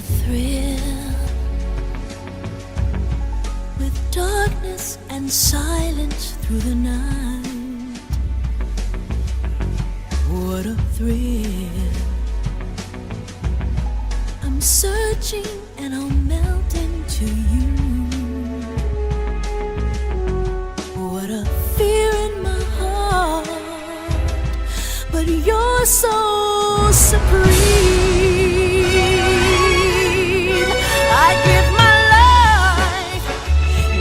thrill, with darkness and silence through the night. What a thrill. I'm searching and I'll melt into you. What a fear in my heart, but you're so supreme. I give my life,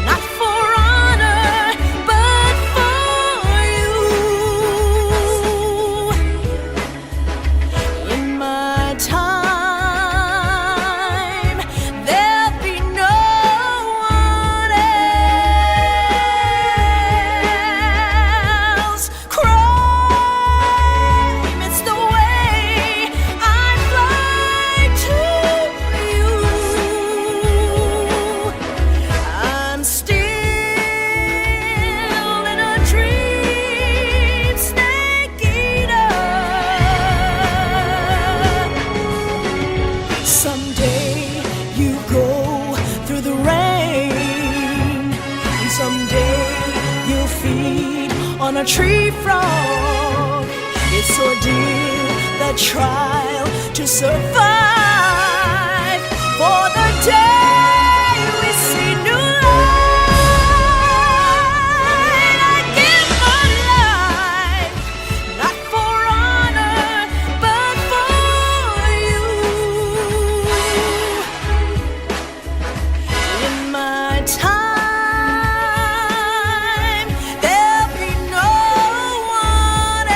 not for honor, but for you. In my time, there'll be no one else. Crime, it's the way I fly to you. I'm still in a dream, snake eater. Someday you go through the rain, and someday you'll feed on a tree frog. It's ordeal, the trial to survive for the day we see new light. I give my life, not for honor, but for you. In my time, there'll be no one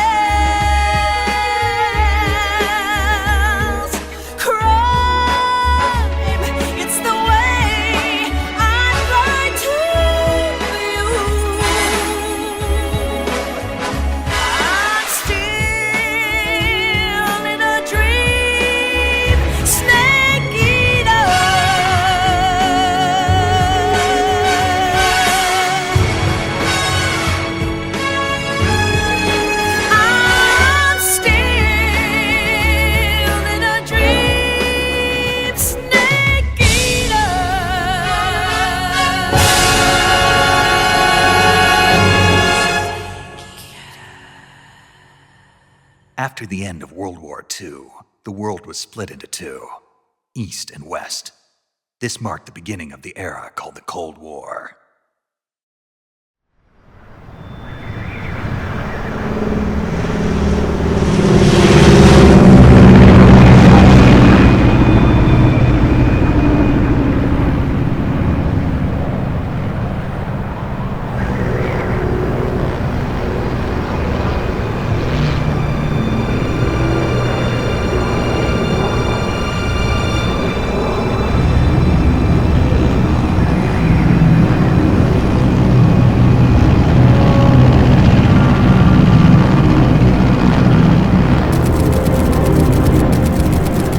else. Crime, it's the way I fly to you. I'm still in a dream, snake eater. I'm still in a dream, snake eater. After the end of World War II, the world was split into two, East and West. This marked the beginning of the era called the Cold War.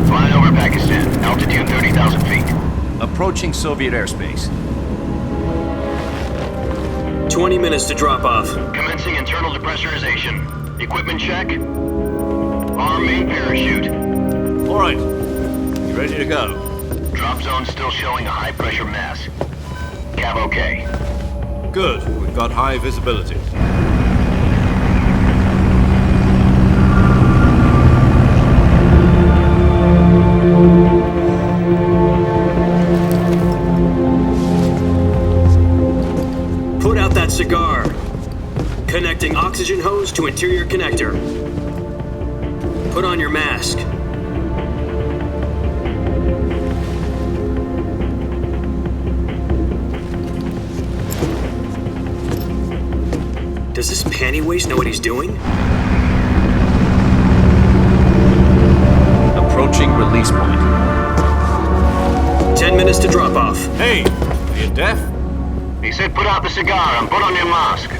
Flying over Pakistan, altitude 30,000 feet. Approaching Soviet airspace. 20 minutes to drop off. Commencing internal depressurization. Equipment check. Arm main parachute. All right. You ready to go? Drop zone still showing a high pressure mass. Cav okay. Good. We've got high visibility. Put out that cigar. Connecting oxygen hose to interior connector. Put on your mask. Does this panty waste know what he's doing? Approaching release point. 10 minutes to drop off. Hey, are you deaf? He said put out the cigar and put on your mask.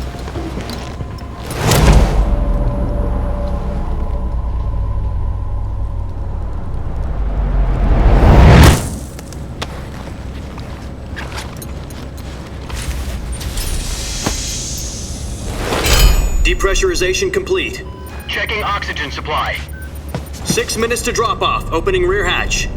Depressurization complete. Checking oxygen supply. 6 minutes to drop off. Opening rear hatch.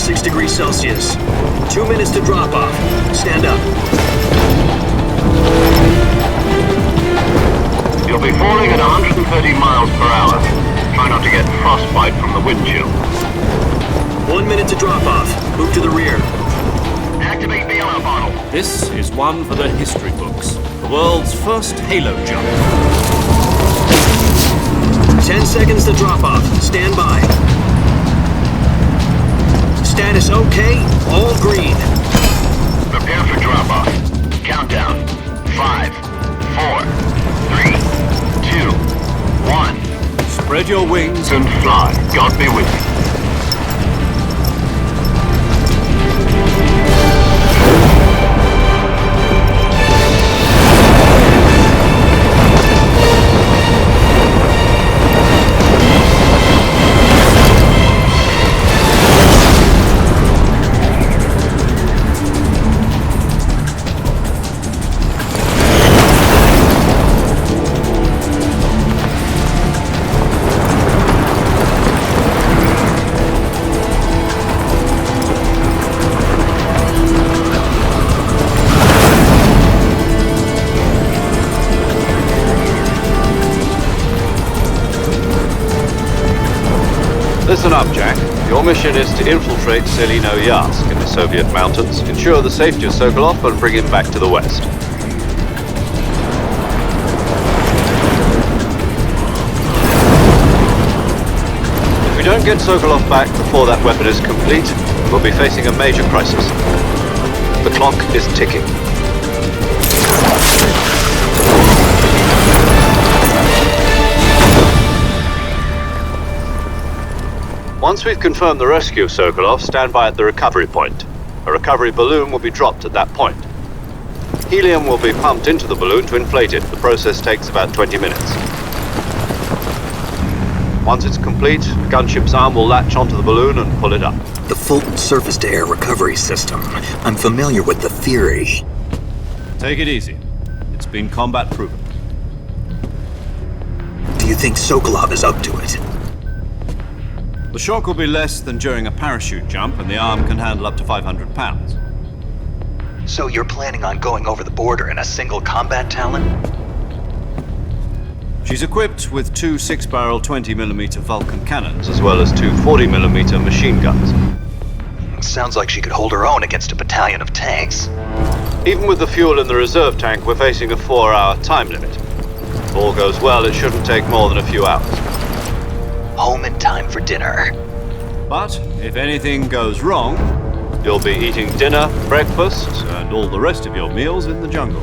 -6 degrees Celsius. 2 minutes to drop off. Stand up. You'll be falling at 130 miles per hour. Try not to get frostbite from the wind chill. 1 minute to drop off. Move to the rear. Activate the alarm bottle. This is one for the history books. The world's first halo jump. 10 seconds to drop off. Stand by. Status okay. All green. Prepare for drop-off. Countdown. 5, 4, 3, 2, 1. Spread your wings And fly. God be with you. Listen up, Jack. Your mission is to infiltrate Selino-Yarsk in the Soviet mountains, ensure the safety of Sokolov, and bring him back to the West. If we don't get Sokolov back before that weapon is complete, we'll be facing a major crisis. The clock is ticking. Once we've confirmed the rescue of Sokolov, stand by at the recovery point. A recovery balloon will be dropped at that point. Helium will be pumped into the balloon to inflate it. The process takes about 20 minutes. Once it's complete, the gunship's arm will latch onto the balloon and pull it up. The Fulton surface-to-air recovery system. I'm familiar with the theory. Take it easy. It's been combat proven. Do you think Sokolov is up to it? The shock will be less than during a parachute jump, and the arm can handle up to 500 pounds. So you're planning on going over the border in a single combat Talon? She's equipped with 2 6-barrel 20mm Vulcan cannons, as well as 2 40mm machine guns. Sounds like she could hold her own against a battalion of tanks. Even with the fuel in the reserve tank, we're facing a 4-hour time limit. If all goes well, it shouldn't take more than a few hours. Home in time for dinner. But if anything goes wrong, you'll be eating dinner, breakfast, and all the rest of your meals in the jungle.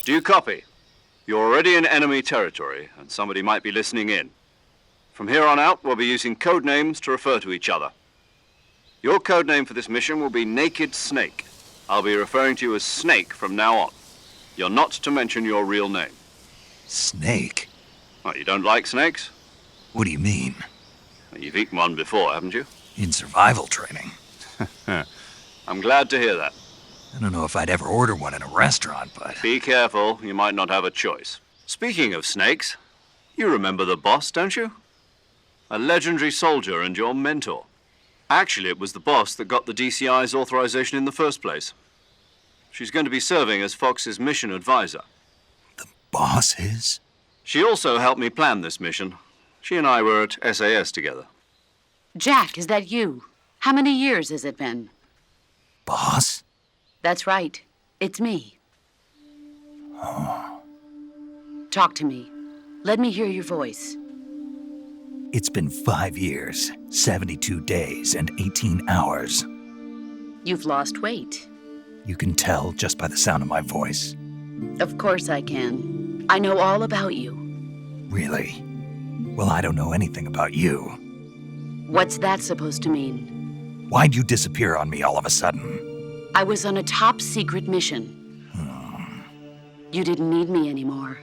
Do you copy? You're already in enemy territory, and somebody might be listening in. From here on out, we'll be using code names to refer to each other. Your code name for this mission will be Naked Snake. I'll be referring to you as Snake from now on. You're not to mention your real name. Snake? Oh, you don't like snakes? What do you mean? You've eaten one before, haven't you? In survival training. I'm glad to hear that. I don't know if I'd ever order one in a restaurant, but... Be careful, you might not have a choice. Speaking of snakes, you remember the boss, don't you? A legendary soldier and your mentor. Actually, it was the boss that got the DCI's authorization in the first place. She's going to be serving as Fox's mission advisor. The boss is? She also helped me plan this mission. She and I were at SAS together. Jack, is that you? How many years has it been? Boss? That's right. It's me. Oh. Talk to me. Let me hear your voice. It's been 5 years, 72 days, and 18 hours. You've lost weight. You can tell just by the sound of my voice. Of course I can. I know all about you. Really? Well, I don't know anything about you. What's that supposed to mean? Why'd you disappear on me all of a sudden? I was on a top-secret mission. You didn't need me anymore.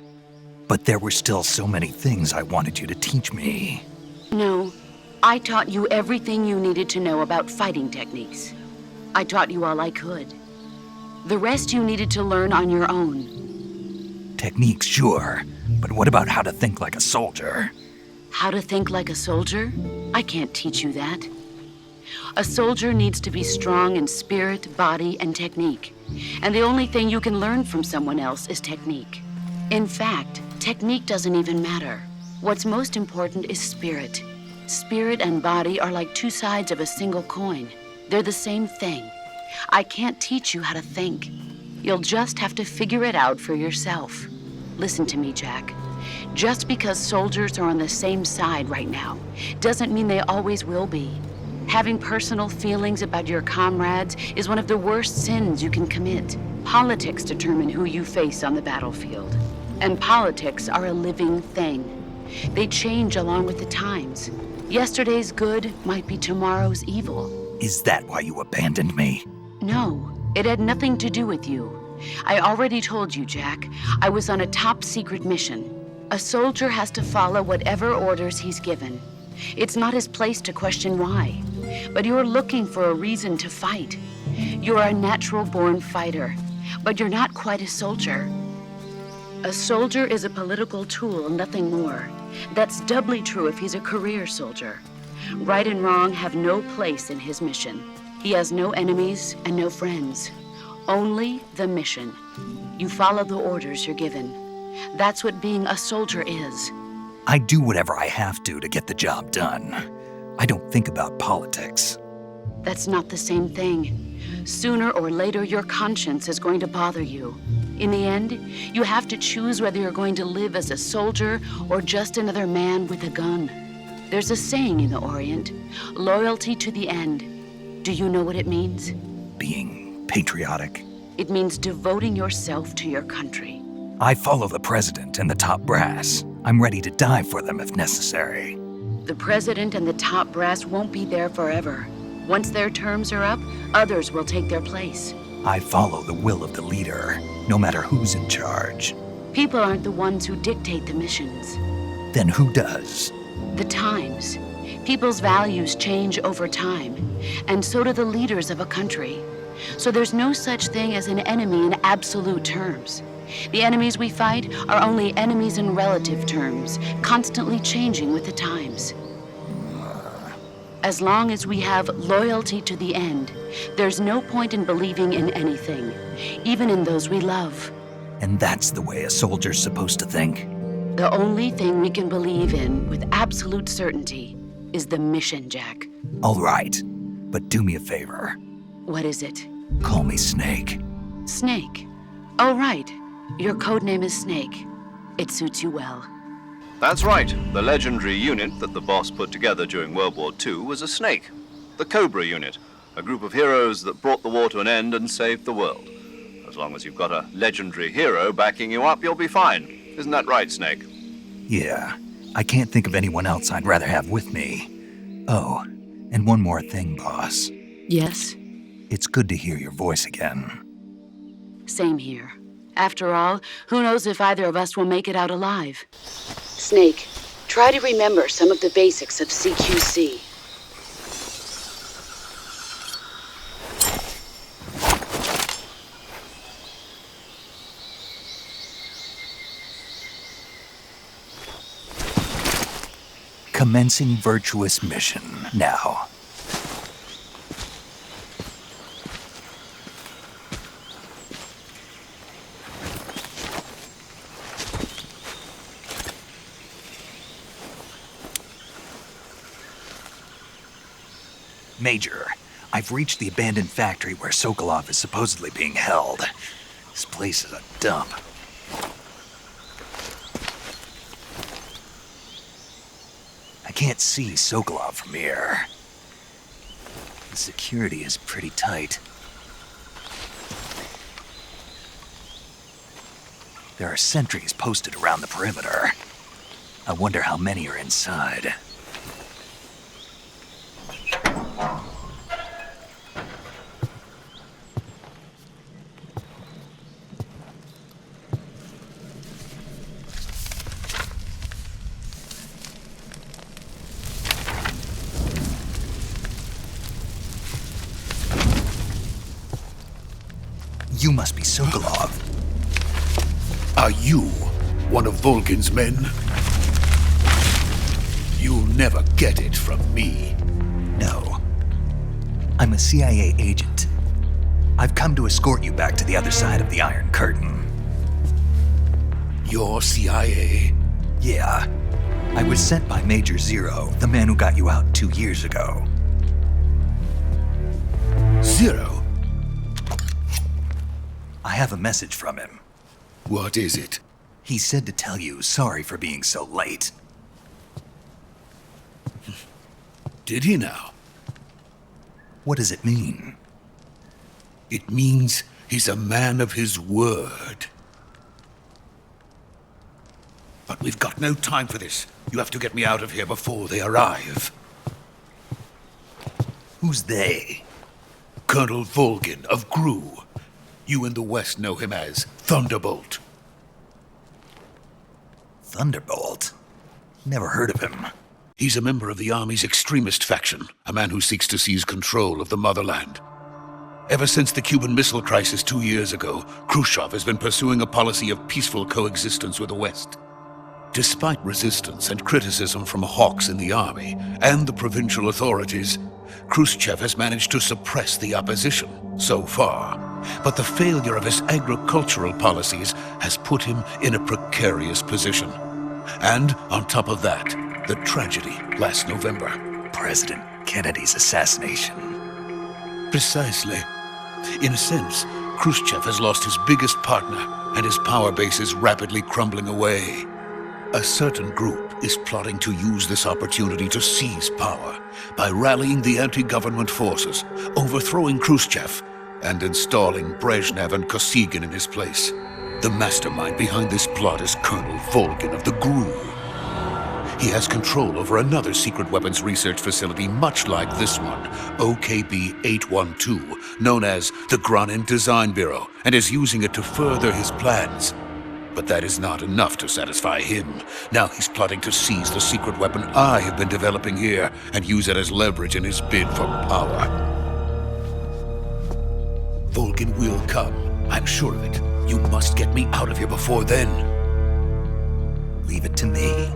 But there were still so many things I wanted you to teach me. No, I taught you everything you needed to know about fighting techniques. I taught you all I could. The rest you needed to learn on your own. Techniques, sure. But what about how to think like a soldier? How to think like a soldier? I can't teach you that. A soldier needs to be strong in spirit, body, and technique. And the only thing you can learn from someone else is technique. In fact, technique doesn't even matter. What's most important is spirit. Spirit and body are like two sides of a single coin. They're the same thing. I can't teach you how to think. You'll just have to figure it out for yourself. Listen to me, Jack. Just because soldiers are on the same side right now doesn't mean they always will be. Having personal feelings about your comrades is one of the worst sins you can commit. Politics determine who you face on the battlefield. And politics are a living thing. They change along with the times. Yesterday's good might be tomorrow's evil. Is that why you abandoned me? No, it had nothing to do with you. I already told you, Jack. I was on a top-secret mission. A soldier has to follow whatever orders he's given. It's not his place to question why. But you're looking for a reason to fight. You're a natural-born fighter, but you're not quite a soldier. A soldier is a political tool, nothing more. That's doubly true if he's a career soldier. Right and wrong have no place in his mission. He has no enemies and no friends. Only the mission. You follow the orders you're given. That's what being a soldier is. I do whatever I have to get the job done. I don't think about politics. That's not the same thing. Sooner or later, your conscience is going to bother you. In the end, you have to choose whether you're going to live as a soldier or just another man with a gun. There's a saying in the Orient, loyalty to the end. Do you know what it means? Being patriotic. It means devoting yourself to your country. I follow the president and the top brass. I'm ready to die for them if necessary. The president and the top brass won't be there forever. Once their terms are up, others will take their place. I follow the will of the leader, no matter who's in charge. People aren't the ones who dictate the missions. Then who does? The times. People's values change over time, and so do the leaders of a country. So there's no such thing as an enemy in absolute terms. The enemies we fight are only enemies in relative terms, constantly changing with the times. As long as we have loyalty to the end, there's no point in believing in anything, even in those we love. And that's the way a soldier's supposed to think? The only thing we can believe in with absolute certainty is the mission, Jack. All right, but do me a favor. What is it? Call me Snake. Snake. Oh, right. Your codename is Snake. It suits you well. That's right. The legendary unit that the boss put together during World War II was a snake. The Cobra unit, a group of heroes that brought the war to an end and saved the world. As long as you've got a legendary hero backing you up, you'll be fine. Isn't that right, Snake? Yeah. I can't think of anyone else I'd rather have with me. Oh, and one more thing, boss. Yes? It's good to hear your voice again. Same here. After all, who knows if either of us will make it out alive. Snake, try to remember some of the basics of CQC. Commencing virtuous mission now. Major, I've reached the abandoned factory where Sokolov is supposedly being held. This place is a dump. I can't see Sokolov from here. The security is pretty tight. There are sentries posted around the perimeter. I wonder how many are inside. You must be Sokolov. Are you one of Volgin's men? You'll never get it from me. No. I'm a CIA agent. I've come to escort you back to the other side of the Iron Curtain. You're CIA? Yeah. I was sent by Major Zero, the man who got you out 2 years ago. Zero? I have a message from him. What is it? He said to tell you sorry for being so late. Did he now? What does it mean? It means he's a man of his word. But we've got no time for this. You have to get me out of here before they arrive. Who's they? Colonel Volgin of GRU. You in the West know him as Thunderbolt. Thunderbolt? Never heard of him. He's a member of the Army's extremist faction, a man who seeks to seize control of the motherland. Ever since the Cuban Missile Crisis 2 years ago, Khruschev has been pursuing a policy of peaceful coexistence with the West. Despite resistance and criticism from hawks in the army and the provincial authorities, Khruschev has managed to suppress the opposition so far. But the failure of his agricultural policies has put him in a precarious position. And on top of that, the tragedy last November. President Kennedy's assassination. Precisely. In a sense, Khruschev has lost his biggest partner, and his power base is rapidly crumbling away. A certain group is plotting to use this opportunity to seize power by rallying the anti-government forces, overthrowing Khruschev, and installing Brezhnev and Kosygin in his place. The mastermind behind this plot is Colonel Volgin of the GRU. He has control over another secret weapons research facility much like this one, OKB-812, known as the Granin Design Bureau, and is using it to further his plans. But that is not enough to satisfy him. Now he's plotting to seize the secret weapon I have been developing here and use it as leverage in his bid for power. Volgin will come. I'm sure of it. You must get me out of here before then. Leave it to me.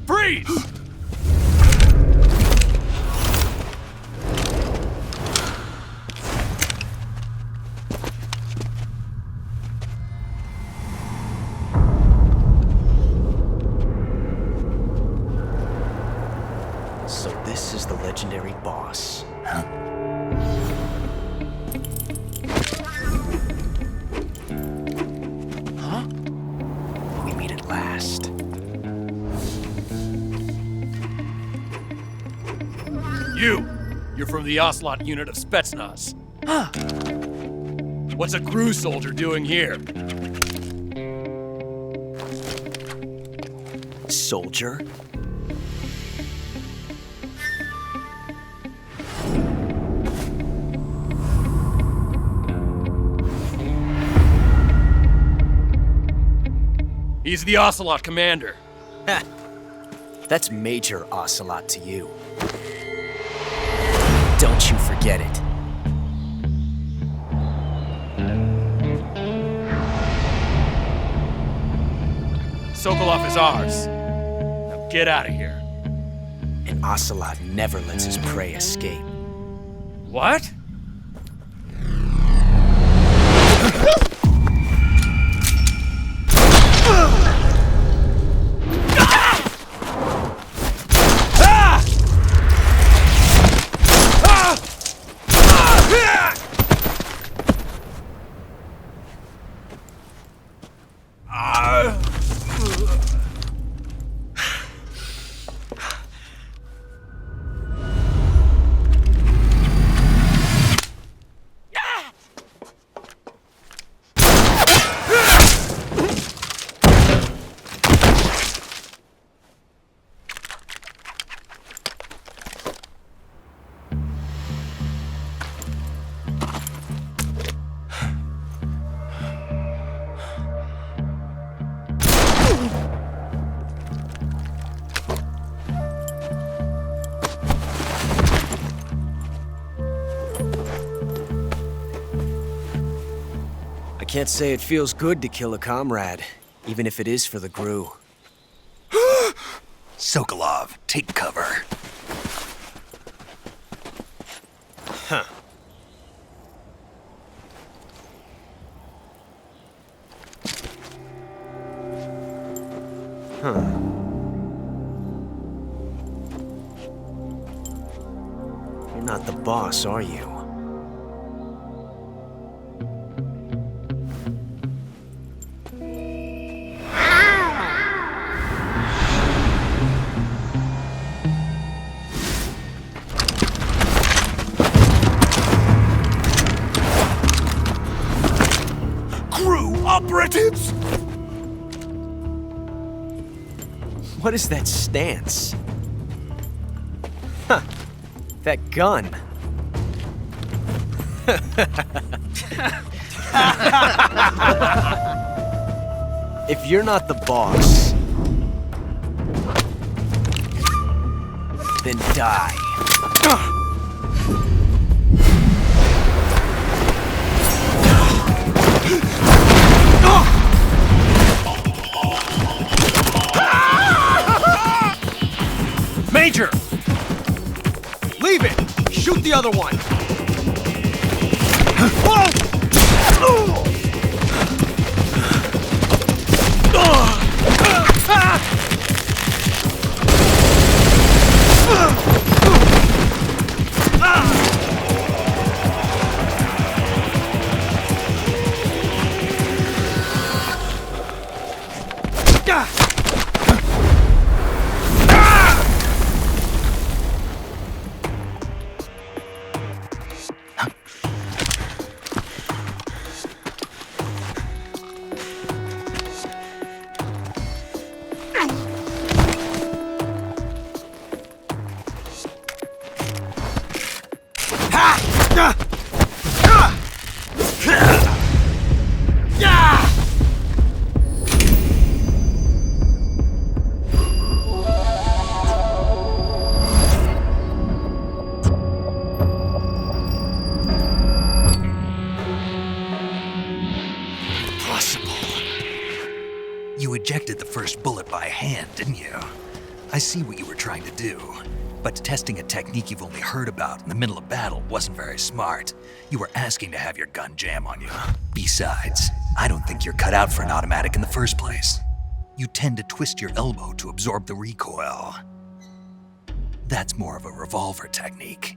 Freeze! So this is the legendary boss. Huh? Huh? We meet at last. You're from the Ocelot unit of Spetsnaz. What's a crew soldier doing here? Soldier? He's the Ocelot commander. Ha! That's Major Ocelot to you. Don't you forget it. Sokolov is ours. Now get out of here. And Ocelot never lets his prey escape. What? Can't say it feels good to kill a comrade, even if it is for the GRU. Sokolov, take cover. Huh. You're not the boss, are you? Operatives! What is that stance? Huh. That gun. If you're not the boss, then die. Major! Leave it! Shoot the other one! You ejected the first bullet by hand, didn't you? I see what you were trying to do. But testing a technique you've only heard about in the middle of battle wasn't very smart. You were asking to have your gun jam on you. Besides, I don't think you're cut out for an automatic in the first place. You tend to twist your elbow to absorb the recoil. That's more of a revolver technique.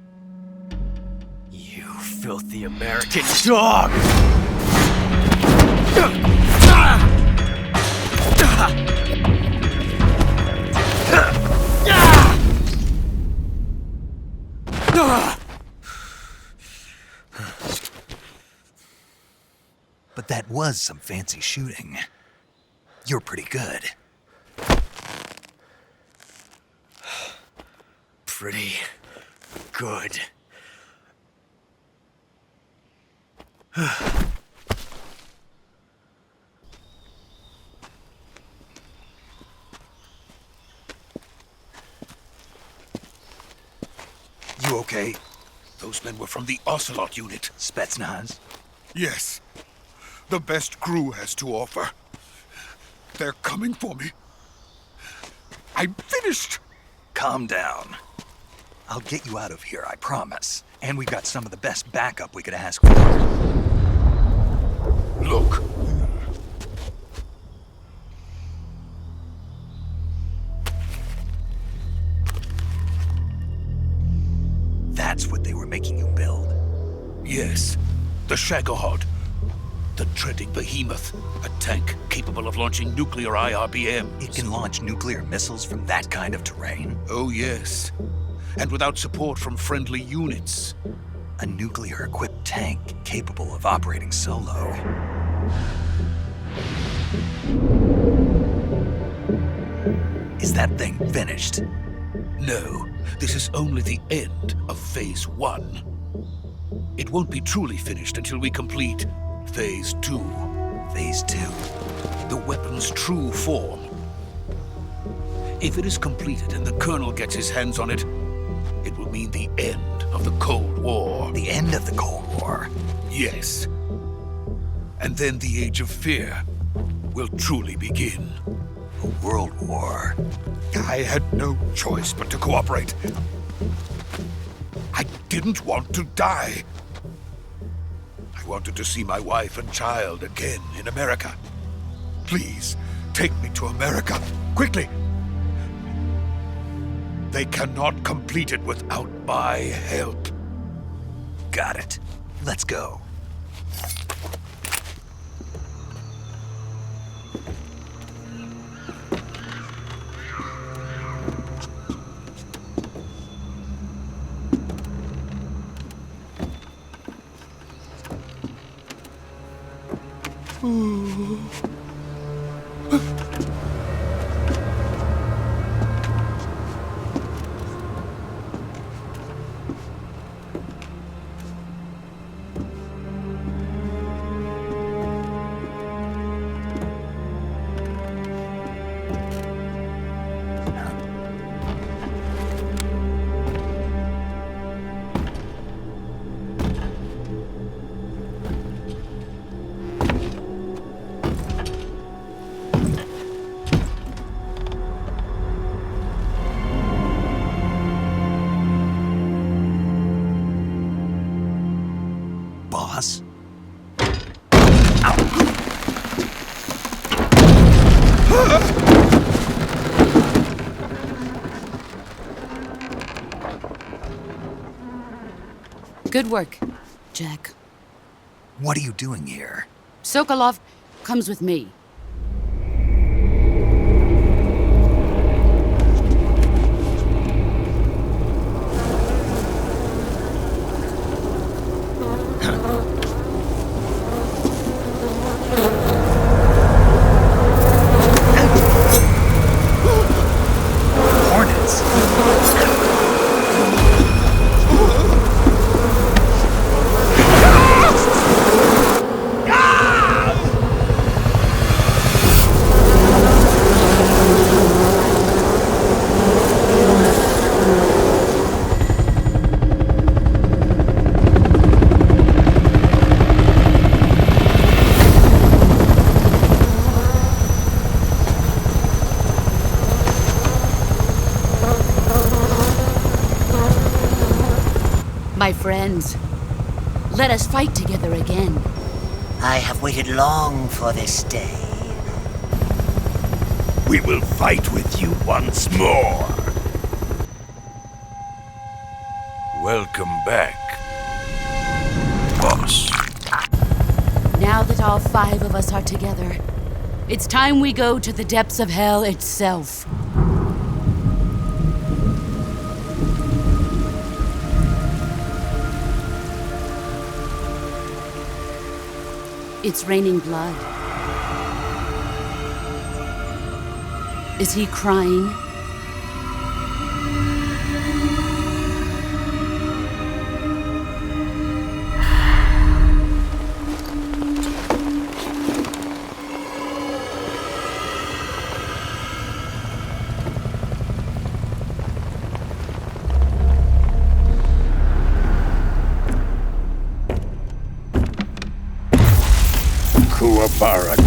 You filthy American dog! That was some fancy shooting. You're pretty good. Pretty good. You okay? Those men were from the Ocelot unit. Spetsnaz? Yes. The best crew has to offer. They're coming for me. I'm finished. Calm down. I'll get you out of here, I promise. And we've got some of the best backup we could ask for. Look. That's what they were making you build? Yes. The Shagohod. The treading behemoth. A tank capable of launching nuclear IRBMs. It can launch nuclear missiles from that kind of terrain? Oh, yes. And without support from friendly units. A nuclear-equipped tank capable of operating solo. Is that thing finished? No, this is only the end of Phase 1. It won't be truly finished until we complete Phase 2. Phase 2? The weapon's true form. If it is completed and the Colonel gets his hands on it, it will mean the end of the Cold War. The end of the Cold War? Yes. And then the Age of Fear will truly begin. A world war? I had no choice but to cooperate. I didn't want to die. I wanted to see my wife and child again in America. Please, take me to America, quickly. They cannot complete it without my help. Got it. Let's go. Boss? Good work, Jack. What are you doing here? Sokolov comes with me. My friends, let us fight together again. I have waited long for this day. We will fight with you once more. Welcome back, boss. Now that all 5 of us are together, it's time we go to the depths of hell itself. It's raining blood. Is he crying?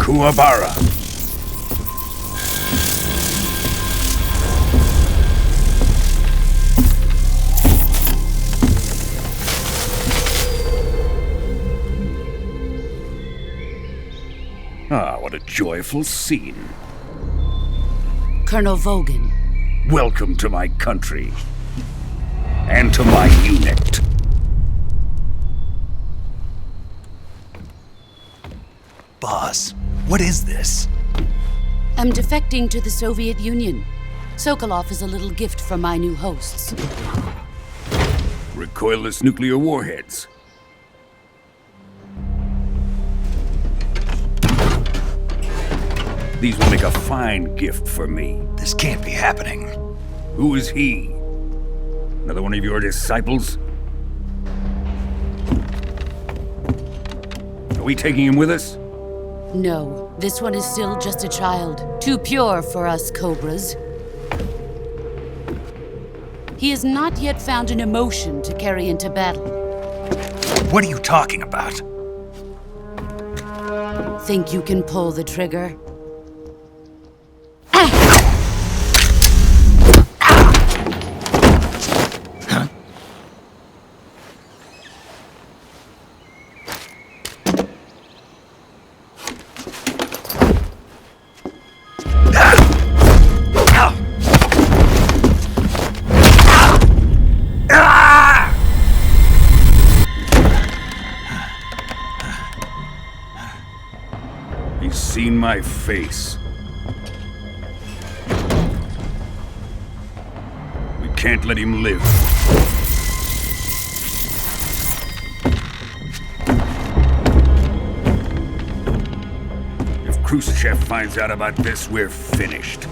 Kuwabara. Ah, what a joyful scene. Colonel Volgin. Welcome to my country. And to my unit. Boss, what is this? I'm defecting to the Soviet Union. Sokolov is a little gift from my new hosts. Recoilless nuclear warheads. These will make a fine gift for me. This can't be happening. Who is he? Another one of your disciples? Are we taking him with us? No, this one is still just a child. Too pure for us Cobras. He has not yet found an emotion to carry into battle. What are you talking about? Think you can pull the trigger? Seen my face. We can't let him live. If Khruschev finds out about this, we're finished.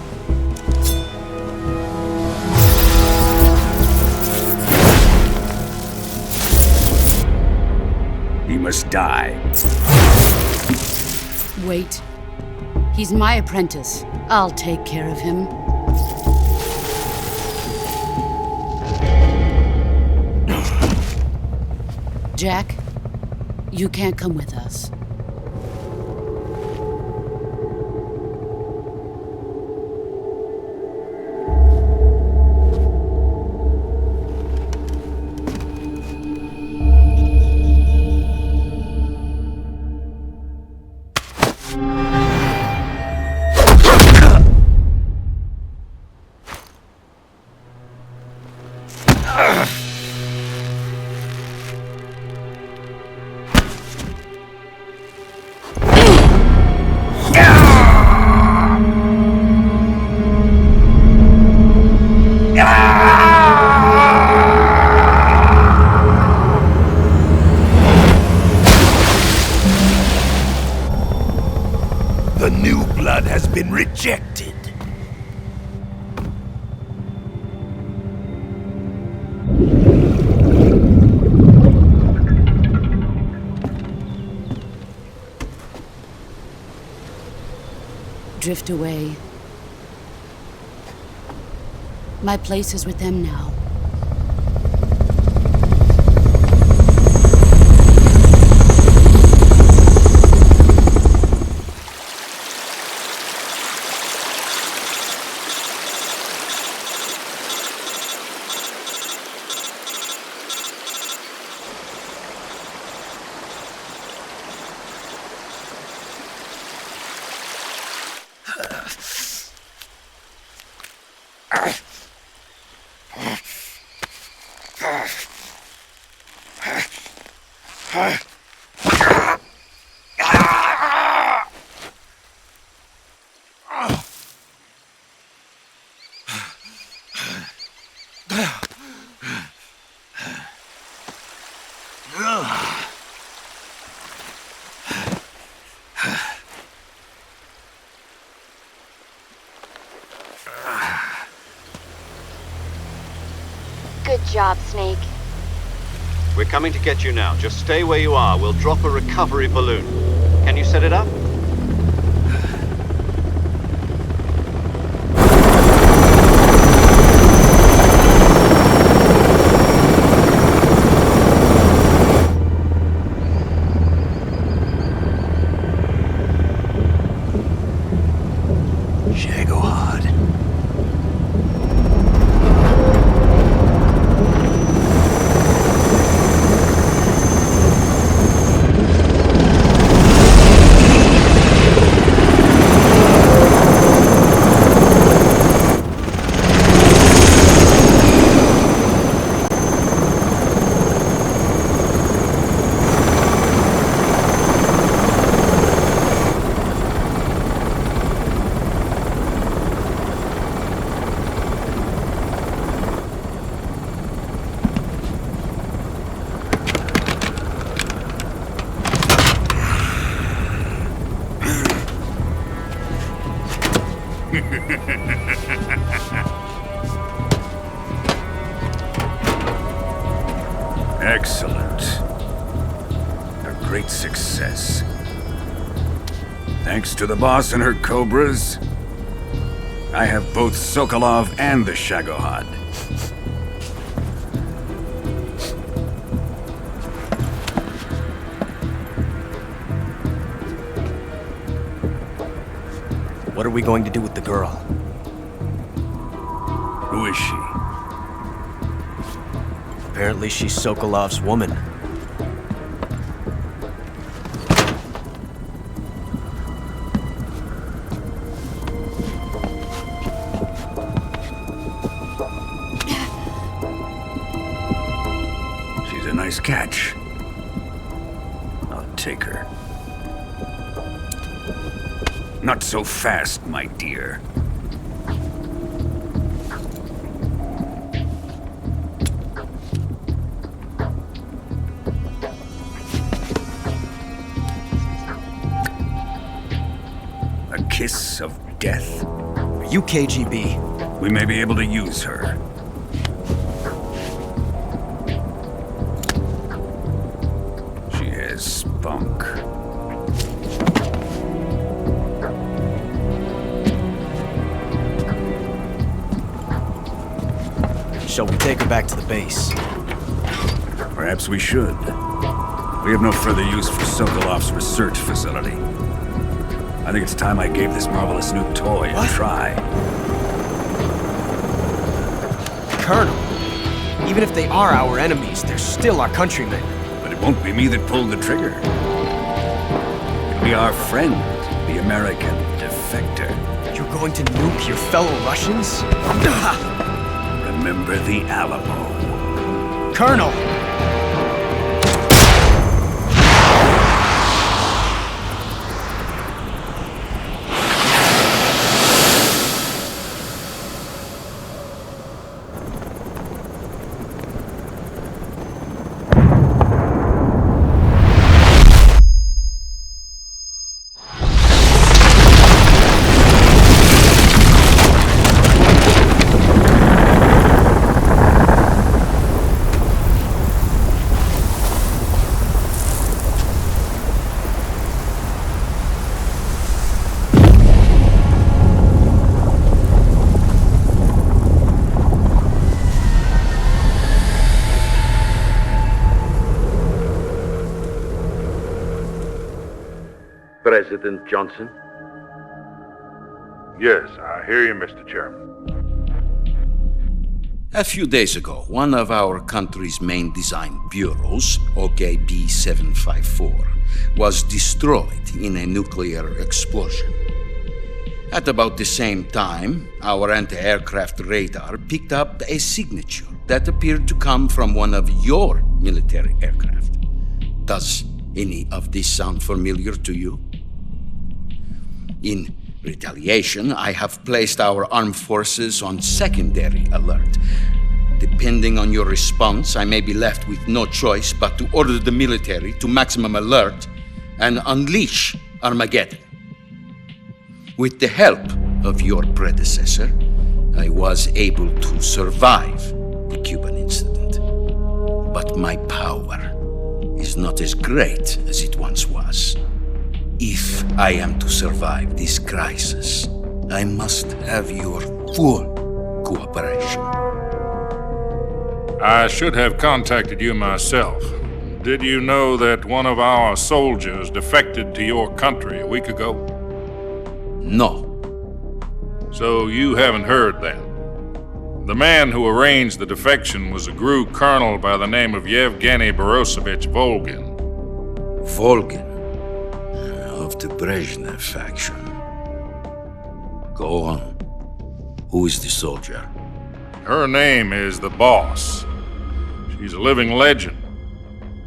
He must die. Wait. He's my apprentice. I'll take care of him. Jack, you can't come with us. The new blood has been rejected. Drift away. My place is with them now. Good job, Snake. We're coming to get you now. Just stay where you are. We'll drop a recovery balloon. Can you set it up? Shagohod. Excellent. A great success. Thanks to the boss and her cobras, I have both Sokolov and the Shagohod. What are we going to do with the girl? Who is she? Apparently she's Sokolov's woman. She's a nice catch. I'll take her. Not so fast, my dear. A kiss of death? Are you KGB? We may be able to use her. She has spunk. Shall we take her back to the base? Perhaps we should. We have no further use for Sokolov's research facility. I think it's time I gave this marvelous new toy a try. Colonel, even if they are our enemies, they're still our countrymen. But it won't be me that pulled the trigger. It'll be our friend, the American defector. You're going to nuke your fellow Russians? Remember the Alamo. Colonel! President Johnson? Yes, I hear you, Mr. Chairman. A few days ago, one of our country's main design bureaus, OKB 754, was destroyed in a nuclear explosion. At about the same time, our anti-aircraft radar picked up a signature that appeared to come from one of your military aircraft. Does any of this sound familiar to you? In retaliation, I have placed our armed forces on secondary alert. Depending on your response, I may be left with no choice but to order the military to maximum alert and unleash Armageddon. With the help of your predecessor, I was able to survive the Cuban incident. my power is not as great as it once was. If I am to survive this crisis, I must have your full cooperation. I should have contacted you myself. Did you know that one of our soldiers defected to your country a week ago? No. So you haven't heard then. The man who arranged the defection was a GRU colonel by the name of Yevgeny Borisovich Volgin. Volgin? Of the Brezhnev faction. Go on. Who is the soldier? Her name is the Boss. She's a living legend.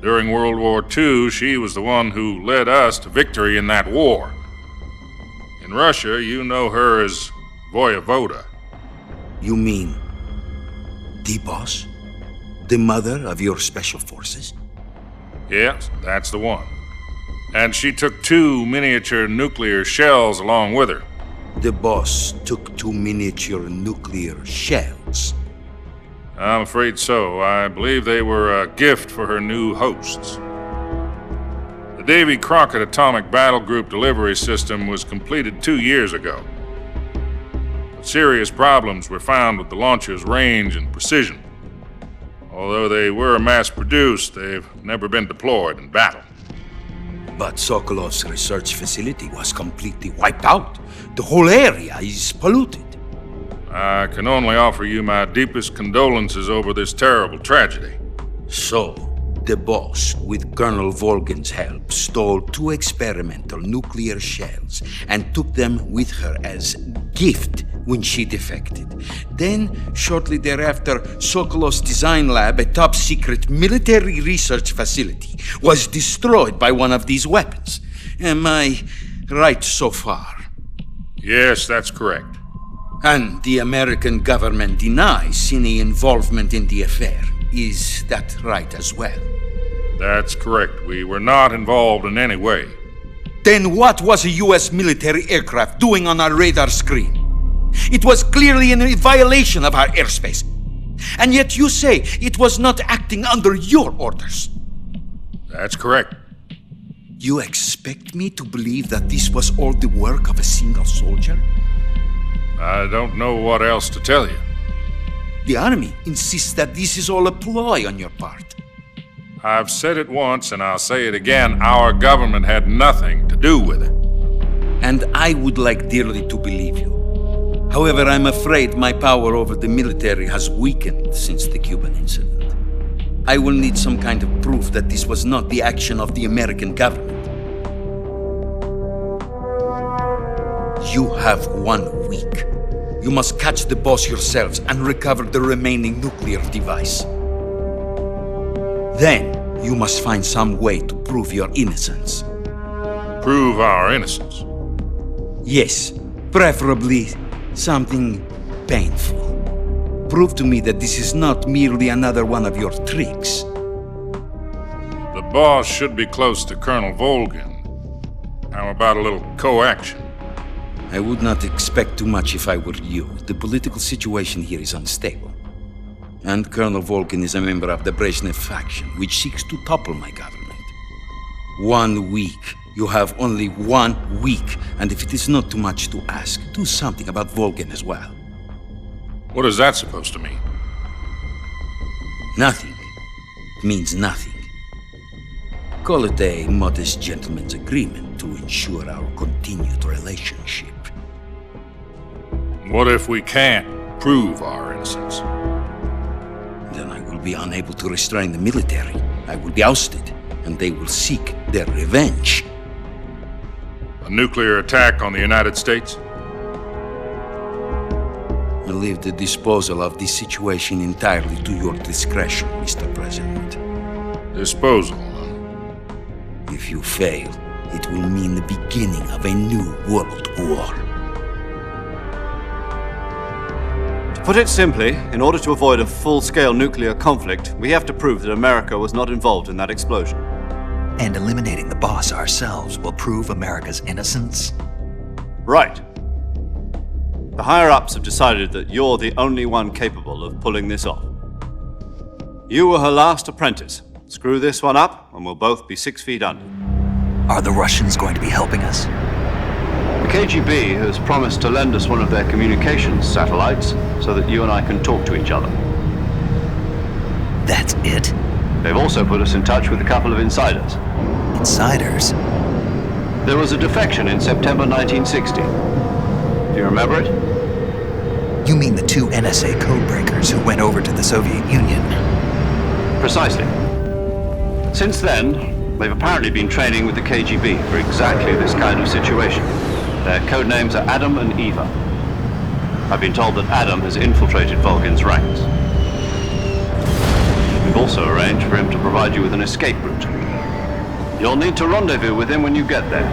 During World War II, she was the one who led us to victory in that war. In Russia, you know her as Voyevoda. You mean the Boss? The mother of your special forces? Yes, that's the one. And she took 2 miniature nuclear shells along with her. The Boss took 2 miniature nuclear shells? I'm afraid so. I believe they were a gift for her new hosts. The Davy Crockett Atomic Battle Group delivery system was completed 2 years ago. But serious problems were found with the launcher's range and precision. Although they were mass-produced, they've never been deployed in battle. But Sokolov's research facility was completely wiped out. The whole area is polluted. I can only offer you my deepest condolences over this terrible tragedy. So, the Boss, with Colonel Volgin's help, stole 2 experimental nuclear shells and took them with her as gift when she defected. Then, shortly thereafter, Sokolov's design lab, a top-secret military research facility, was destroyed by one of these weapons. Am I right so far? Yes, that's correct. And the American government denies any involvement in the affair. Is that right as well? That's correct. We were not involved in any way. Then what was a U.S. military aircraft doing on our radar screen? It was clearly in violation of our airspace. And yet you say it was not acting under your orders. That's correct. You expect me to believe that this was all the work of a single soldier? I don't know what else to tell you. The Army insists that this is all a ploy on your part. I've said it once and I'll say it again. Our government had nothing to do with it. And I would like dearly to believe you. However, I'm afraid my power over the military has weakened since the Cuban incident. I will need some kind of proof that this was not the action of the American government. You have 1 week. You must catch the Boss yourselves and recover the remaining nuclear device. Then, you must find some way to prove your innocence. Prove our innocence? Yes, preferably something painful. Prove to me that this is not merely another one of your tricks. The Boss should be close to Colonel Volgin. How about a little co-action? I would not expect too much if I were you. The political situation here is unstable. And Colonel Volgin is a member of the Brezhnev faction, which seeks to topple my government. 1 week. You have only 1 week. And if it is not too much to ask, do something about Volgin as well. What is that supposed to mean? Nothing. It means nothing. Call it a modest gentleman's agreement to ensure our continued relationship. What if we can't prove our innocence? Then I will be unable to restrain the military. I will be ousted, and they will seek their revenge. A nuclear attack on the United States? I leave the disposal of this situation entirely to your discretion, Mr. President. Disposal? If you fail, it will mean the beginning of a new world war. To put it simply, in order to avoid a full-scale nuclear conflict, we have to prove that America was not involved in that explosion. And eliminating the Boss ourselves will prove America's innocence? Right. The higher-ups have decided that you're the only one capable of pulling this off. You were her last apprentice. Screw this one up, and we'll both be 6 feet under. Are the Russians going to be helping us? The KGB has promised to lend us one of their communications satellites so that you and I can talk to each other. That's it? They've also put us in touch with a couple of insiders. Insiders? There was a defection in September 1960. Do you remember it? You mean the 2 NSA codebreakers who went over to the Soviet Union? Precisely. Since then, they've apparently been training with the KGB for exactly this kind of situation. Their codenames are Adam and Eva. I've been told that Adam has infiltrated Volgin's ranks. We've also arranged for him to provide you with an escape route. You'll need to rendezvous with him when you get there.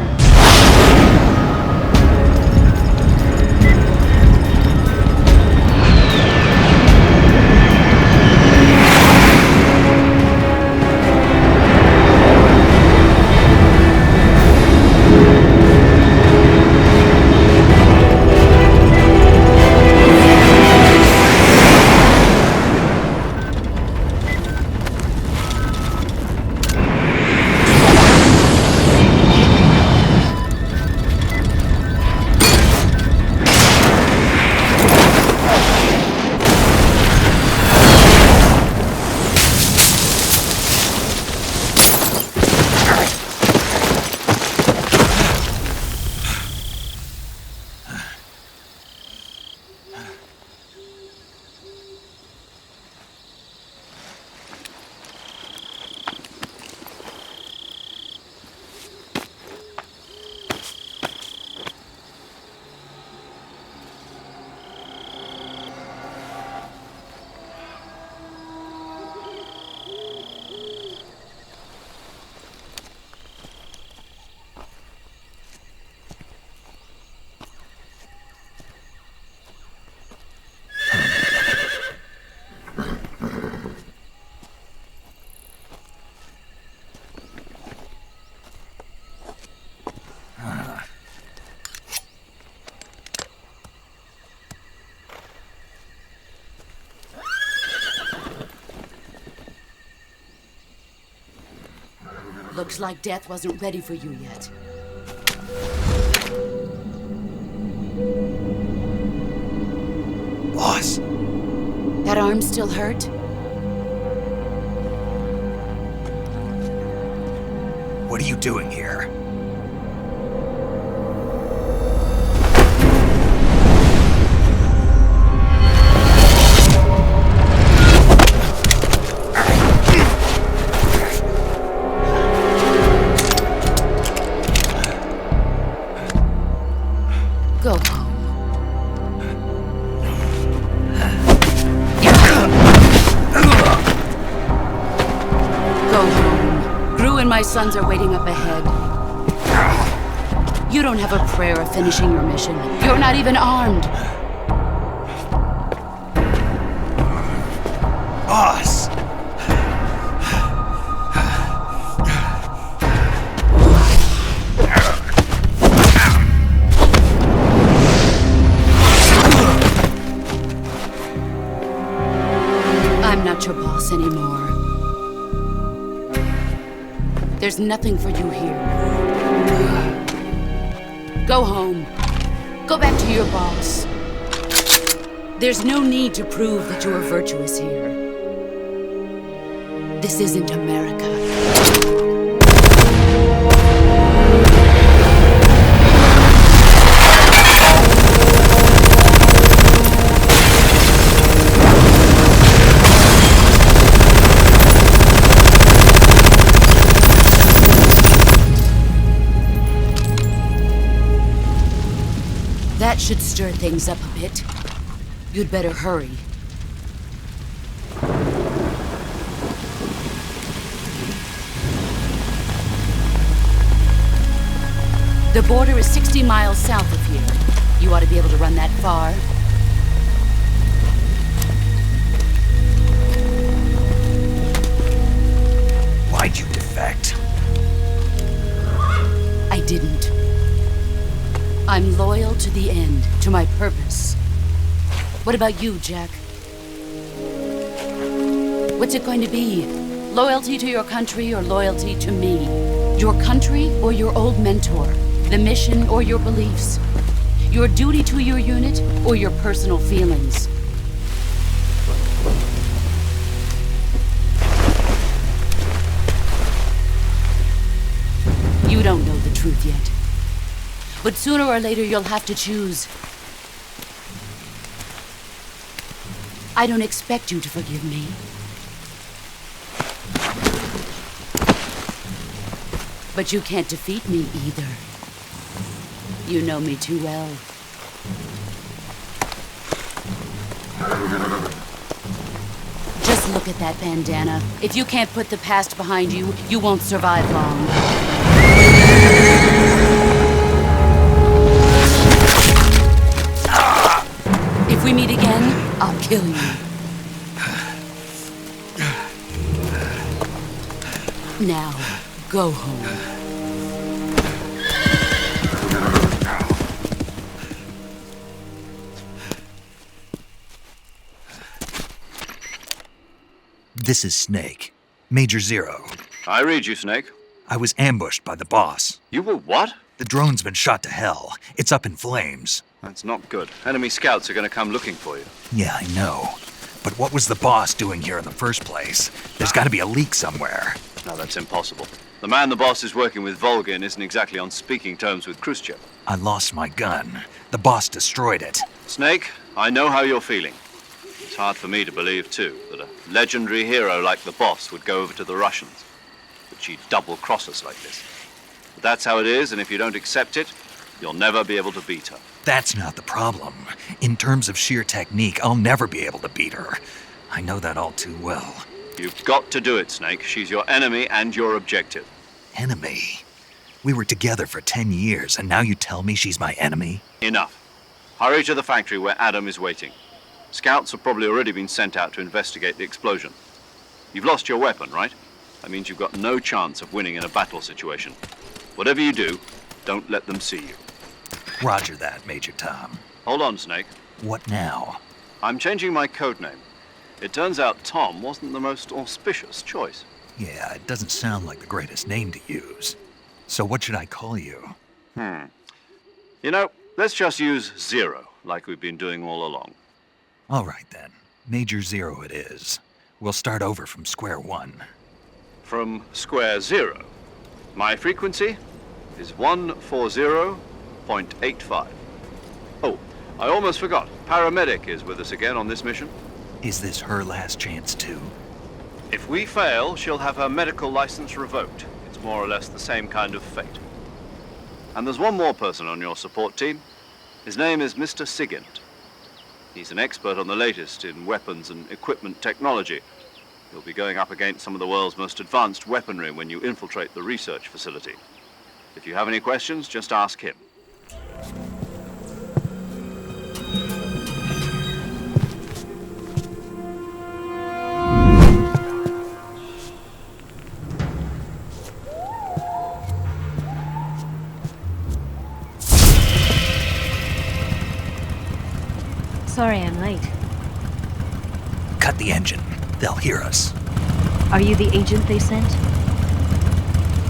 Looks like death wasn't ready for you yet. Boss. That arm still hurt? What are you doing here? Go home. Go home. Gru and my sons are waiting up ahead. You don't have a prayer of finishing your mission. You're not even armed. Boss! I'm not your boss anymore. There's nothing for you here. Go home. Go back to your boss. There's no need to prove that you are virtuous here. This isn't America. That should stir things up a bit. You'd better hurry. The border is 60 miles south of here. You ought to be able to run that far. Why'd you defect? I didn't. I'm loyal to the end, to my purpose. What about you, Jack? What's it going to be? Loyalty to your country or loyalty to me? Your country or your old mentor? The mission or your beliefs? Your duty to your unit or your personal feelings? You don't know the truth yet. But sooner or later you'll have to choose. I don't expect you to forgive me. But you can't defeat me either. You know me too well. Just look at that bandana. If you can't put the past behind you, you won't survive long. If we meet again, I'll kill you. Now, go home. This is Snake. Major Zero. I read you, Snake. I was ambushed by the boss. You were what? The drone's been shot to hell. It's up in flames. That's not good. Enemy scouts are going to come looking for you. Yeah, I know. But what was the boss doing here in the first place? There's got to be a leak somewhere. No, that's impossible. The man the boss is working with, Volgin, isn't exactly on speaking terms with Khruschev. I lost my gun. The boss destroyed it. Snake, I know how you're feeling. It's hard for me to believe, too, that a legendary hero like the boss would go over to the Russians. But she'd double-cross us like this. But that's how it is, and if you don't accept it, you'll never be able to beat her. That's not the problem. In terms of sheer technique, I'll never be able to beat her. I know that all too well. You've got to do it, Snake. She's your enemy and your objective. Enemy? We were together for 10 years, and now you tell me she's my enemy? Enough. Hurry to the factory where Adam is waiting. Scouts have probably already been sent out to investigate the explosion. You've lost your weapon, right? That means you've got no chance of winning in a battle situation. Whatever you do, don't let them see you. Roger that, Major Tom. Hold on, Snake. What now? I'm changing my codename. It turns out Tom wasn't the most auspicious choice. Yeah, it doesn't sound like the greatest name to use. So what should I call you? You know, let's just use Zero, like we've been doing all along. All right, then. Major Zero it is. We'll start over from square one. From square zero. My frequency is 140.85. Oh, I almost forgot. Paramedic is with us again on this mission. Is this her last chance, too? If we fail, she'll have her medical license revoked. It's more or less the same kind of fate. And there's one more person on your support team. His name is Mr. Sigint. He's an expert on the latest in weapons and equipment technology. You'll be going up against some of the world's most advanced weaponry when you infiltrate the research facility. If you have any questions, just ask him. Sorry I'm late. Cut the engine. They'll hear us. Are you the agent they sent?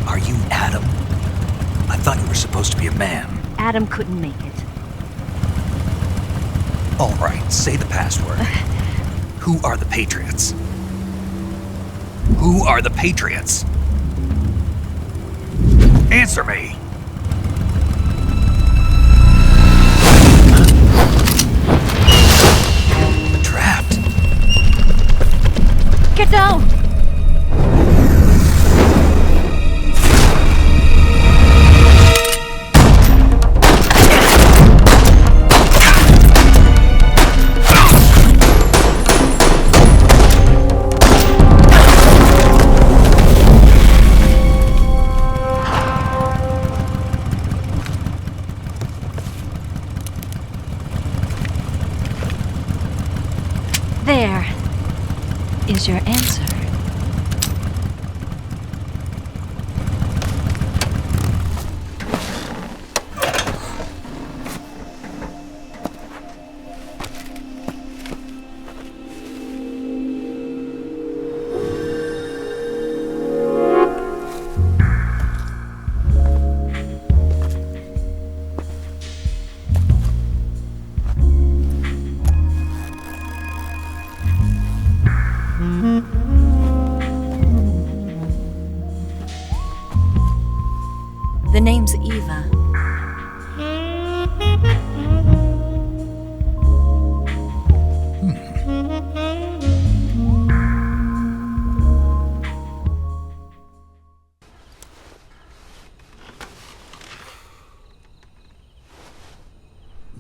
Are you Adam? I thought you were supposed to be a man. Adam couldn't make it. All right, say the password. Who are the Patriots? Who are the Patriots? Answer me! Trapped. Get down! There is your answer. The name's Eva.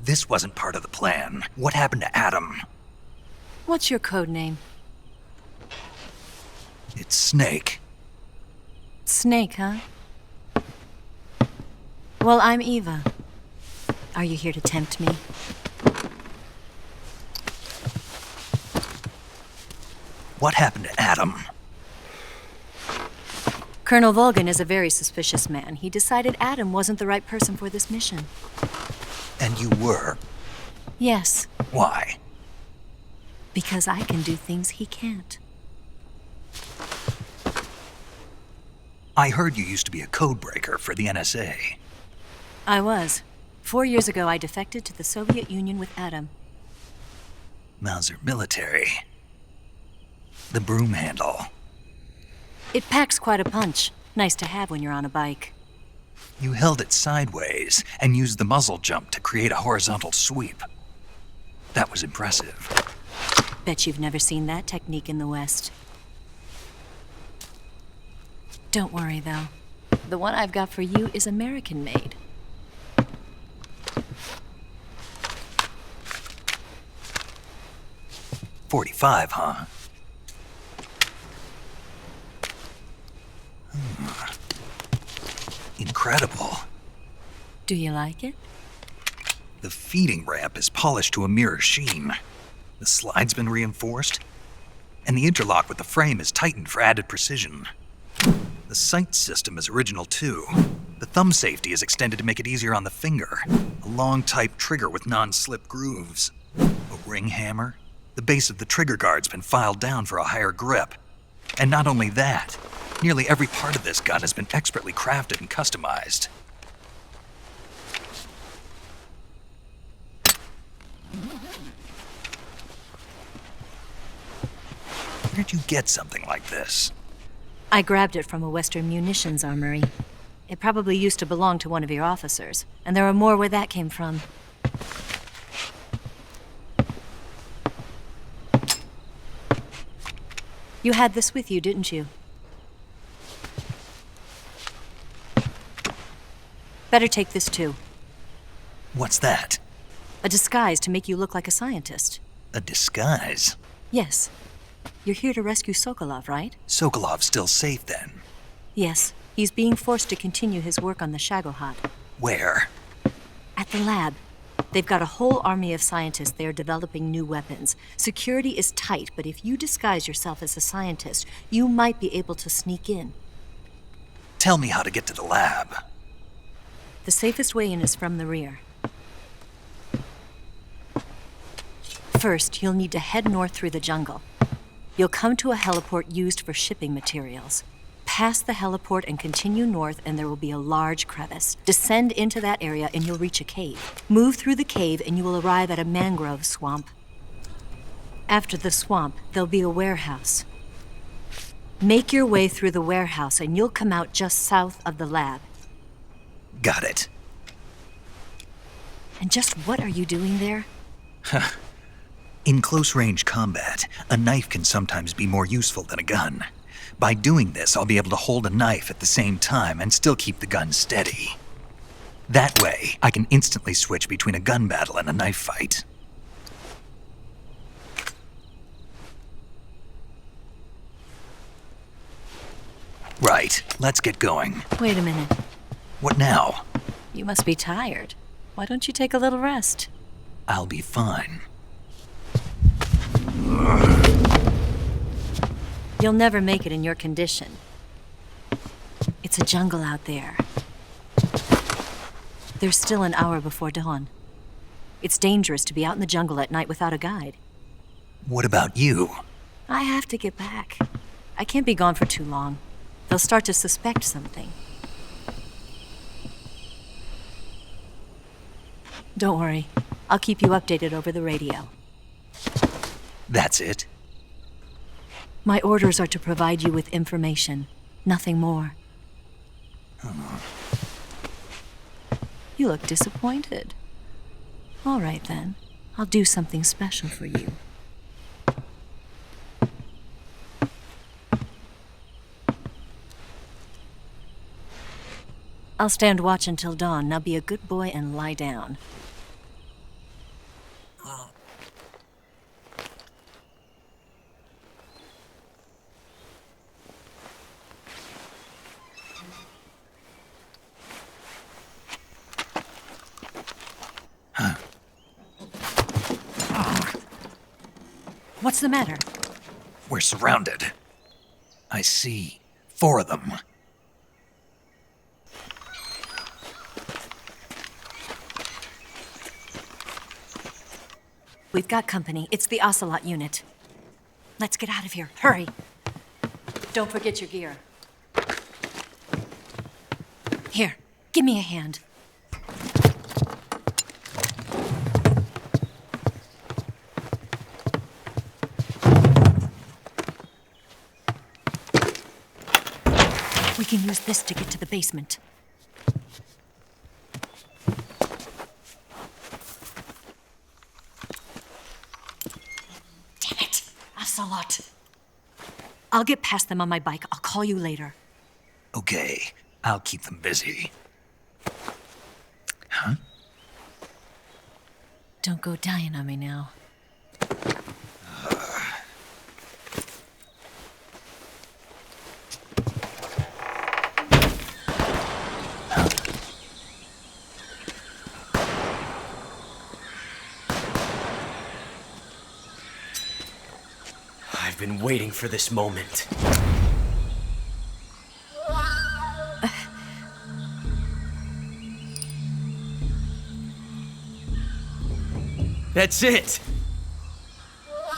This wasn't part of the plan. What happened to Adam? What's your code name? It's Snake. Snake, huh? Well, I'm Eva. Are you here to tempt me? What happened to Adam? Colonel Volgin is a very suspicious man. He decided Adam wasn't the right person for this mission. And you were? Yes. Why? Because I can do things he can't. I heard you used to be a codebreaker for the NSA. I was. 4 years ago, I defected to the Soviet Union with Adam. Mauser military. The broom handle. It packs quite a punch. Nice to have when you're on a bike. You held it sideways and used the muzzle jump to create a horizontal sweep. That was impressive. Bet you've never seen that technique in the West. Don't worry, though. The one I've got for you is American-made. .45, huh? Incredible. Do you like it? The feeding ramp is polished to a mirror sheen. The slide's been reinforced, and the interlock with the frame is tightened for added precision. The sight system is original too. The thumb safety is extended to make it easier on the finger. A long type trigger with non-slip grooves. A ring hammer. The base of the trigger guard's been filed down for a higher grip. And not only that, nearly every part of this gun has been expertly crafted and customized. Where'd you get something like this? I grabbed it from a Western munitions armory. It probably used to belong to one of your officers, and there are more where that came from. You had this with you, didn't you? Better take this too. What's that? A disguise to make you look like a scientist. A disguise? Yes. You're here to rescue Sokolov, right? Sokolov's still safe then? Yes. He's being forced to continue his work on the Shagohod. Where? At the lab. They've got a whole army of scientists there developing new weapons. Security is tight, but if you disguise yourself as a scientist, you might be able to sneak in. Tell me how to get to the lab. The safest way in is from the rear. First, you'll need to head north through the jungle. You'll come to a heliport used for shipping materials. Pass the heliport and continue north, and there will be a large crevice. Descend into that area and you'll reach a cave. Move through the cave and you will arrive at a mangrove swamp. After the swamp, there'll be a warehouse. Make your way through the warehouse and you'll come out just south of the lab. Got it. And just what are you doing there? In close-range combat, a knife can sometimes be more useful than a gun. By doing this, I'll be able to hold a knife at the same time and still keep the gun steady. That way, I can instantly switch between a gun battle and a knife fight. Right, let's get going. Wait a minute. What now? You must be tired. Why don't you take a little rest? I'll be fine. You'll never make it in your condition. It's a jungle out there. There's still an hour before dawn. It's dangerous to be out in the jungle at night without a guide. What about you? I have to get back. I can't be gone for too long. They'll start to suspect something. Don't worry. I'll keep you updated over the radio. That's it? My orders are to provide you with information, nothing more. You look disappointed. All right then, I'll do something special for you. I'll stand watch until dawn. Now be a good boy and lie down. What's the matter? We're surrounded. I see 4 of them. We've got company. It's the Ocelot unit. Let's get out of here. Hurry. Don't forget your gear. Here, give me a hand. We can use this to get to the basement. Damn it, Ocelot. I'll get past them on my bike. I'll call you later. Okay, I'll keep them busy. Huh? Don't go dying on me now. I've been waiting for this moment. That's it!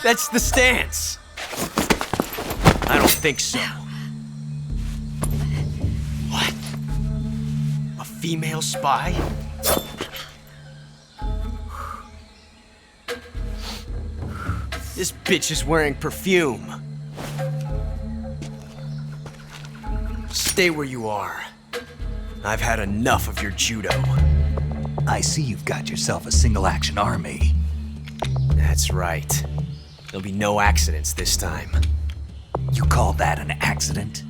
That's the stance! I don't think so. What? A female spy? This bitch is wearing perfume. Stay where you are. I've had enough of your judo. I see you've got yourself a single-action army. That's right. There'll be no accidents this time. You call that an accident?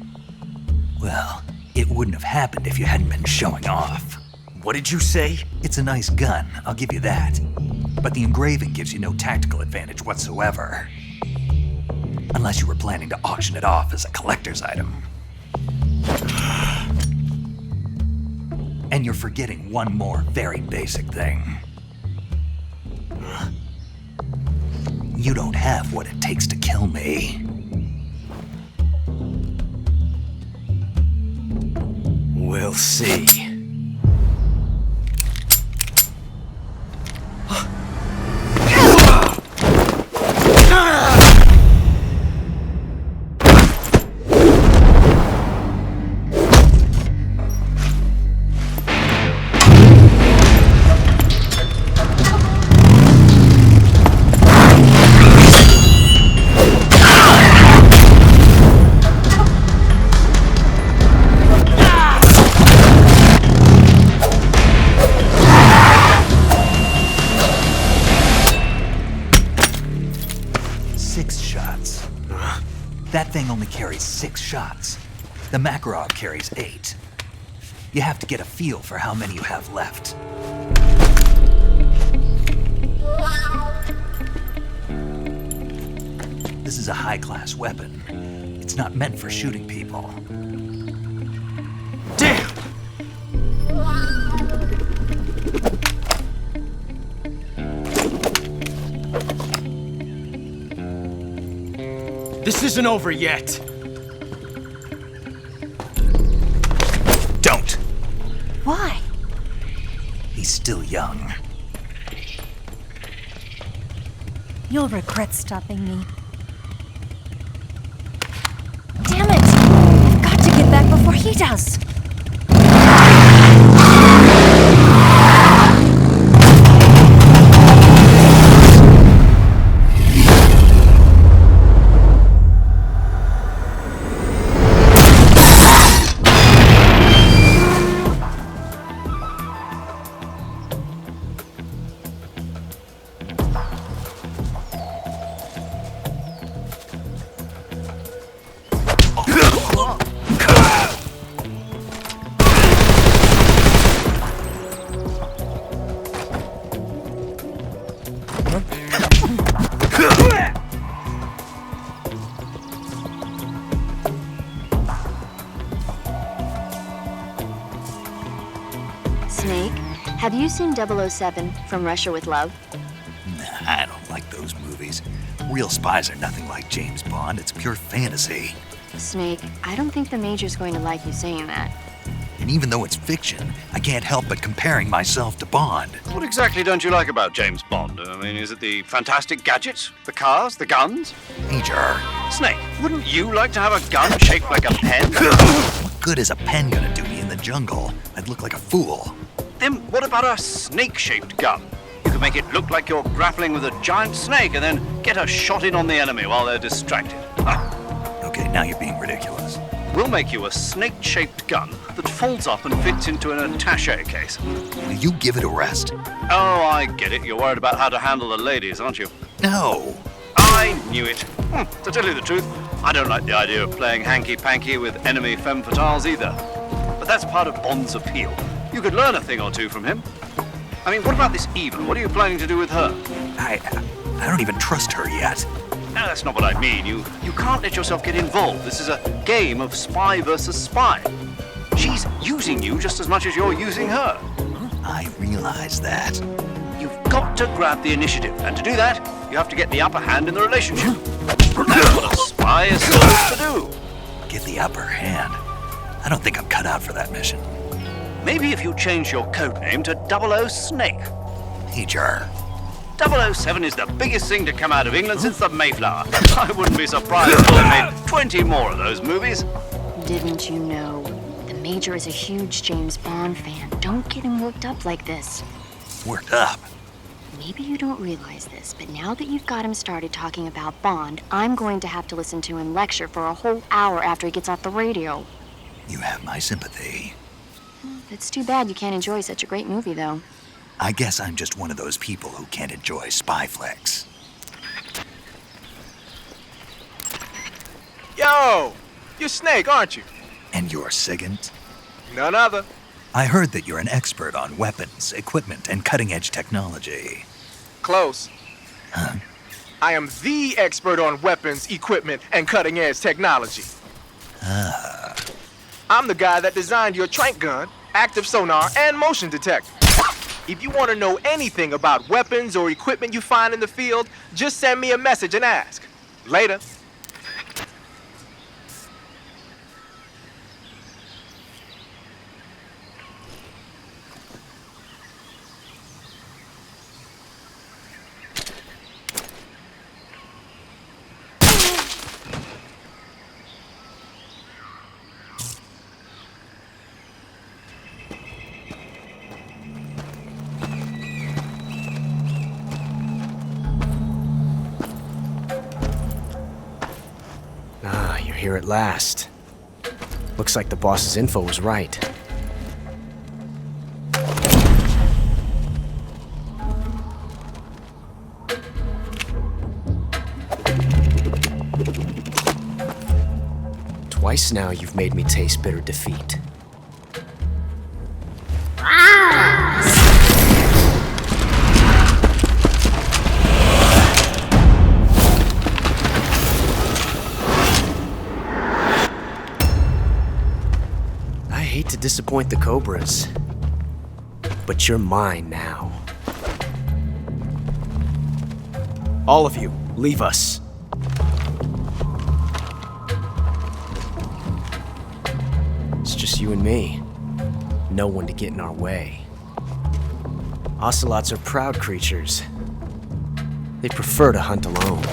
Well, it wouldn't have happened if you hadn't been showing off. What did you say? It's a nice gun, I'll give you that. But the engraving gives you no tactical advantage whatsoever. Unless you were planning to auction it off as a collector's item. And you're forgetting one more very basic thing. You don't have what it takes to kill me. We'll see. That thing only carries 6 shots. The Makarov carries 8. You have to get a feel for how many you have left. This is a high-class weapon. It's not meant for shooting people. Damn! This isn't over yet. Don't. Why? He's still young. You'll regret stopping me. Damn it! I've got to get back before he does. Snake, have you seen 007 From Russia with Love? Nah, I don't like those movies. Real spies are nothing like James Bond. It's pure fantasy. Snake, I don't think the Major's going to like you saying that. And even though it's fiction, I can't help but comparing myself to Bond. What exactly don't you like about James Bond? I mean, is it the fantastic gadgets? The cars? The guns? Major. Snake, wouldn't you like to have a gun shaped like a pen? What good is a pen gonna do me in the jungle? I'd look like a fool. Then what about a snake-shaped gun? You could make it look like you're grappling with a giant snake and then get a shot in on the enemy while they're distracted. Okay, now you're being ridiculous. We'll make you a snake-shaped gun that folds up and fits into an attaché case. Will you give it a rest? Oh, I get it. You're worried about how to handle the ladies, aren't you? No. I knew it. To tell you the truth, I don't like the idea of playing hanky-panky with enemy femme fatales either. But that's part of Bond's appeal. You could learn a thing or two from him. I mean, what about this Eva? What are you planning to do with her? I don't even trust her yet. No, that's not what I mean. You can't let yourself get involved. This is a game of spy versus spy. She's using you just as much as you're using her. I realize that. You've got to grab the initiative, and to do that, you have to get the upper hand in the relationship. That's what a spy is supposed to do. Get the upper hand? I don't think I'm cut out for that mission. Maybe if you change your codename to 00 Snake. Major. 007 is the biggest thing to come out of England since the Mayflower. I wouldn't be surprised if they made 20 more of those movies. Didn't you know? The Major is a huge James Bond fan. Don't get him worked up like this. Worked up? Maybe you don't realize this, but now that you've got him started talking about Bond, I'm going to have to listen to him lecture for a whole hour after he gets off the radio. You have my sympathy. It's too bad you can't enjoy such a great movie, though. I guess I'm just one of those people who can't enjoy spy flicks. Yo! You're Snake, aren't you? And you're Sigint? None other. I heard that you're an expert on weapons, equipment, and cutting-edge technology. Close. Huh? I am the expert on weapons, equipment, and cutting-edge technology. Ah. I'm the guy that designed your trank gun, active sonar, and motion detector. If you want to know anything about weapons or equipment you find in the field, just send me a message and ask. Later. Here at last. Looks like the boss's info was right. Twice now you've made me taste bitter defeat. I hate to disappoint the Cobras, but you're mine now. All of you, leave us. It's just you and me. No one to get in our way. Ocelots are proud creatures. They prefer to hunt alone.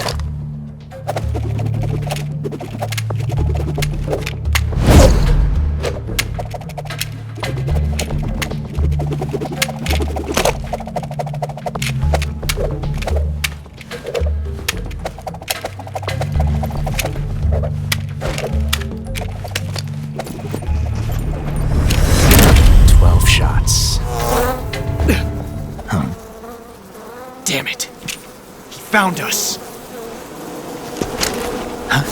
Damn it. He found us. Huh?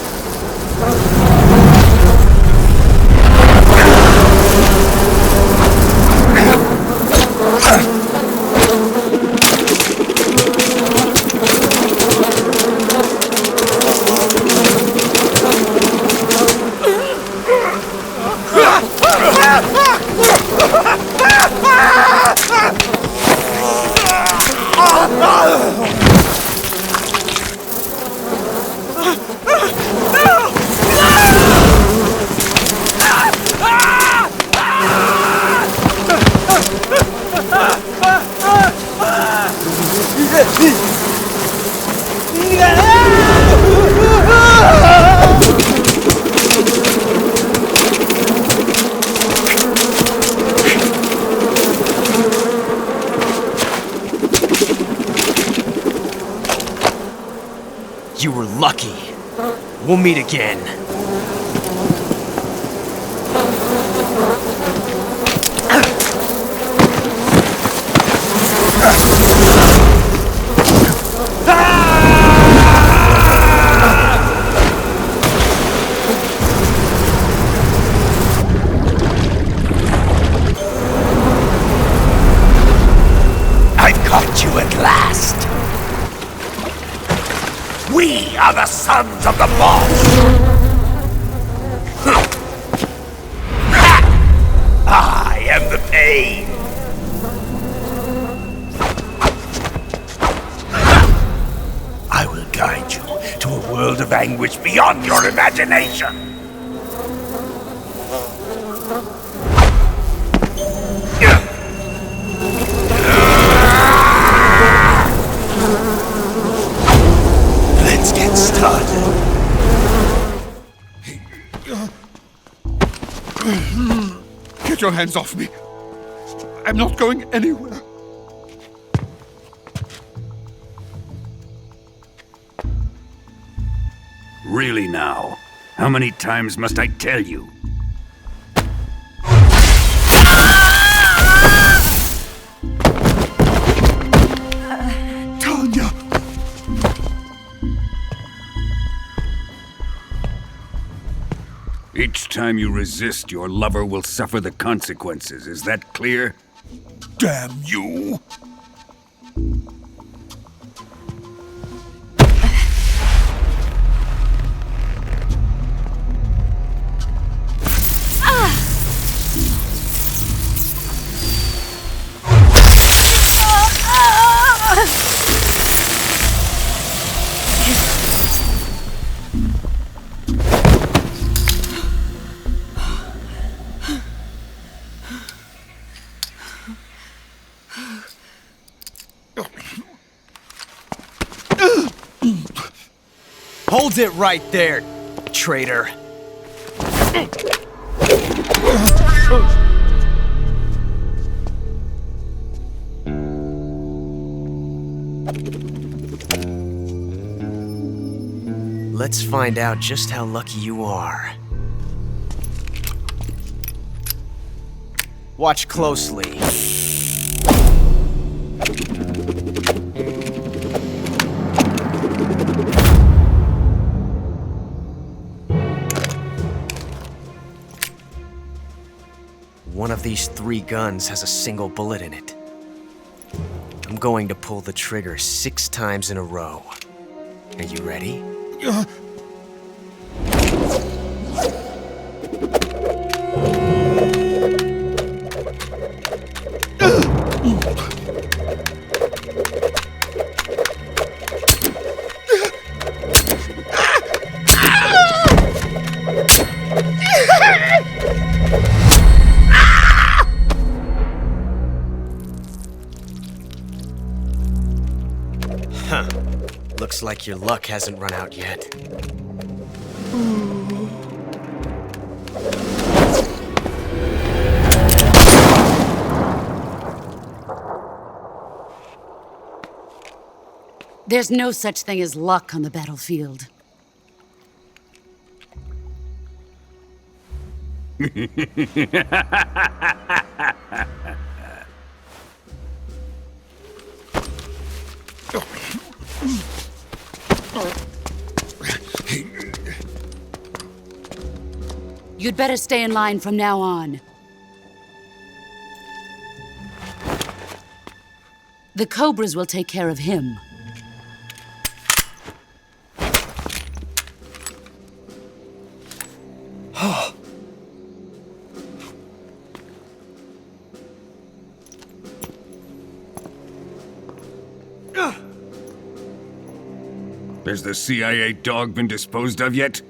啊！ We'll meet again. We are the sons of the boss! I am the pain! I will guide you to a world of anguish beyond your imagination! Let's get started. Get your hands off me. I'm not going anywhere. Really now? How many times must I tell you? Tanya! Each time you resist, your lover will suffer the consequences. Is that clear? Damn you! Hold it right there, traitor. Let's find out just how lucky you are. Watch closely. One of these 3 guns has a single bullet in it. I'm going to pull the trigger 6 times in a row. Are you ready? Huh. Looks like your luck hasn't run out yet. There's no such thing as luck on the battlefield. You'd better stay in line from now on. The Cobras will take care of him. Has the CIA dog been disposed of yet?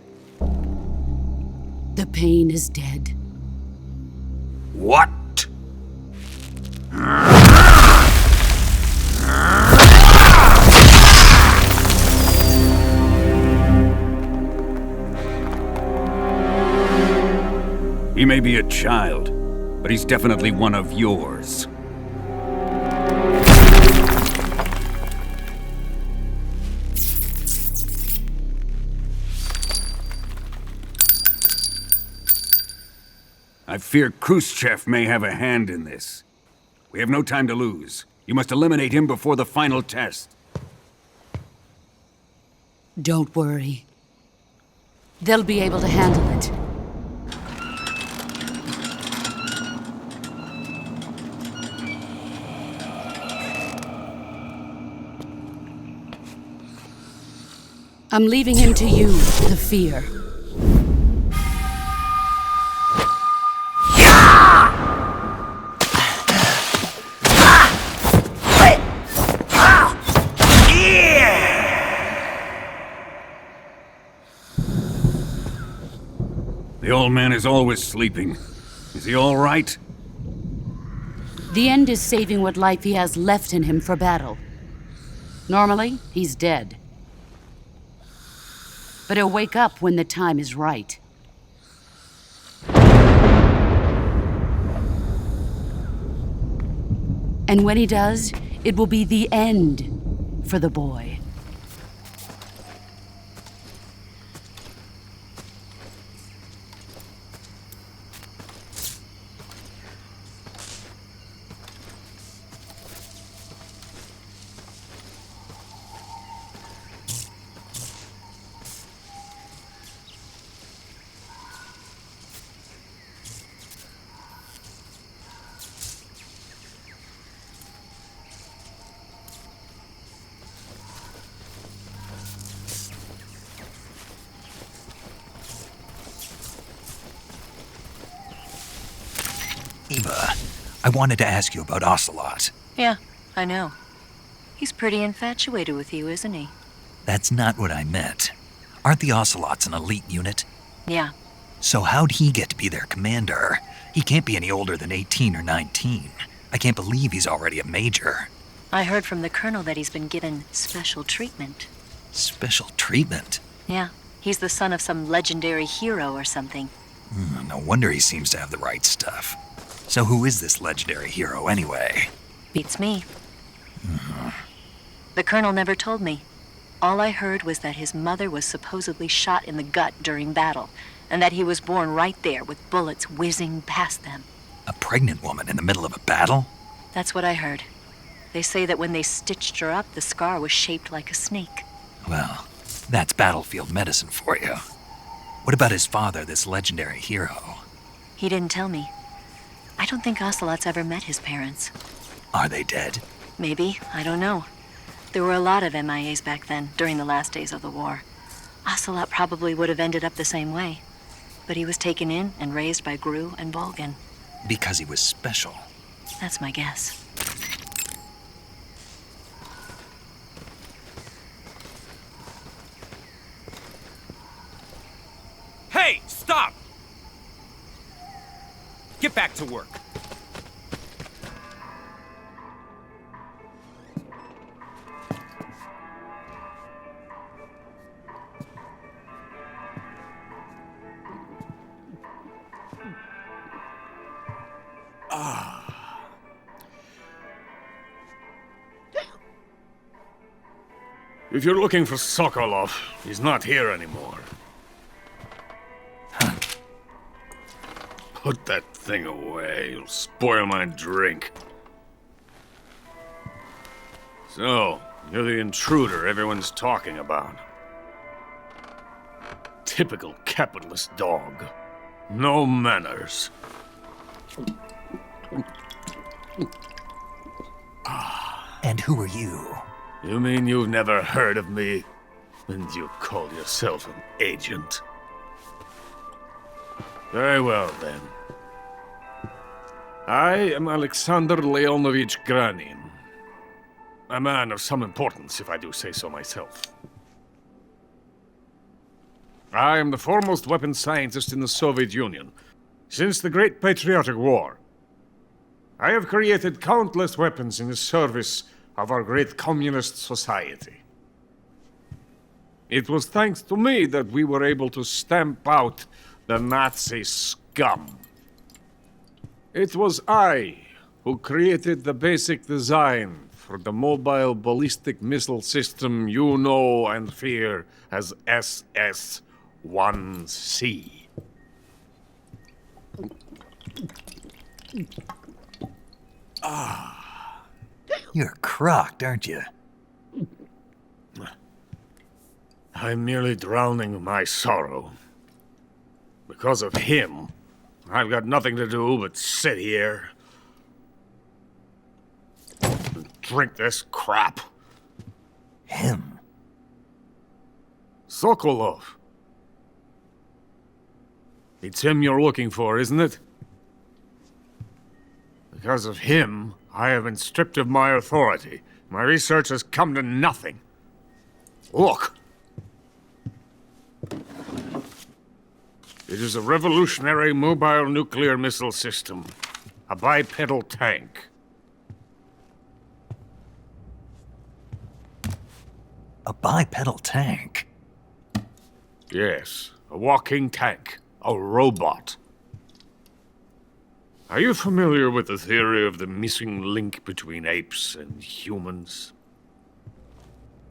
The pain is dead. What? He may be a child, but he's definitely one of yours. I fear Khruschev may have a hand in this. We have no time to lose. You must eliminate him before the final test. Don't worry. They'll be able to handle it. I'm leaving him to you, the fear. The old man is always sleeping. Is he all right? The end is saving what life he has left in him for battle. Normally, he's dead. But he'll wake up when the time is right. And when he does, it will be the end for the boy. Eva, I wanted to ask you about Ocelot. Yeah, I know. He's pretty infatuated with you, isn't he? That's not what I meant. Aren't the Ocelots an elite unit? Yeah. So how'd he get to be their commander? He can't be any older than 18 or 19. I can't believe he's already a major. I heard from the colonel that he's been given special treatment. Special treatment? Yeah, he's the son of some legendary hero or something. No wonder he seems to have the right stuff. So who is this legendary hero anyway? Beats me. The colonel never told me. All I heard was that his mother was supposedly shot in the gut during battle, and that he was born right there with bullets whizzing past them. A pregnant woman in the middle of a battle? That's what I heard. They say that when they stitched her up, the scar was shaped like a snake. Well, that's battlefield medicine for you. What about his father, this legendary hero? He didn't tell me. I don't think Ocelot's ever met his parents. Are they dead? Maybe. I don't know. There were a lot of MIAs back then, during the last days of the war. Ocelot probably would have ended up the same way. But he was taken in and raised by Gru and Volgin. Because he was special. That's my guess. Hey, stop! Get back to work. If you're looking for Sokolov, he's not here anymore. Put that thing away. You'll spoil my drink. So, you're the intruder everyone's talking about. Typical capitalist dog. No manners. And who are you? You mean you've never heard of me? And you call yourself an agent? Very well, then. I am Alexander Leonovich Granin. A man of some importance, if I do say so myself. I am the foremost weapons scientist in the Soviet Union since the Great Patriotic War. I have created countless weapons in the service of our great communist society. It was thanks to me that we were able to stamp out the Nazi scum. It was I who created the basic design for the mobile ballistic missile system you know and fear as SS-1C. You're crocked, aren't you? I'm merely drowning my sorrow. Because of him, I've got nothing to do but sit here and drink this crap. Him? Sokolov. It's him you're looking for, isn't it? Because of him, I have been stripped of my authority. My research has come to nothing. Look. It is a revolutionary mobile nuclear missile system. A bipedal tank. A bipedal tank? Yes, a walking tank. A robot. Are you familiar with the theory of the missing link between apes and humans?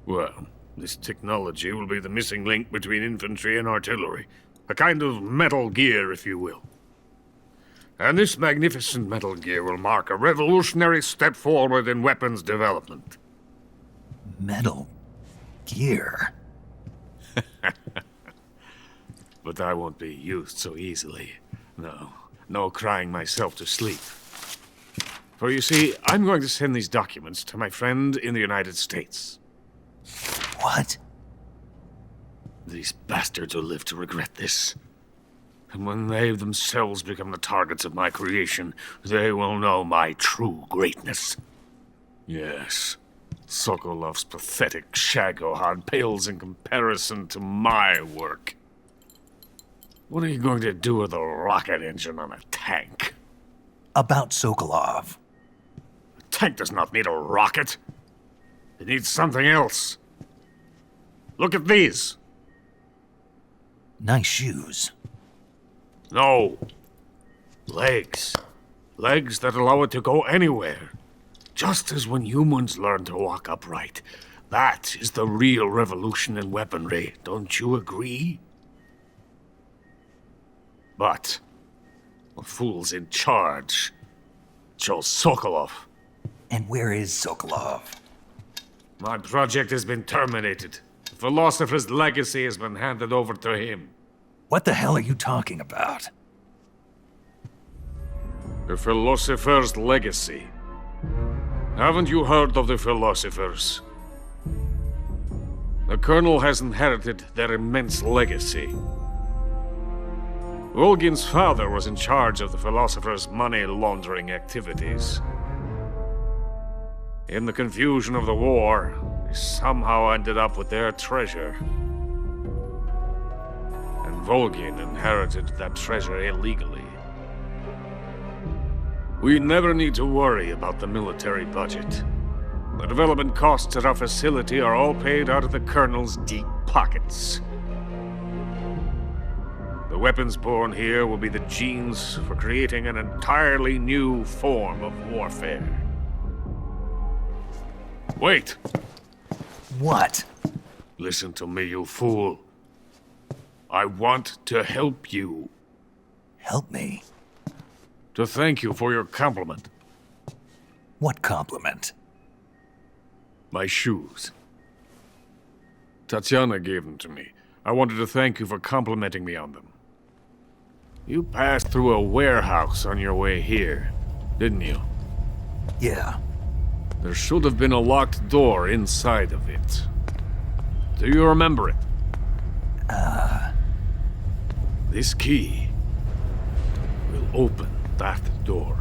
Well, this technology will be the missing link between infantry and artillery. A kind of Metal Gear, if you will. And this magnificent Metal Gear will mark a revolutionary step forward in weapons development. Metal Gear? But I won't be used so easily. No crying myself to sleep. For you see, I'm going to send these documents to my friend in the United States. What? These bastards will live to regret this. And when they themselves become the targets of my creation, they will know my true greatness. Yes, Sokolov's pathetic Shagohod pales in comparison to my work. What are you going to do with a rocket engine on a tank? About Sokolov. A tank does not need a rocket. It needs something else. Look at these. Nice shoes. No. Legs. Legs that allow it to go anywhere. Just as when humans learn to walk upright. That is the real revolution in weaponry. Don't you agree? But the fool's in charge. Chose Sokolov. And where is Sokolov? My project has been terminated. The philosopher's legacy has been handed over to him. What the hell are you talking about? The philosopher's legacy. Haven't you heard of the philosophers? The Colonel has inherited their immense legacy. Volgin's father was in charge of the philosopher's money laundering activities. In the confusion of the war, they somehow ended up with their treasure. And Volgin inherited that treasure illegally. We never need to worry about the military budget. The development costs at our facility are all paid out of the Colonel's deep pockets. The weapons born here will be the genes for creating an entirely new form of warfare. Wait! What? Listen to me, you fool. I want to help you. Help me? To thank you for your compliment. What compliment? My shoes. Tatiana gave them to me. I wanted to thank you for complimenting me on them. You passed through a warehouse on your way here, didn't you? Yeah. There should have been a locked door inside of it. Do you remember it? This key will open that door.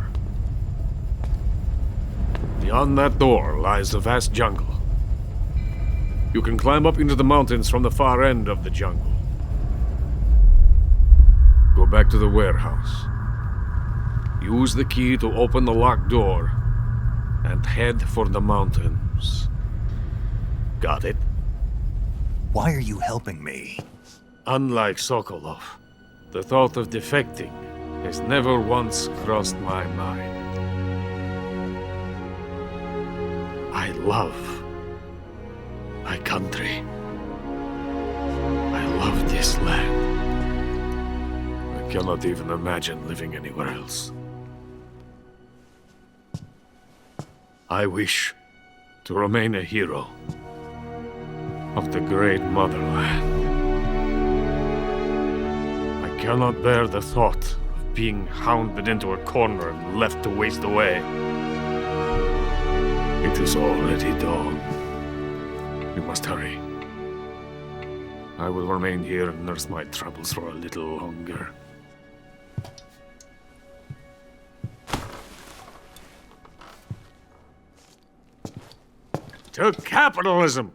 Beyond that door lies a vast jungle. You can climb up into the mountains from the far end of the jungle. Go back to the warehouse. Use the key to open the locked door and head for the mountains. Got it? Why are you helping me? Unlike Sokolov, the thought of defecting has never once crossed my mind. I love my country. I love this land. The cannot even imagine living anywhere else. I wish to remain a hero of the great motherland. I cannot bear the thought of being hounded into a corner and left to waste away. It is already dawn. We must hurry. I will remain here and nurse my troubles for a little longer. To capitalism!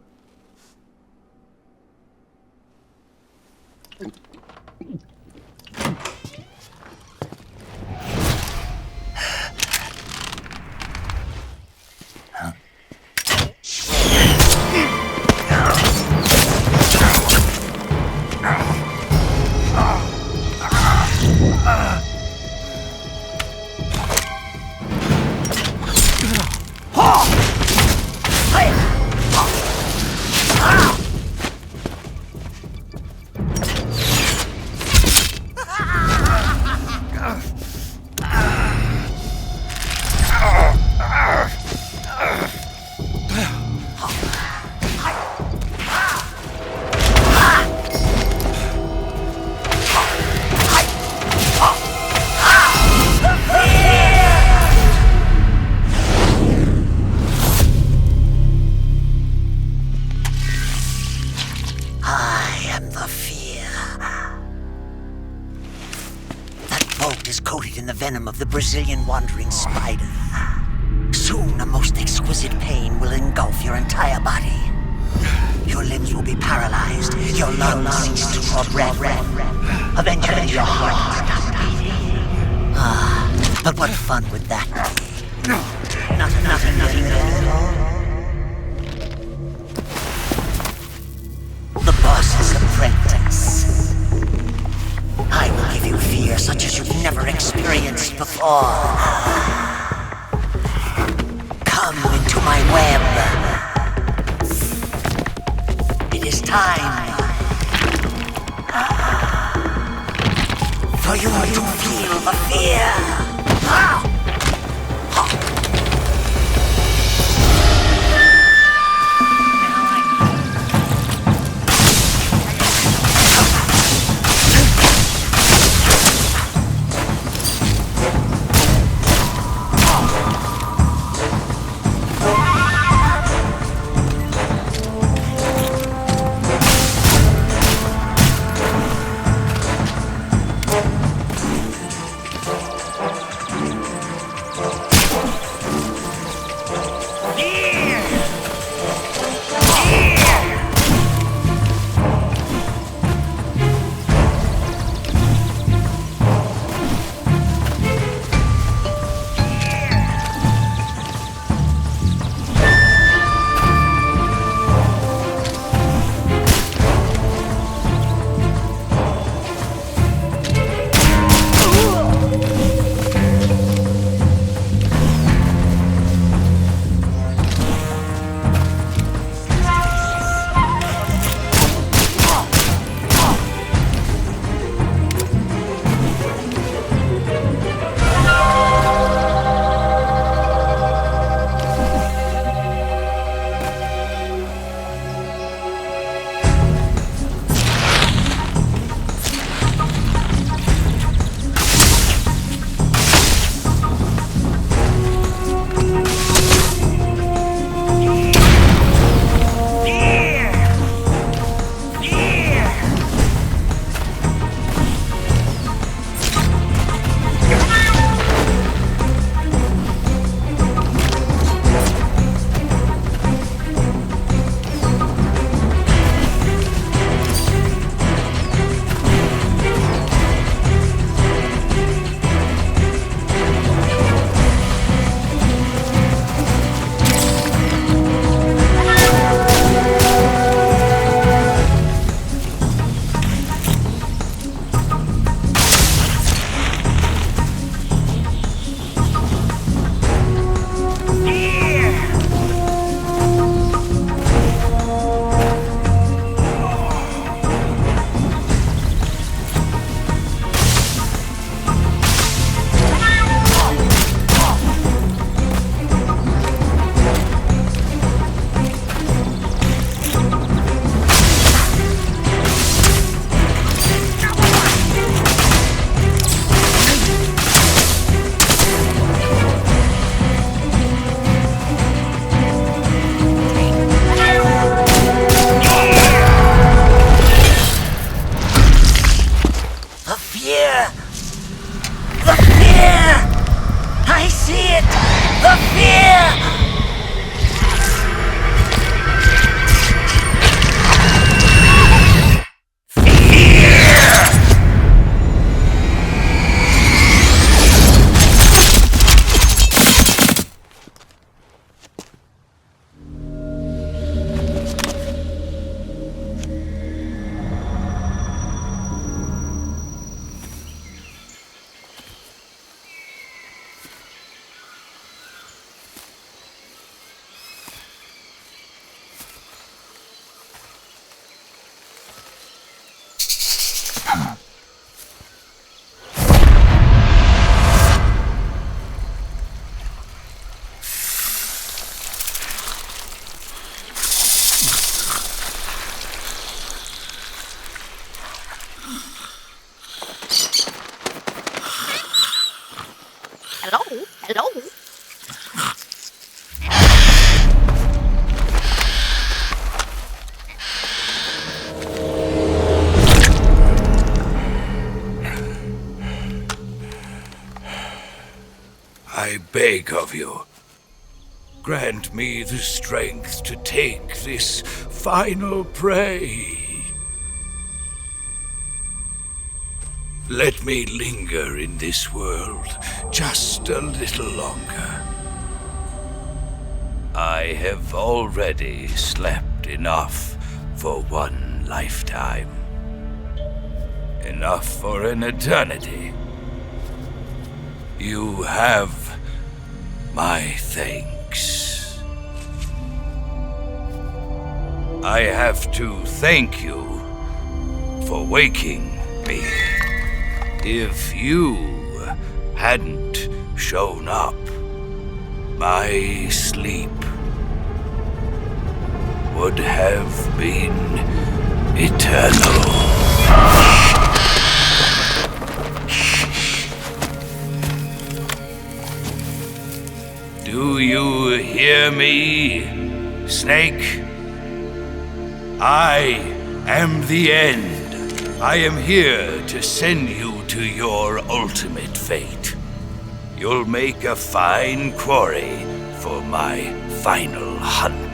Of the Brazilian wandering spider. Soon a most exquisite pain will engulf your entire body. Your limbs will be paralyzed, your lungs cease to draw breath. Eventually your heart will stop beating. But what fun would that be? Nothing at all. The boss's apprentice. I will give you fear such as you've never experienced before. Come into my web. It is time for you to feel the fear. fear! The fear! I see it! The fear! Hello? I beg of you, grant me the strength to take this final prey. Let me linger in this world just a little longer. I have already slept enough for one lifetime. Enough for an eternity. You have my thanks. I have to thank you for waking me. If you hadn't shown up, my sleep would have been eternal. Do you hear me, Snake? I am the end. I am here to send you to your ultimate fate. You'll make a fine quarry for my final hunt.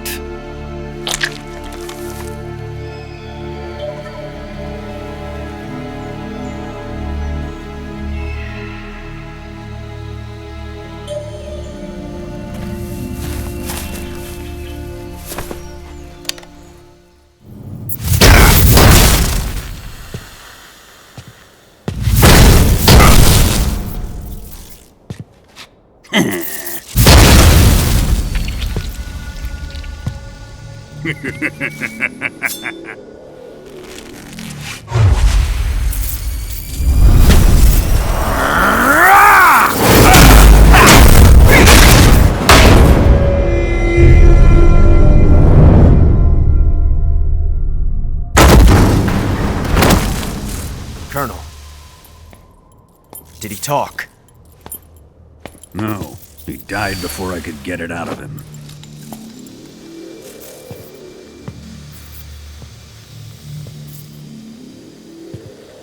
Colonel, did he talk? No, he died before I could get it out of him.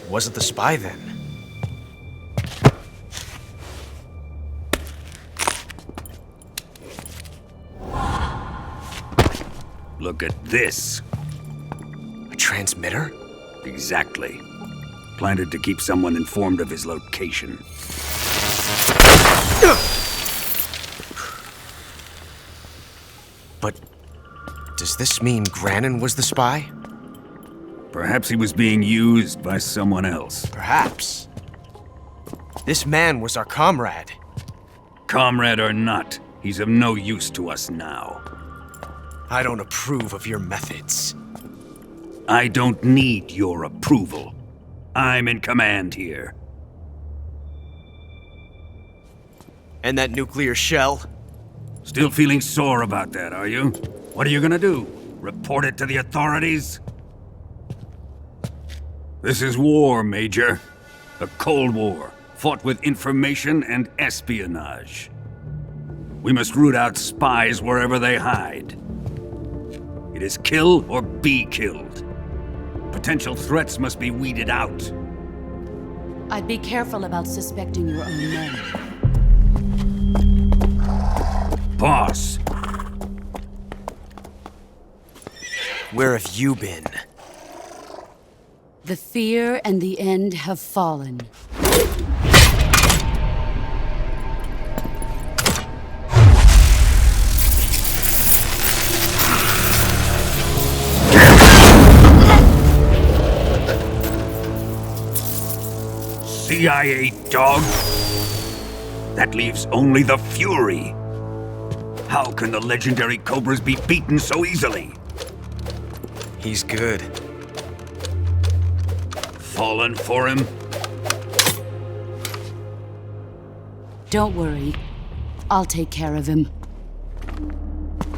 Wasn't the spy then? Look at this. A transmitter? Exactly. Planted to keep someone informed of his location. But does this mean Granin was the spy? Perhaps he was being used by someone else. Perhaps. This man was our comrade. Comrade or not, he's of no use to us now. I don't approve of your methods. I don't need your approval. I'm in command here. And that nuclear shell? Still feeling sore about that, are you? What are you gonna do? Report it to the authorities? This is war, Major. The Cold War, fought with information and espionage. We must root out spies wherever they hide. It is kill or be killed. Potential threats must be weeded out. I'd be careful about suspecting your own men. Boss! Where have you been? The fear and the end have fallen. CIA dog? That leaves only the Fury. How can the legendary Cobras be beaten so easily? He's good. Fallen for him? Don't worry. I'll take care of him.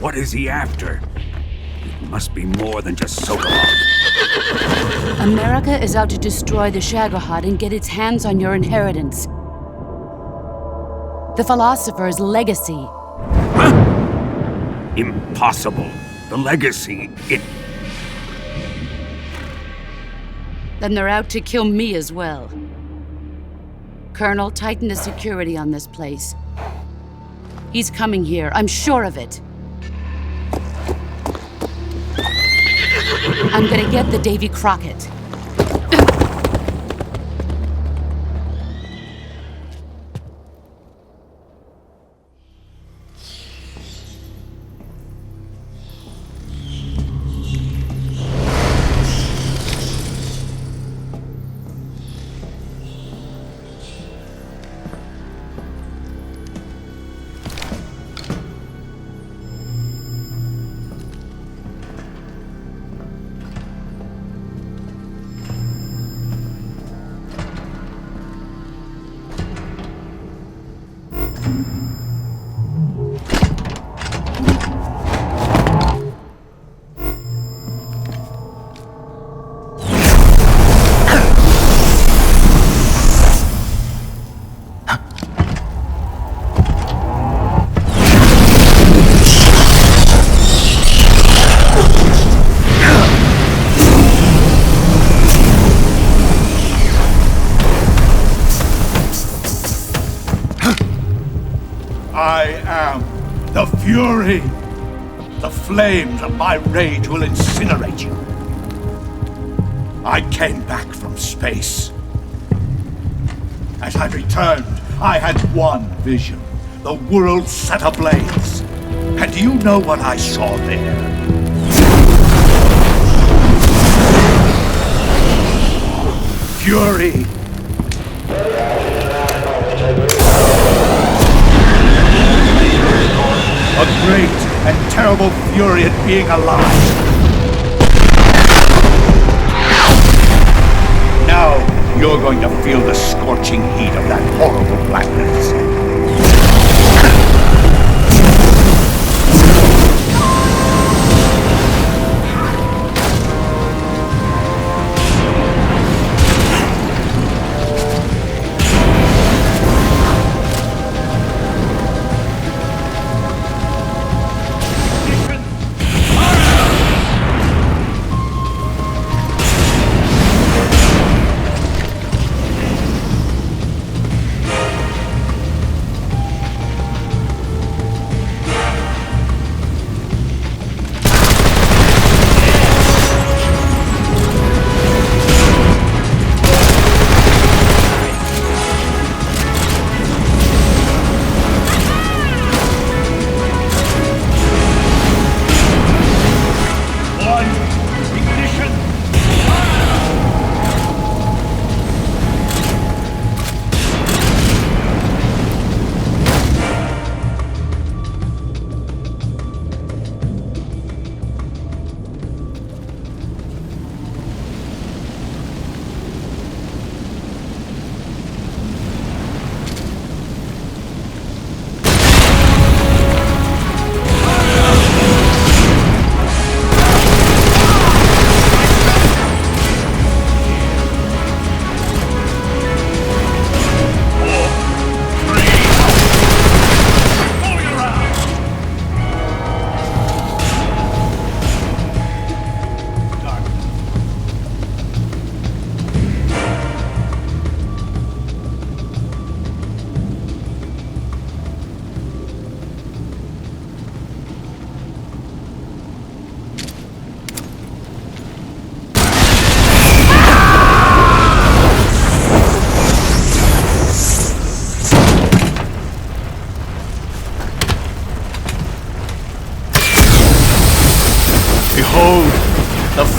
What is he after? It must be more than just Sokolov. America is out to destroy the Shagohod and get its hands on your inheritance. The philosopher's legacy. Huh? Impossible. The legacy, Then they're out to kill me as well. Colonel, tighten the security on this place. He's coming here, I'm sure of it. I'm gonna get the Davy Crockett. Fury! The flames of my rage will incinerate you. I came back from space. As I returned, I had one vision. The world set ablaze. And do you know what I saw there? Fury! A great and terrible fury at being alive. Now, you're going to feel the scorching heat of that horrible blackness.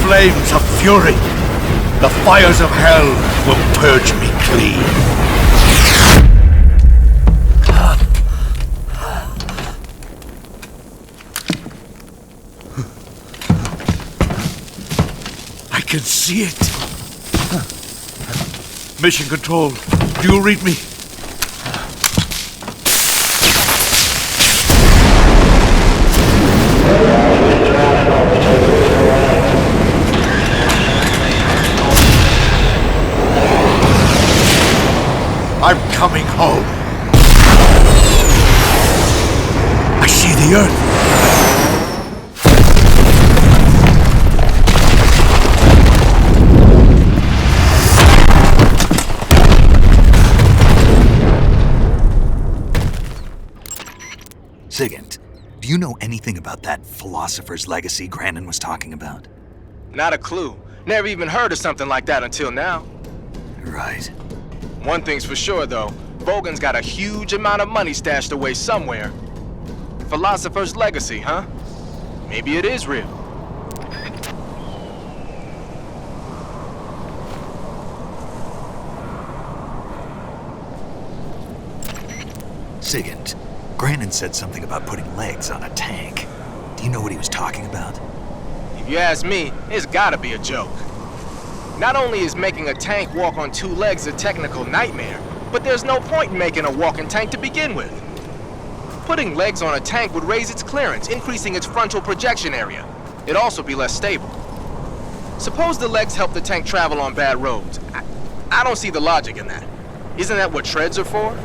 flames of fury. The fires of hell will purge me clean. I can see it. Mission Control, do you read me? I'm coming home. I see the Earth. Sigint, do you know anything about that philosopher's legacy Granin was talking about? Not a clue. Never even heard of something like that until now. Right. One thing's for sure, though. Volgin's got a huge amount of money stashed away somewhere. Philosopher's legacy, huh? Maybe it is real. Sigint, Granin said something about putting legs on a tank. Do you know what he was talking about? If you ask me, it's gotta be a joke. Not only is making a tank walk on two legs a technical nightmare, but there's no point in making a walking tank to begin with. Putting legs on a tank would raise its clearance, increasing its frontal projection area. It'd also be less stable. Suppose the legs help the tank travel on bad roads. I don't see the logic in that. Isn't that what treads are for?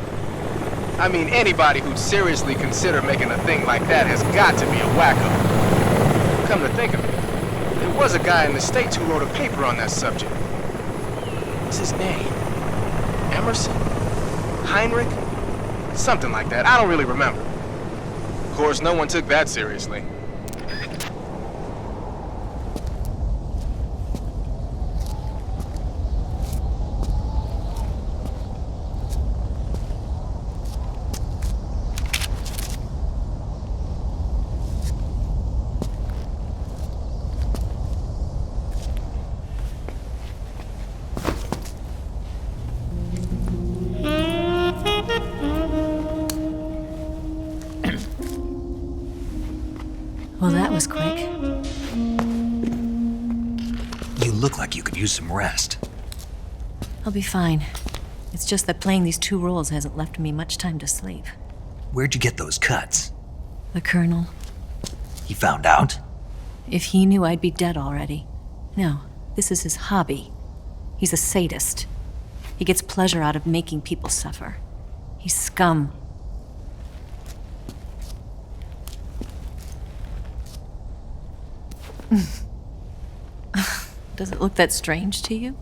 I mean, anybody who'd seriously consider making a thing like that has got to be a wacko. Come to think of it, there was a guy in the States who wrote a paper on that subject. What's his name? Emerson? Heinrich? Something like that. I don't really remember. Of course, no one took that seriously. Well, that was quick. You look like you could use some rest. I'll be fine. It's just that playing these two roles hasn't left me much time to sleep. Where'd you get those cuts? The Colonel. He found out? If he knew, I'd be dead already. No, this is his hobby. He's a sadist. He gets pleasure out of making people suffer. He's scum. Does it look that strange to you?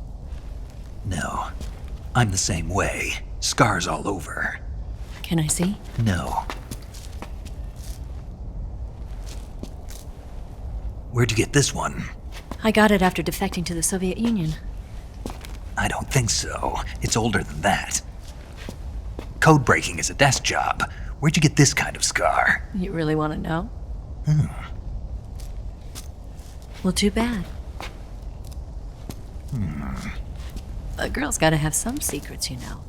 No. I'm the same way. Scars all over. Can I see? No. Where'd you get this one? I got it after defecting to the Soviet Union. I don't think so. It's older than that. Code breaking is a desk job. Where'd you get this kind of scar? You really want to know? Well, too bad. A girl's got to have some secrets, you know.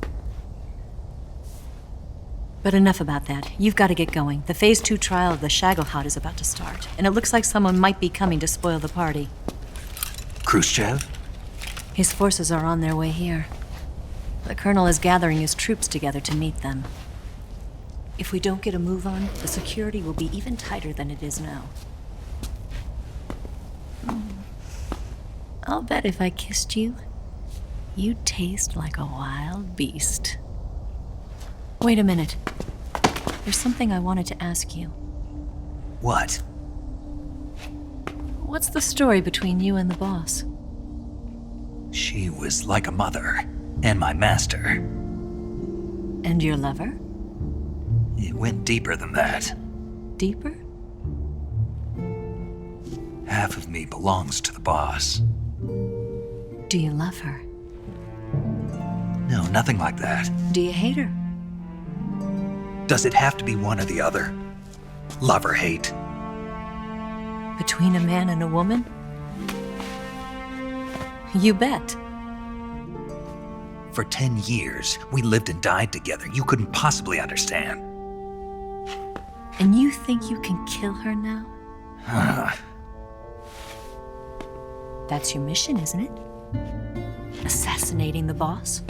But enough about that. You've got to get going. The Phase 2 trial of the Shagohod is about to start, and it looks like someone might be coming to spoil the party. Khruschev? His forces are on their way here. The Colonel is gathering his troops together to meet them. If we don't get a move on, the security will be even tighter than it is now. I'll bet if I kissed you, you'd taste like a wild beast. Wait a minute. There's something I wanted to ask you. What? What's the story between you and the boss? She was like a mother, and my master. And your lover? It went deeper than that. Deeper? Half of me belongs to the boss. Do you love her? No, nothing like that. Do you hate her? Does it have to be one or the other? Love or hate? Between a man and a woman? You bet. For 10 years, we lived and died together. You couldn't possibly understand. And you think you can kill her now? That's your mission, isn't it? Assassinating the boss?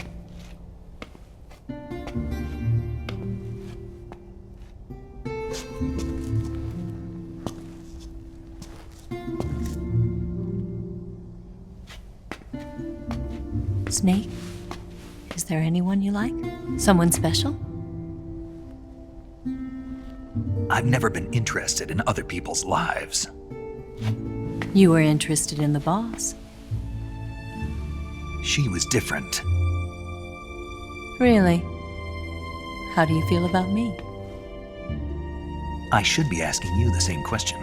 Snake? Is there anyone you like? Someone special? I've never been interested in other people's lives. You were interested in the boss. She was different. Really? How do you feel about me? I should be asking you the same question.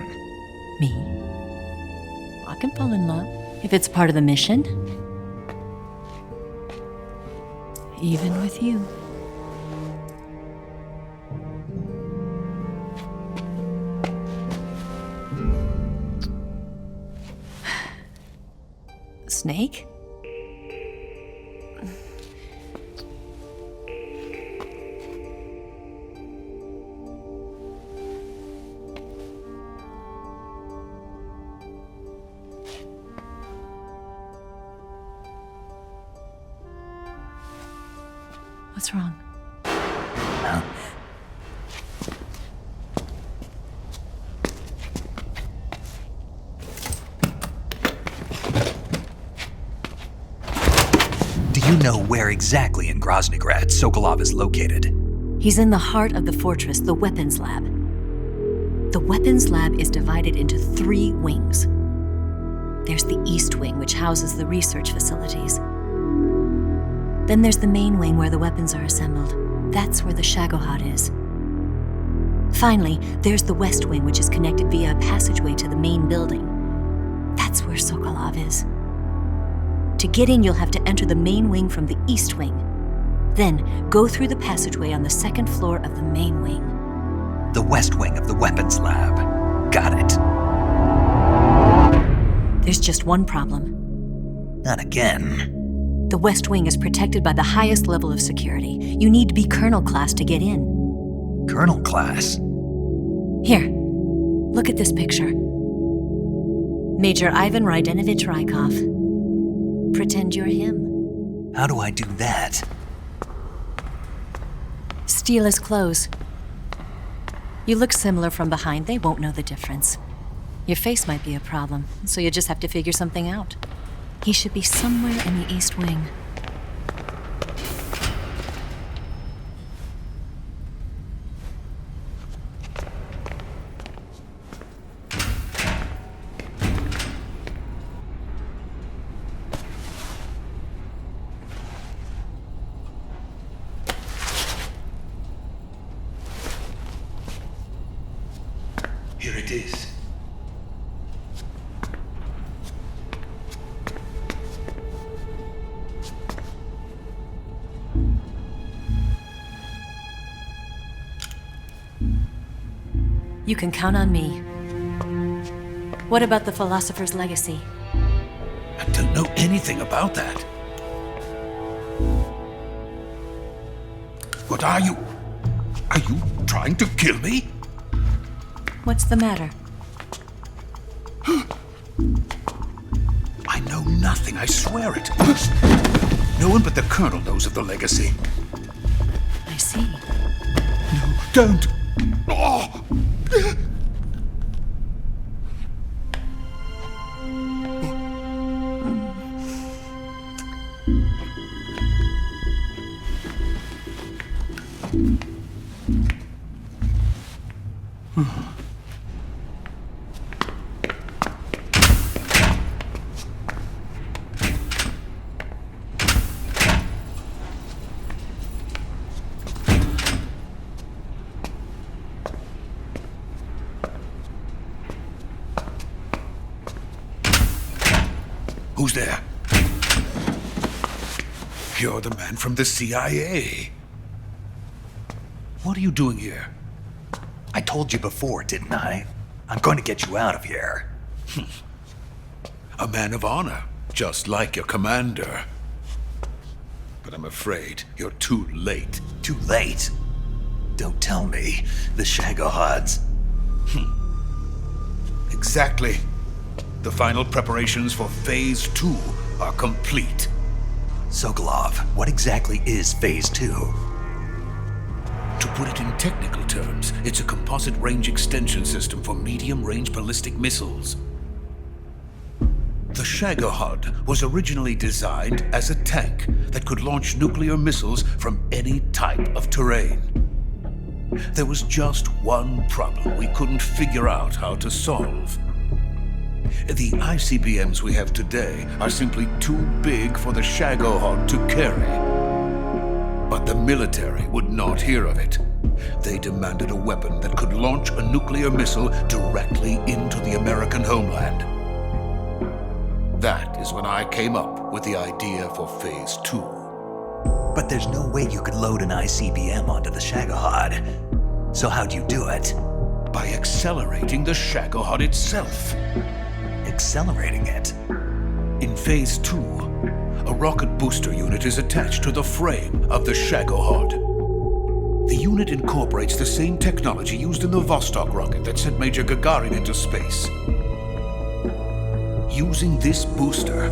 Me? I can fall in love if it's part of the mission. Even with you. Snake? What's wrong? Do you know where exactly in Groznigrad Sokolov is located? He's in the heart of the fortress, the weapons lab. The weapons lab is divided into 3 wings. There's the East Wing, which houses the research facilities. Then there's the main wing where the weapons are assembled. That's where the Shagohod is. Finally, there's the West Wing, which is connected via a passageway to the main building. That's where Sokolov is. To get in, you'll have to enter the main wing from the East Wing. Then, go through the passageway on the 2nd floor of the main wing. The West Wing of the weapons lab. Got it. There's just one problem. Not again. The West Wing is protected by the highest level of security. You need to be Colonel class to get in. Colonel class? Here, look at this picture. Major Ivan Rydenovich Rykov. Pretend you're him. How do I do that? Steal his clothes. You look similar from behind. They won't know the difference. Your face might be a problem, so you just have to figure something out. He should be somewhere in the East Wing. Here it is. You can count on me. What about the philosopher's legacy? I don't know anything about that. What are you? Are you trying to kill me? What's the matter? I know nothing, I swear it. No one but the Colonel knows of the legacy. I see. No, don't! Oh! Who's there? You're the man from the CIA. What are you doing here? I told you before, didn't I? I'm going to get you out of here. A man of honor, just like your commander. But I'm afraid you're too late. Too late? Don't tell me. The Shagohods. Exactly. The final preparations for Phase 2 are complete. Sokolov, what exactly is Phase 2? To put it in technical terms, it's a composite range extension system for medium-range ballistic missiles. The Shagohod was originally designed as a tank that could launch nuclear missiles from any type of terrain. There was just one problem we couldn't figure out how to solve. The ICBMs we have today are simply too big for the Shagohod to carry. But the military would not hear of it. They demanded a weapon that could launch a nuclear missile directly into the American homeland. That is when I came up with the idea for Phase 2. But there's no way you could load an ICBM onto the Shagohod. So how'd you do it? By accelerating the Shagohod itself. Accelerating it? In Phase 2, a rocket booster unit is attached to the frame of the Shagohod. The unit incorporates the same technology used in the Vostok rocket that sent Major Gagarin into space. Using this booster,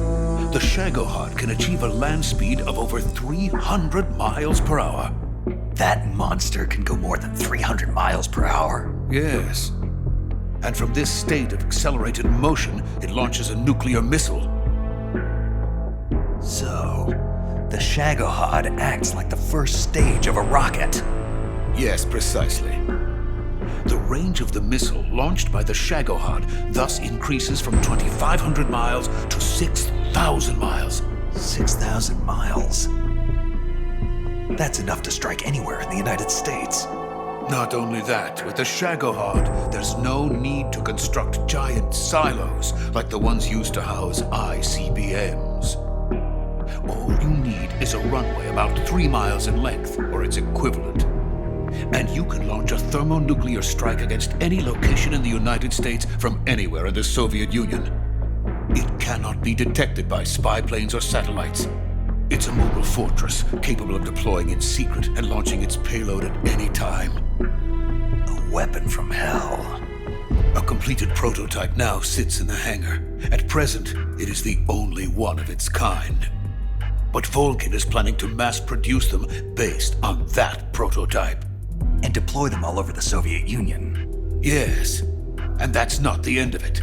the Shagohod can achieve a land speed of over 300 miles per hour. That monster can go more than 300 miles per hour? Yes. And from this state of accelerated motion, it launches a nuclear missile. So, the Shagohod acts like the first stage of a rocket. Yes, precisely. The range of the missile launched by the Shagohod thus increases from 2,500 miles to 6,000 miles. 6,000 miles? That's enough to strike anywhere in the United States. Not only that, with the Shagohod, there's no need to construct giant silos like the ones used to house ICBMs. All you need is a runway about 3 miles in length, or its equivalent. And you can launch a thermonuclear strike against any location in the United States from anywhere in the Soviet Union. It cannot be detected by spy planes or satellites. It's a mobile fortress, capable of deploying in secret and launching its payload at any time. A weapon from hell. A completed prototype now sits in the hangar. At present, it is the only one of its kind. But Volgin is planning to mass produce them based on that prototype. And deploy them all over the Soviet Union. Yes, and that's not the end of it.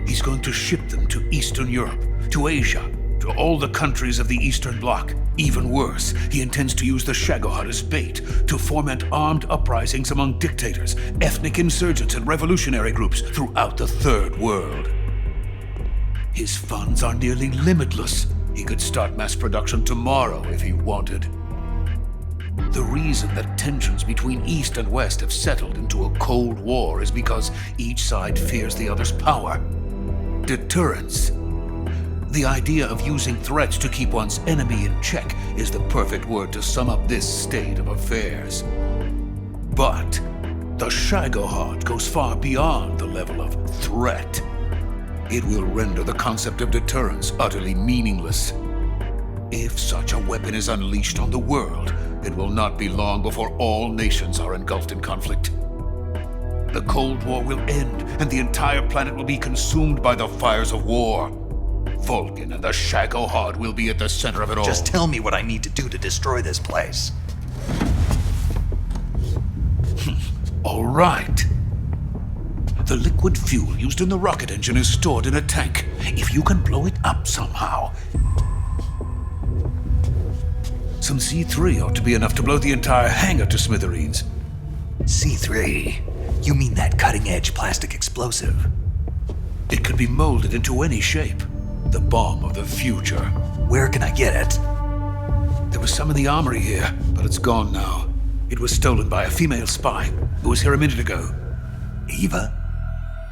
He's going to ship them to Eastern Europe, to Asia, to all the countries of the Eastern Bloc. Even worse, he intends to use the Shagohod as bait to foment armed uprisings among dictators, ethnic insurgents, and revolutionary groups throughout the Third World. His funds are nearly limitless. He could start mass production tomorrow if he wanted. The reason that tensions between East and West have settled into a Cold War is because each side fears the other's power. Deterrence. The idea of using threats to keep one's enemy in check is the perfect word to sum up this state of affairs. But the Shagohod goes far beyond the level of threat. It will render the concept of deterrence utterly meaningless. If such a weapon is unleashed on the world, it will not be long before all nations are engulfed in conflict. The Cold War will end, and the entire planet will be consumed by the fires of war. Volgin and the Shagohod will be at the center of it all. Just tell me what I need to do to destroy this place. All right. The liquid fuel used in the rocket engine is stored in a tank. If you can blow it up somehow. Some C3 ought to be enough to blow the entire hangar to smithereens. C3? You mean that cutting-edge plastic explosive? It could be molded into any shape. The bomb of the future. Where can I get it? There was some in the armory here, but it's gone now. It was stolen by a female spy who was here a minute ago. Eva?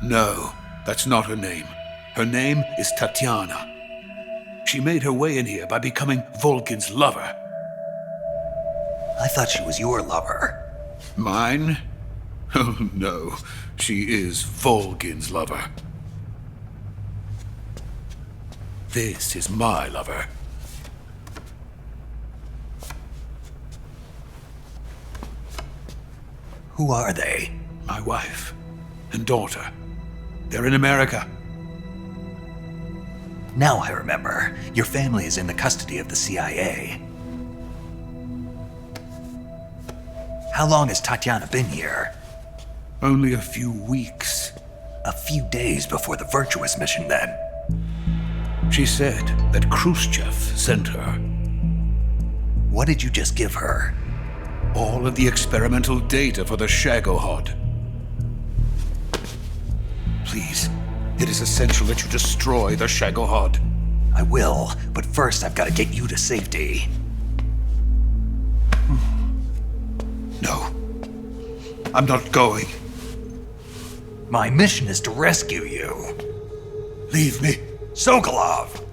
No, that's not her name. Her name is Tatiana. She made her way in here by becoming Volgin's lover. I thought she was your lover. Mine? Oh no, she is Volgin's lover. This is my lover. Who are they? My wife and daughter. They're in America. Now I remember. Your family is in the custody of the CIA. How long has Tatiana been here? Only a few weeks. A few days before the Virtuous mission, then. She said that Khruschev sent her. What did you just give her? All of the experimental data for the Shagohod. Please, it is essential that you destroy the Shagohod. I will, but first I've got to get you to safety. No. I'm not going. My mission is to rescue you. Leave me. Sokolov!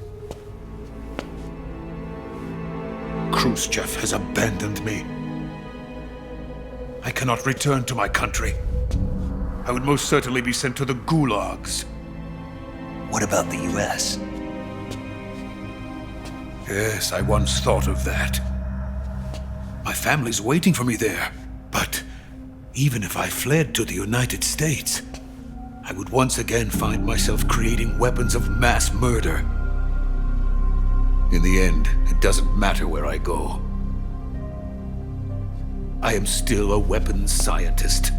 Khruschev has abandoned me. I cannot return to my country. I would most certainly be sent to the gulags. What about the US? Yes, I once thought of that. My family's waiting for me there. But even if I fled to the United States, I would once again find myself creating weapons of mass murder. In the end, it doesn't matter where I go. I am still a weapons scientist.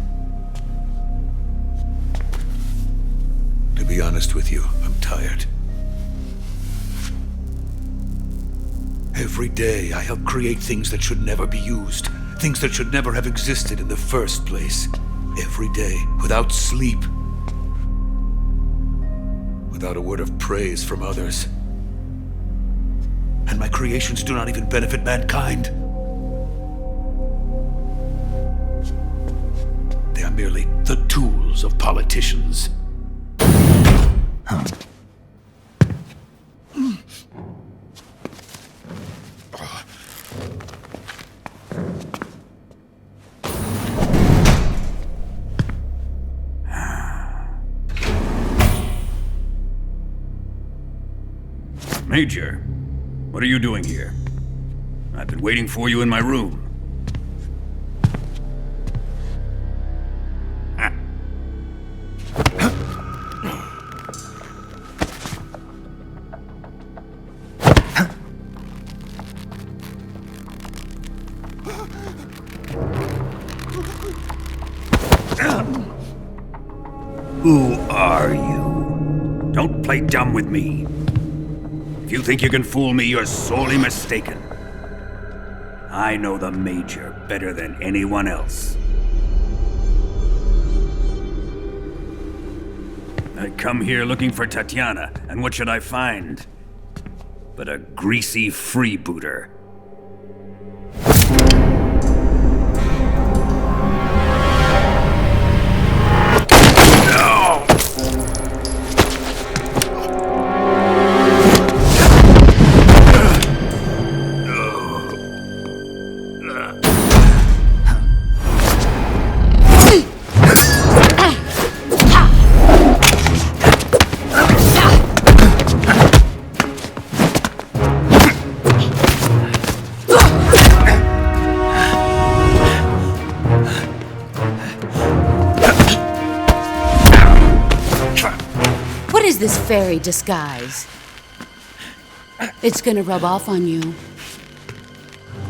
To be honest with you, I'm tired. Every day I help create things that should never be used, things that should never have existed in the first place. Every day, without sleep, without a word of praise from others. And my creations do not even benefit mankind. They are merely the tools of politicians. Major, what are you doing here? I've been waiting for you in my room. Who are you? Don't play dumb with me. If you think you can fool me, you're sorely mistaken. I know the Major better than anyone else. I come here looking for Tatiana, and what should I find? But a greasy freebooter. This fairy disguise. It's gonna rub off on you.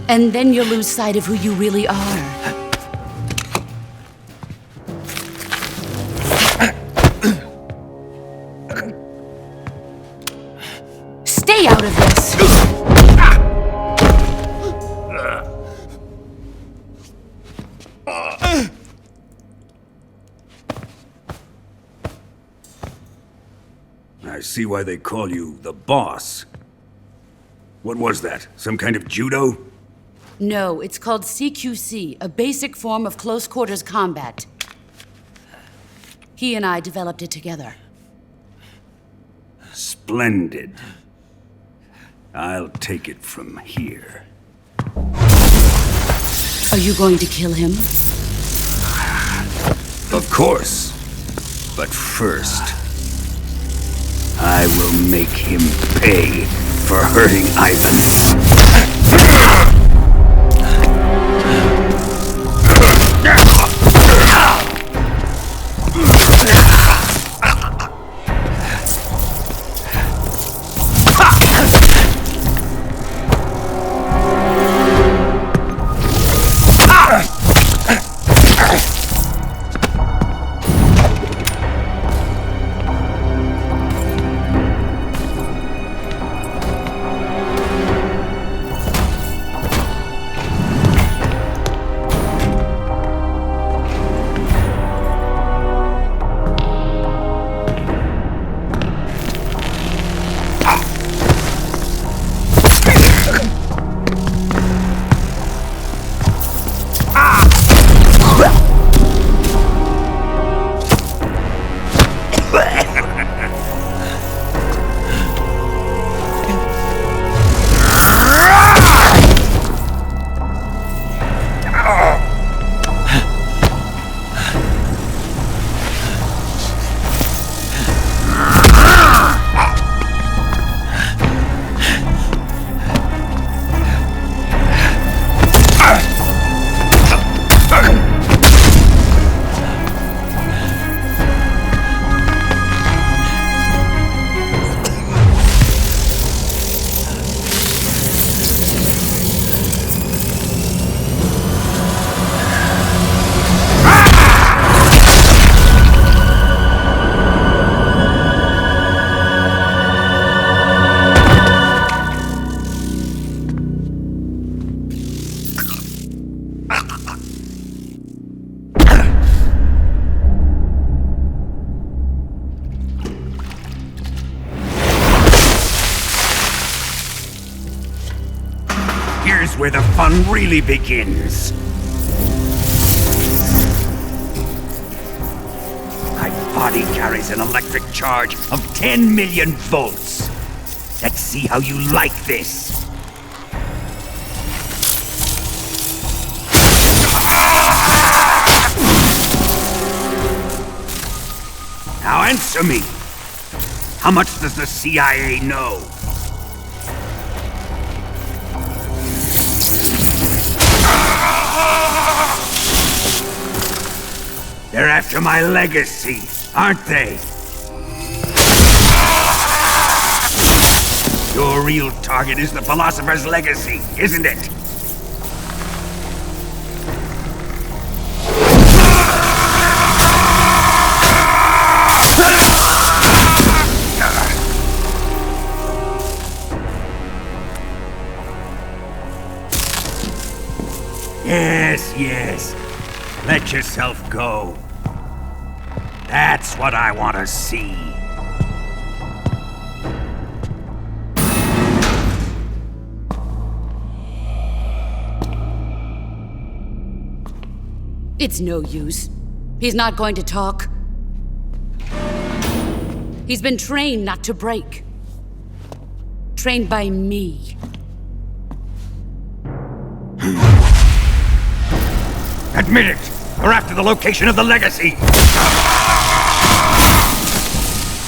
And then you'll lose sight of who you really are. Stay out of this! I see why they call you the boss. What was that? Some kind of judo? No, it's called CQC, a basic form of close quarters combat. He and I developed it together. Splendid. I'll take it from here. Are you going to kill him? Of course. But first, I will make him pay for hurting Ivan. Here's where the fun really begins. My body carries an electric charge of 10 million volts. Let's see how you like this. Now answer me. How much does the CIA know? They're after my legacy, aren't they? Your real target is the philosopher's legacy, isn't it? Yes, yes. Let yourself go. That's what I want to see. It's no use. He's not going to talk. He's been trained not to break. Trained by me. Admit it! We're after the location of the legacy!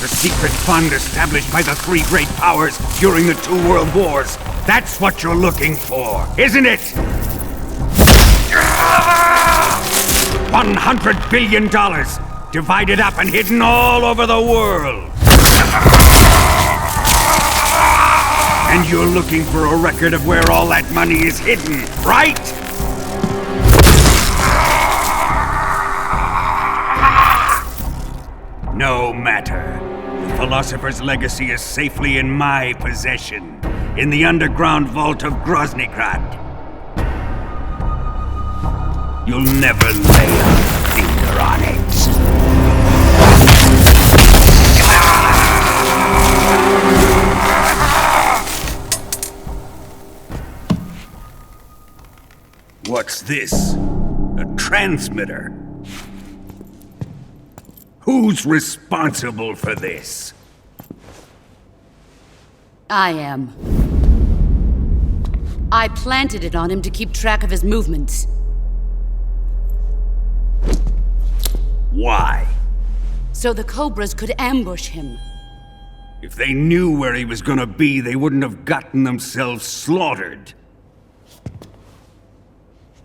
The secret fund established by the three great powers during the 2 world wars. That's what you're looking for, isn't it? $100 billion, divided up and hidden all over the world. And you're looking for a record of where all that money is hidden, right? No matter. The philosopher's legacy is safely in my possession, in the underground vault of Groznigrad. You'll never lay a finger on it. What's this? A transmitter? Who's responsible for this? I am. I planted it on him to keep track of his movements. Why? So the Cobras could ambush him. If they knew where he was gonna be, they wouldn't have gotten themselves slaughtered.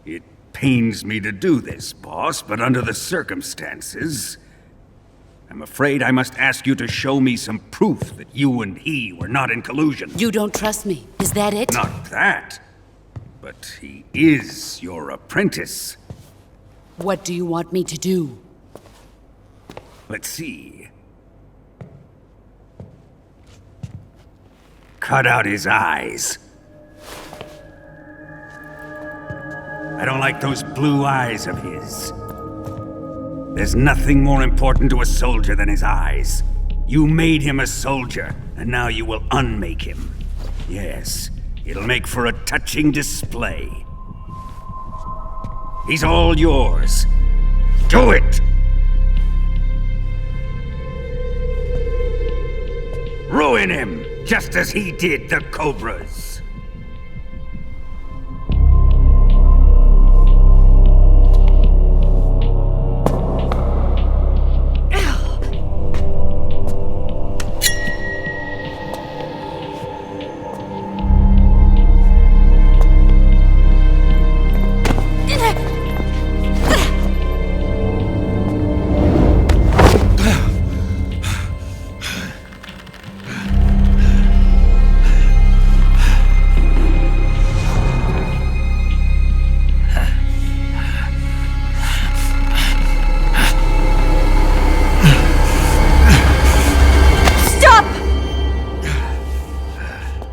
It pains me to do this, boss, but under the circumstances, I'm afraid I must ask you to show me some proof that you and he were not in collusion. You don't trust me, is that it? Not that, but he is your apprentice. What do you want me to do? Let's see. Cut out his eyes. I don't like those blue eyes of his. There's nothing more important to a soldier than his eyes. You made him a soldier, and now you will unmake him. Yes, it'll make for a touching display. He's all yours. Do it! Ruin him, just as he did the Cobras.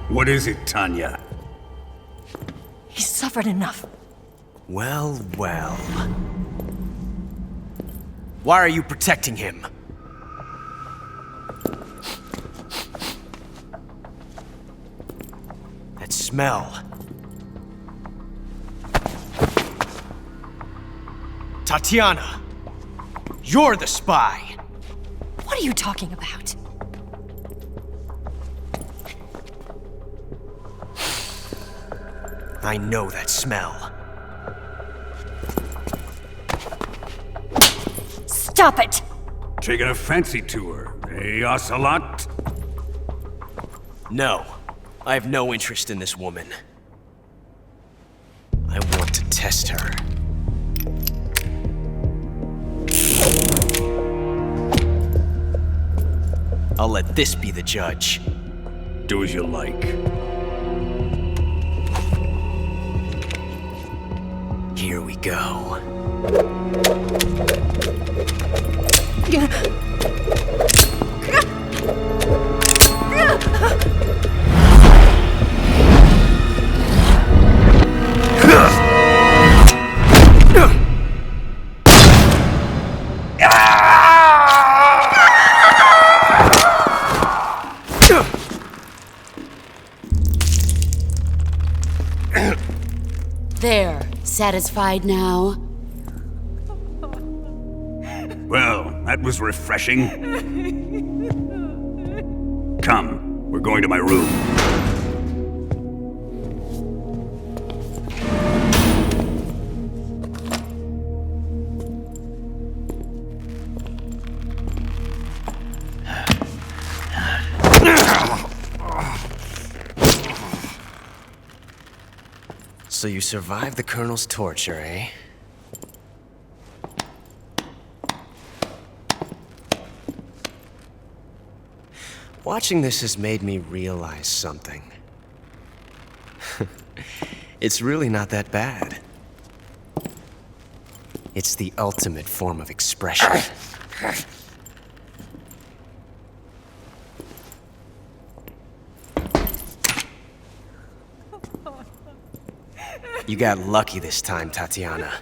What is it, Tanya? He's suffered enough. Well, well. Why are you protecting him? That smell. Tatiana! You're the spy! What are you talking about? I know that smell. Stop it! Taking a fancy to her, eh, Ocelot? No. I have no interest in this woman. I want to test her. I'll let this be the judge. Do as you like. Here we go. There. Satisfied now? Well, that was refreshing. Come, we're going to my room. So you survived the Colonel's torture, eh? Watching this has made me realize something. It's really not that bad. It's the ultimate form of expression. You got lucky this time, Tatiana.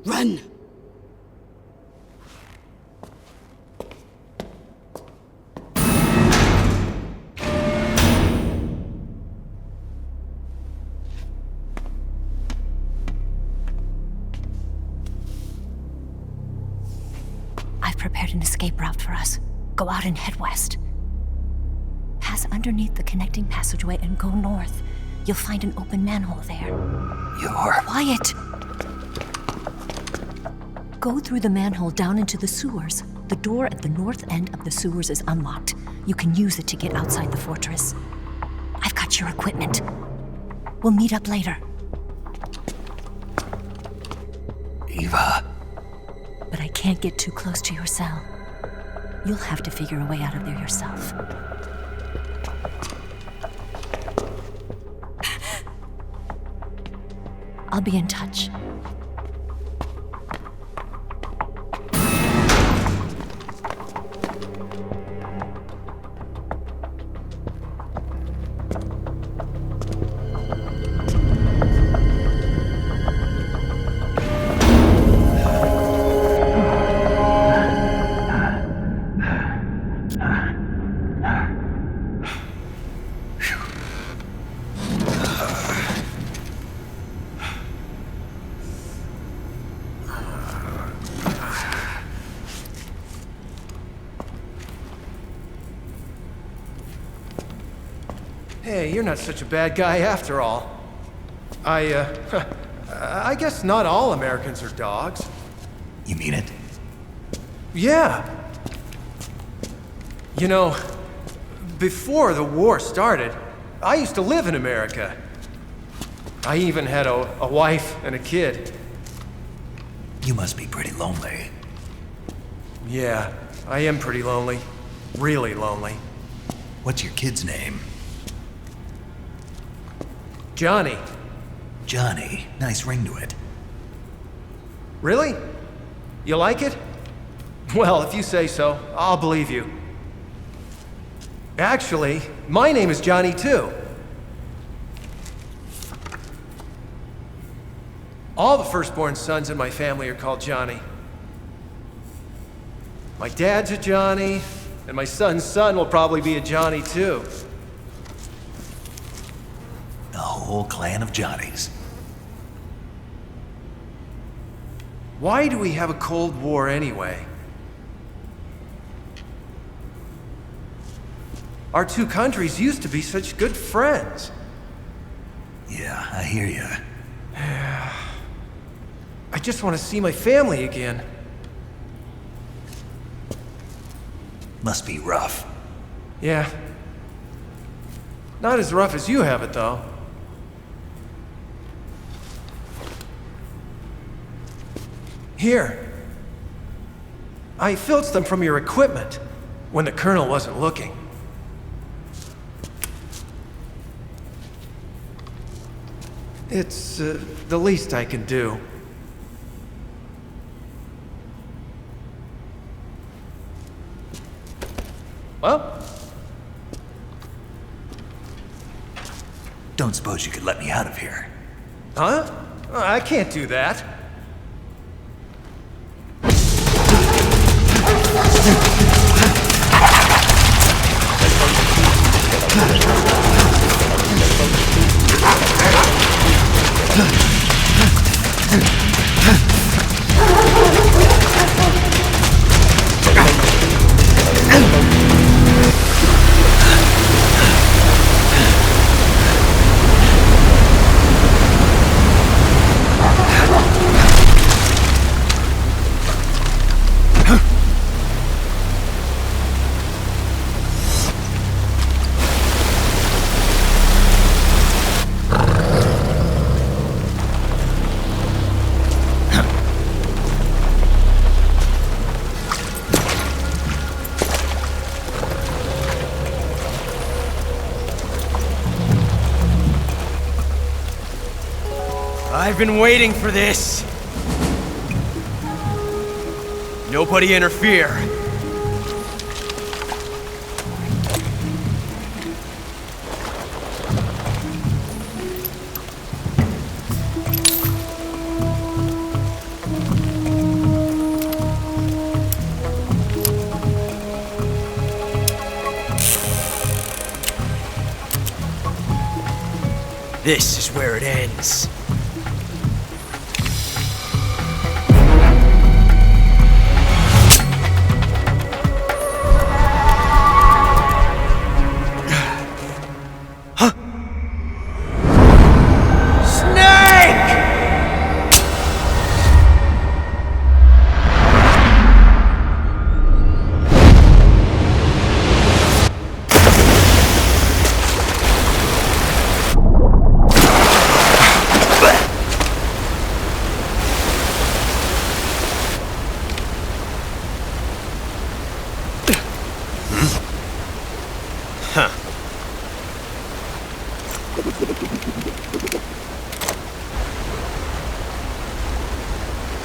Run! for us. Go out and head west. Pass underneath the connecting passageway and go north. You'll find an open manhole there. You're... Quiet! Go through the manhole down into the sewers. The door at the north end of the sewers is unlocked. You can use it to get outside the fortress. I've got your equipment. We'll meet up later. Eva. But I can't get too close to your cell. You'll have to figure a way out of there yourself. I'll be in touch. Hey, you're not such a bad guy after all. I guess not all Americans are dogs. You mean it? Yeah. You know, before the war started, I used to live in America. I even had a wife and a kid. You must be pretty lonely. Yeah, I am pretty lonely. Really lonely. What's your kid's name? Johnny. Johnny. Nice ring to it. Really? You like it? Well, if you say so, I'll believe you. Actually, my name is Johnny too. All the firstborn sons in my family are called Johnny. My dad's a Johnny, and my son's son will probably be a Johnny too. A whole clan of Johnnies. Why do we have a Cold War anyway? Our two countries used to be such good friends. Yeah, I hear you. I just want to see my family again. Must be rough. Yeah. Not as rough as you have it, though. Here. I filched them from your equipment when the Colonel wasn't looking. It's the least I can do. Well? Don't suppose you could let me out of here? Huh? I can't do that. I've been waiting for this. Nobody interfere. This is where it ends.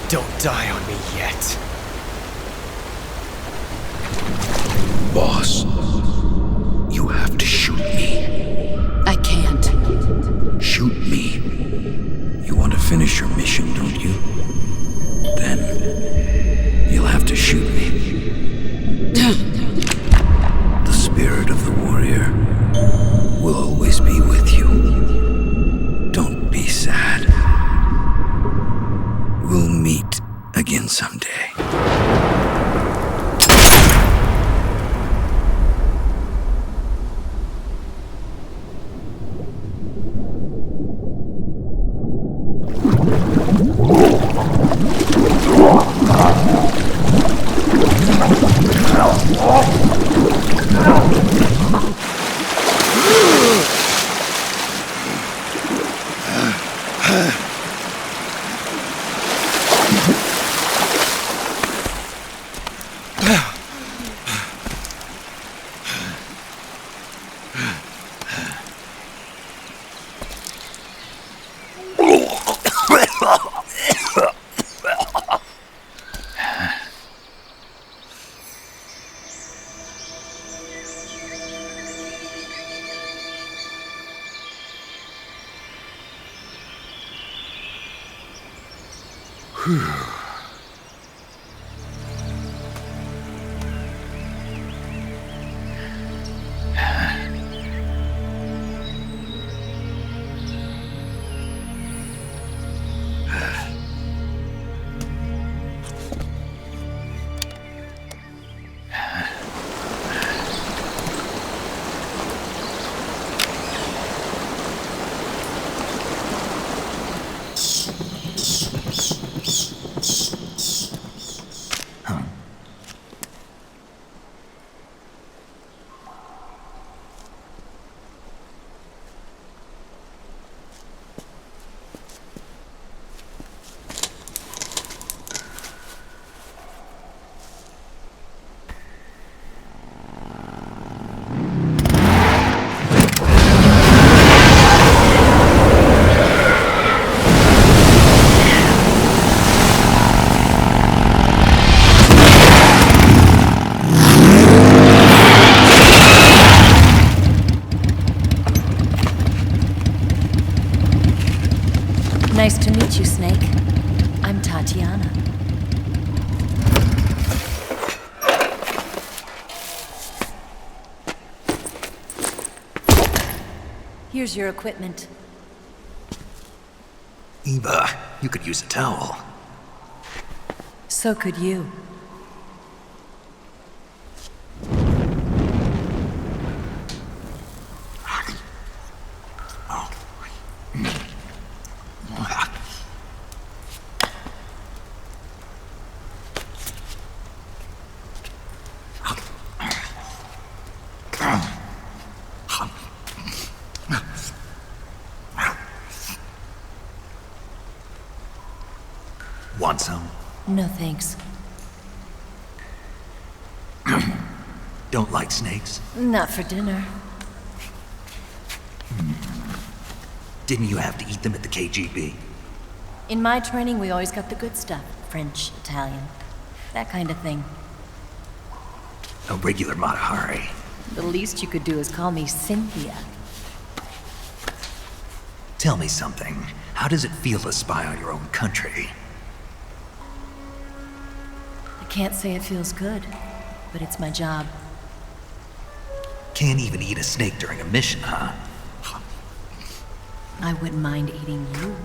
Don't die on me yet. Boss, you have to shoot me. I can't. Shoot me. You want to finish your mission, don't you? Then you'll have to shoot me. The spirit of the warrior will always be with you. Don't be sad. We'll meet again someday. Nice to meet you, Snake. I'm Tatiana. Here's your equipment. Eva, you could use a towel. So could you. Want some? No thanks. Don't like snakes? Not for dinner. Didn't you have to eat them at the KGB? In my training, we always got the good stuff. French, Italian, that kind of thing. A regular Matahari. The least you could do is call me Cynthia. Tell me something. How does it feel to spy on your own country? I can't say it feels good, but it's my job. Can't even eat a snake during a mission, huh? I wouldn't mind eating you.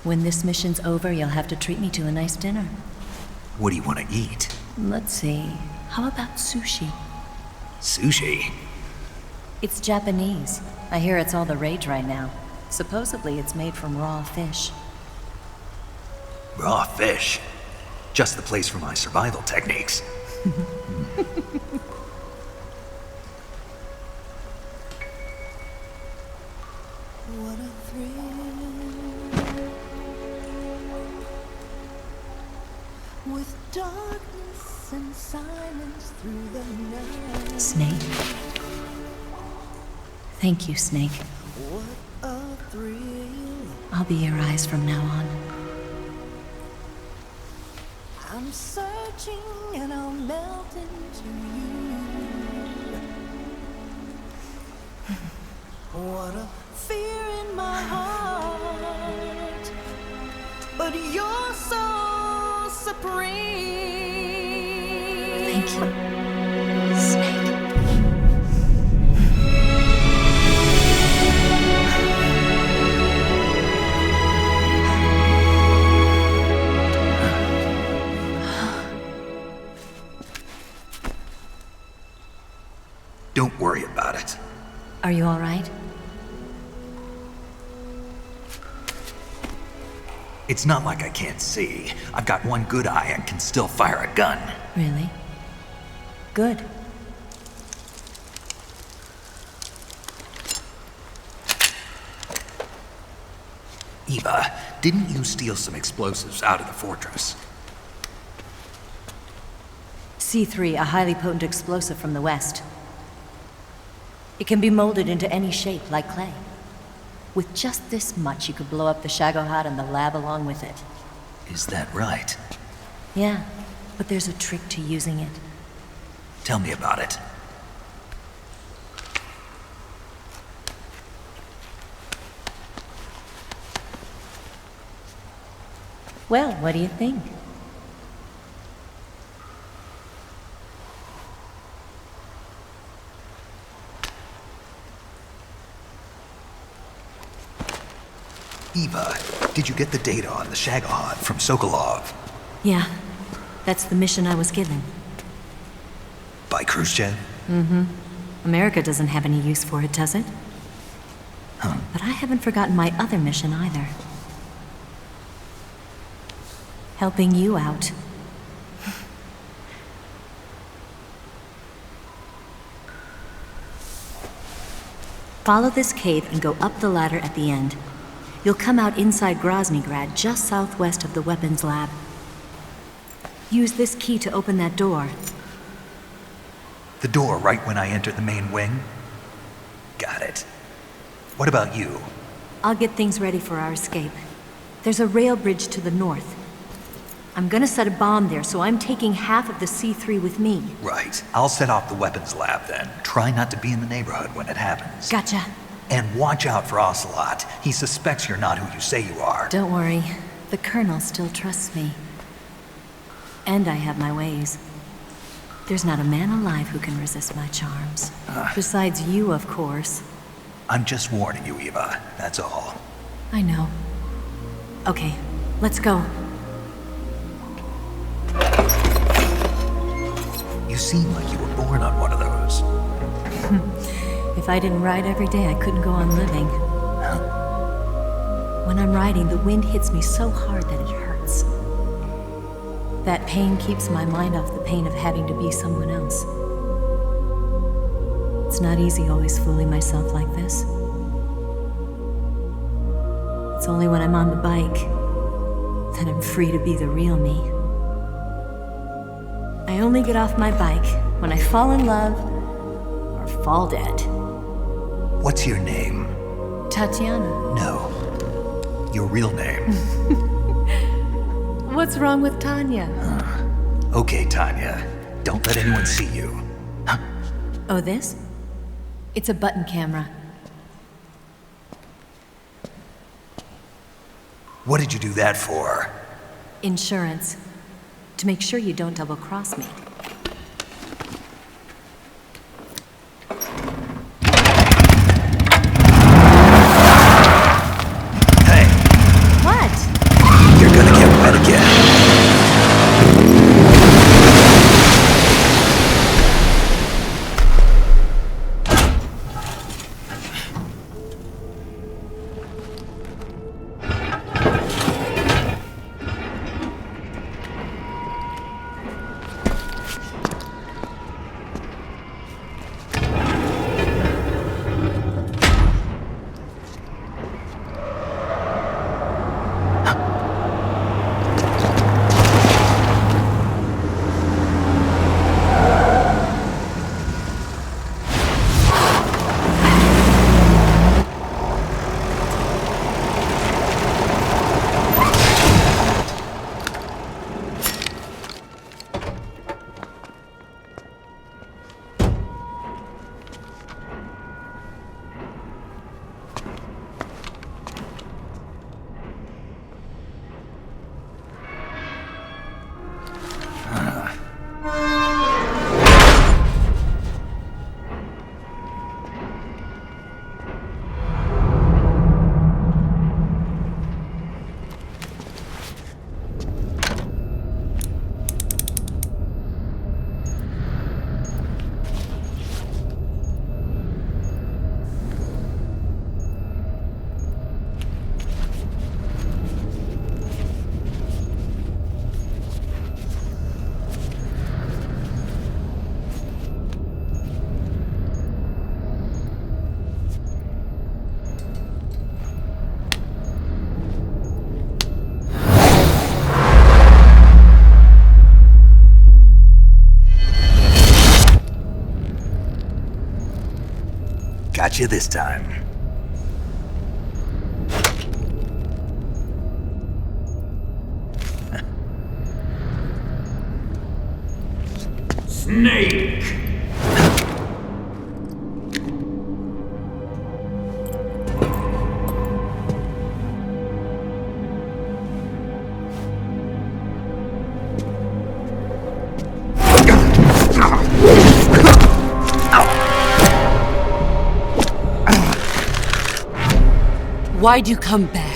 When this mission's over, you'll have to treat me to a nice dinner. What do you want to eat? Let's see. How about sushi? Sushi? It's Japanese. I hear it's all the rage right now. Supposedly it's made from raw fish. Raw fish? Just the place for my survival techniques. with darkness and silence through the night. Snake. Thank you, Snake. What a thrill. I'll be your eyes from now on. I'm searching and I'll melt into you. What a fear in my heart, but you're so supreme. Thank you, Snake. Don't worry about it. Are you all right? It's not like I can't see. I've got one good eye and can still fire a gun. Really? Good. Eva, didn't you steal some explosives out of the fortress? C3, a highly potent explosive from the west. It can be molded into any shape, like clay. With just this much, you could blow up the Shagohod and the lab along with it. Is that right? Yeah, but there's a trick to using it. Tell me about it. Well, what do you think? Eva, did you get the data on the Shagohod from Sokolov? Yeah, that's the mission I was given. By Khruschev? Mm-hmm. America doesn't have any use for it, does it? Huh. But I haven't forgotten my other mission either. Helping you out. Follow this cave and go up the ladder at the end. You'll come out inside Groznigrad, just southwest of the weapons lab. Use this key to open that door. The door right when I enter the main wing? Got it. What about you? I'll get things ready for our escape. There's a rail bridge to the north. I'm gonna set a bomb there, so I'm taking half of the C3 with me. Right. I'll set off the weapons lab then. Try not to be in the neighborhood when it happens. Gotcha. And watch out for Ocelot. He suspects you're not who you say you are. Don't worry. The Colonel still trusts me. And I have my ways. There's not a man alive who can resist my charms. Besides you, of course. I'm just warning you, Eva. That's all. I know. Okay, let's go. You seem like you were born on one of those. If I didn't ride every day, I couldn't go on living. When I'm riding, the wind hits me so hard that it hurts. That pain keeps my mind off the pain of having to be someone else. It's not easy always fooling myself like this. It's only when I'm on the bike that I'm free to be the real me. I only get off my bike when I fall in love or fall dead. What's your name? Tatiana. No. Your real name. What's wrong with Tanya? Okay, Tanya. Don't let anyone see you. Oh, this? It's a button camera. What did you do that for? Insurance. To make sure you don't double-cross me. Hey! What? You're gonna get wet again. Got you this time. Snake! Why'd you come back?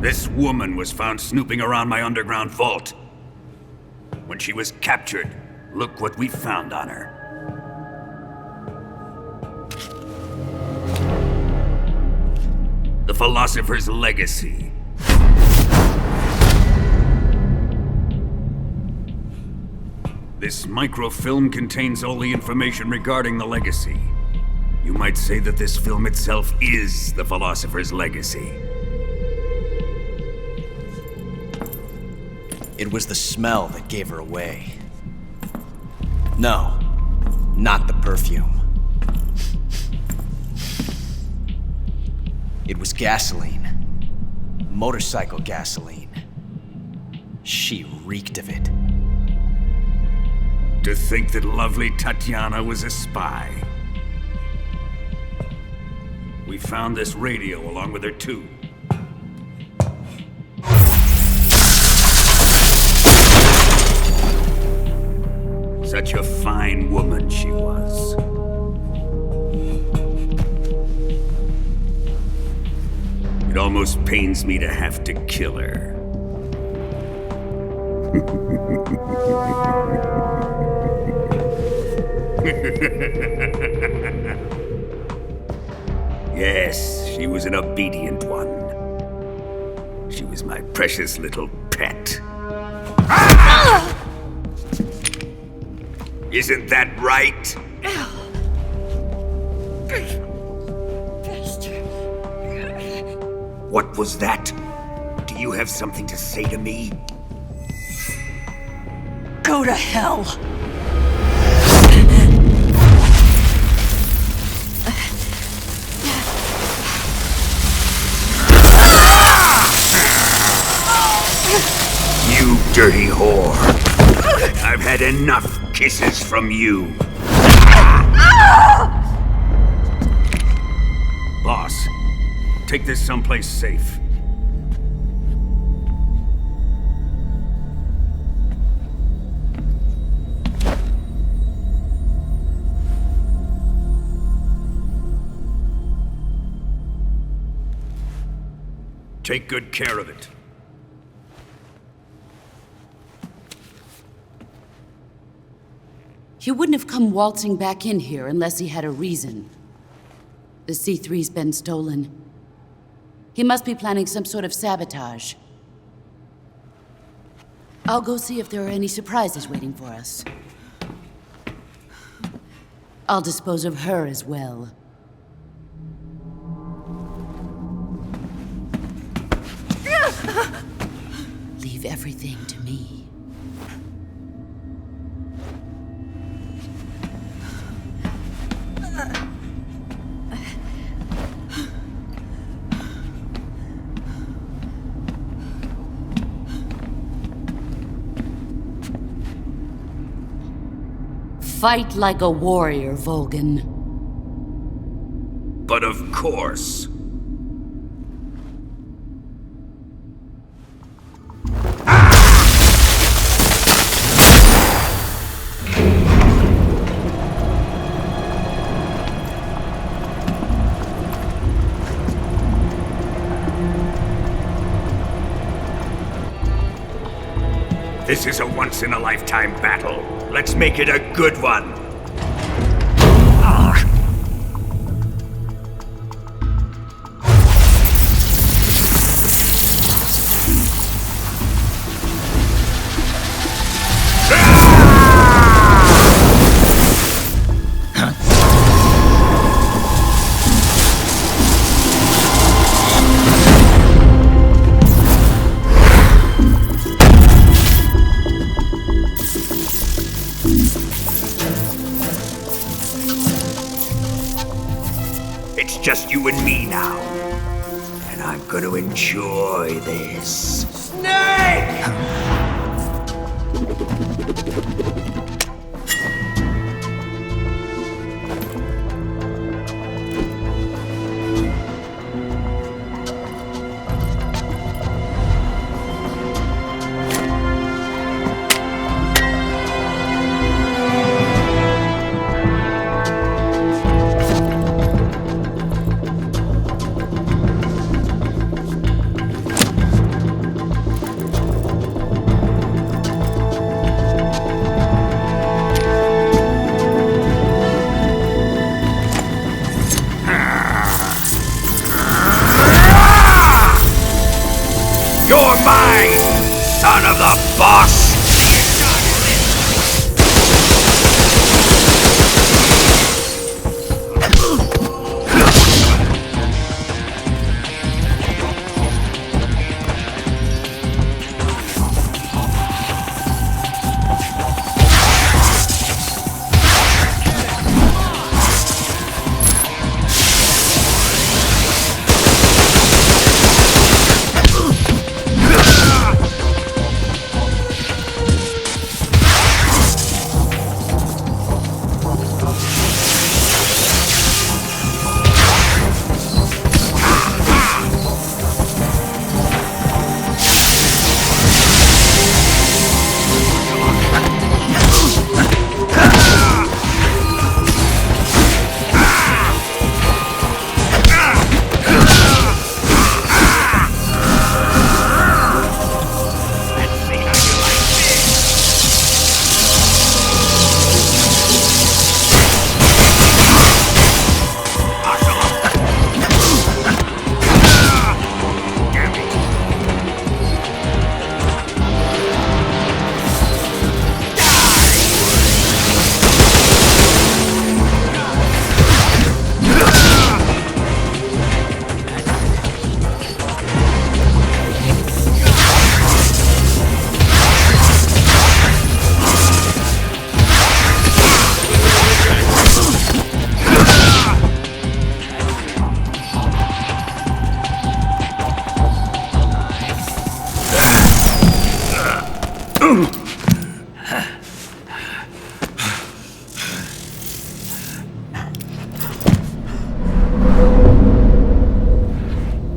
This woman was found snooping around my underground vault. When she was captured, look what we found on her. The Philosopher's Legacy. This microfilm contains all the information regarding the legacy. You might say that this film itself is the Philosopher's Legacy. It was the smell that gave her away. No, not the perfume. It was gasoline. Motorcycle gasoline. She reeked of it. To think that lovely Tatiana was a spy. We found this radio along with her too. Such a fine woman she was. It almost pains me to have to kill her. Yes, she was an obedient one. She was my precious little pet. Isn't that right? What was that? Do you have something to say to me? Go to hell. You dirty whore. I've had enough kisses from you. Boss, take this someplace safe. Take good care of it. He wouldn't have come waltzing back in here unless he had a reason. The C3's been stolen. He must be planning some sort of sabotage. I'll go see if there are any surprises waiting for us. I'll dispose of her as well. Leave everything to me. Fight like a warrior, Volgin. But of course. This is a once-in-a-lifetime battle. Let's make it a good one. It's just you and me now. And I'm gonna enjoy this. Snake! You're mine, son of the boss!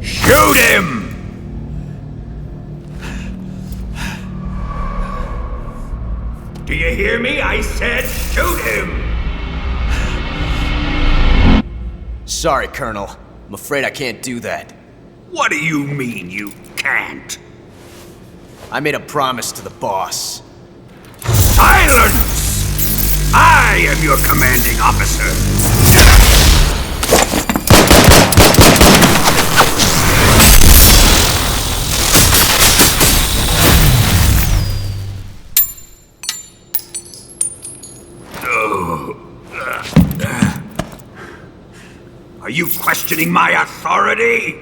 Shoot him! Do you hear me? I said shoot him! Sorry, Colonel. I'm afraid I can't do that. What do you mean you can't? I made a promise to the boss. Silence! I am your commanding officer. Are you questioning my authority?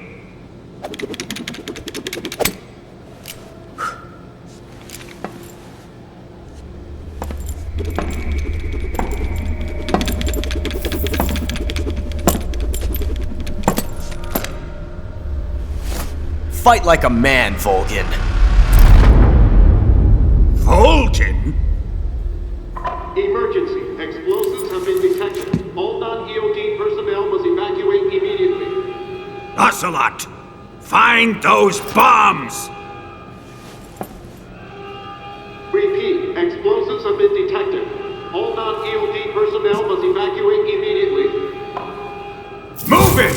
Fight like a man, Volgin. Volgin? Emergency. Explosives have been detected. All non-EOD personnel must evacuate immediately. Ocelot! Find those bombs! Repeat. Explosives have been detected. All non-EOD personnel must evacuate immediately. Move it!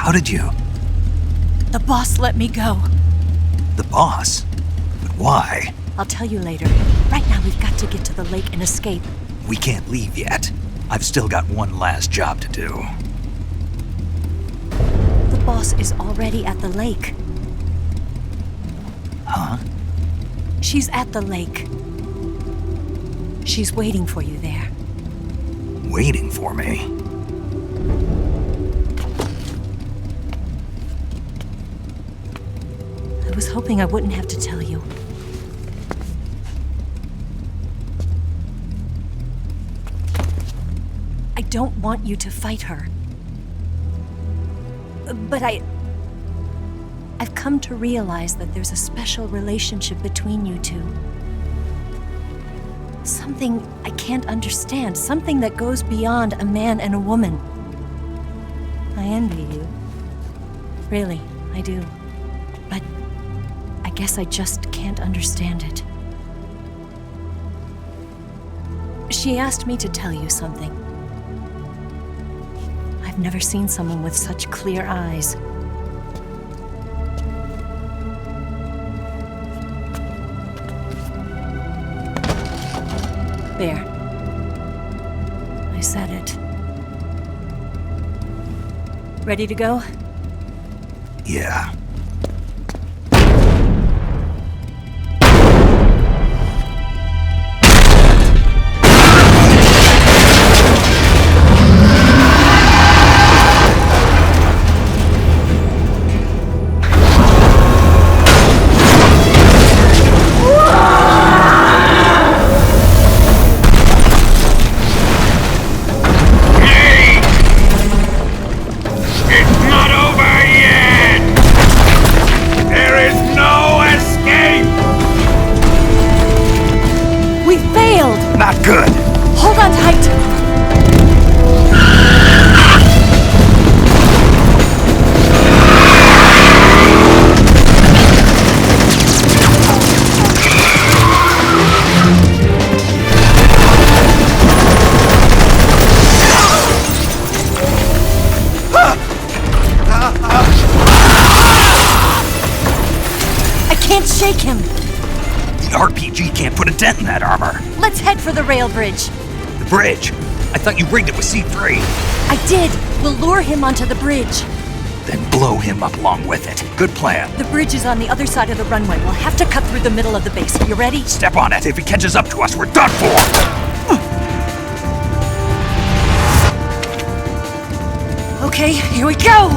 How did you? The boss let me go. The boss? But why? I'll tell you later. Right now, we've got to get to the lake and escape. We can't leave yet. I've still got one last job to do. The boss is already at the lake. Huh? She's at the lake. She's waiting for you there. Waiting for me? I was hoping I wouldn't have to tell you. I don't want you to fight her. But I've come to realize that there's a special relationship between you two. Something I can't understand, something that goes beyond a man and a woman. I envy you. Really, I do. But I guess I just can't understand it. She asked me to tell you something. I've never seen someone with such clear eyes. There. I said it. Ready to go? Yeah. Not good. Hold on tight. I can't shake him. The RPG can't put a dent in that armor. Let's head for the rail bridge. The bridge? I thought you rigged it with C3. I did. We'll lure him onto the bridge. Then blow him up along with it. Good plan. The bridge is on the other side of the runway. We'll have to cut through the middle of the base. You ready? Step on it. If he catches up to us, we're done for. Okay, here we go!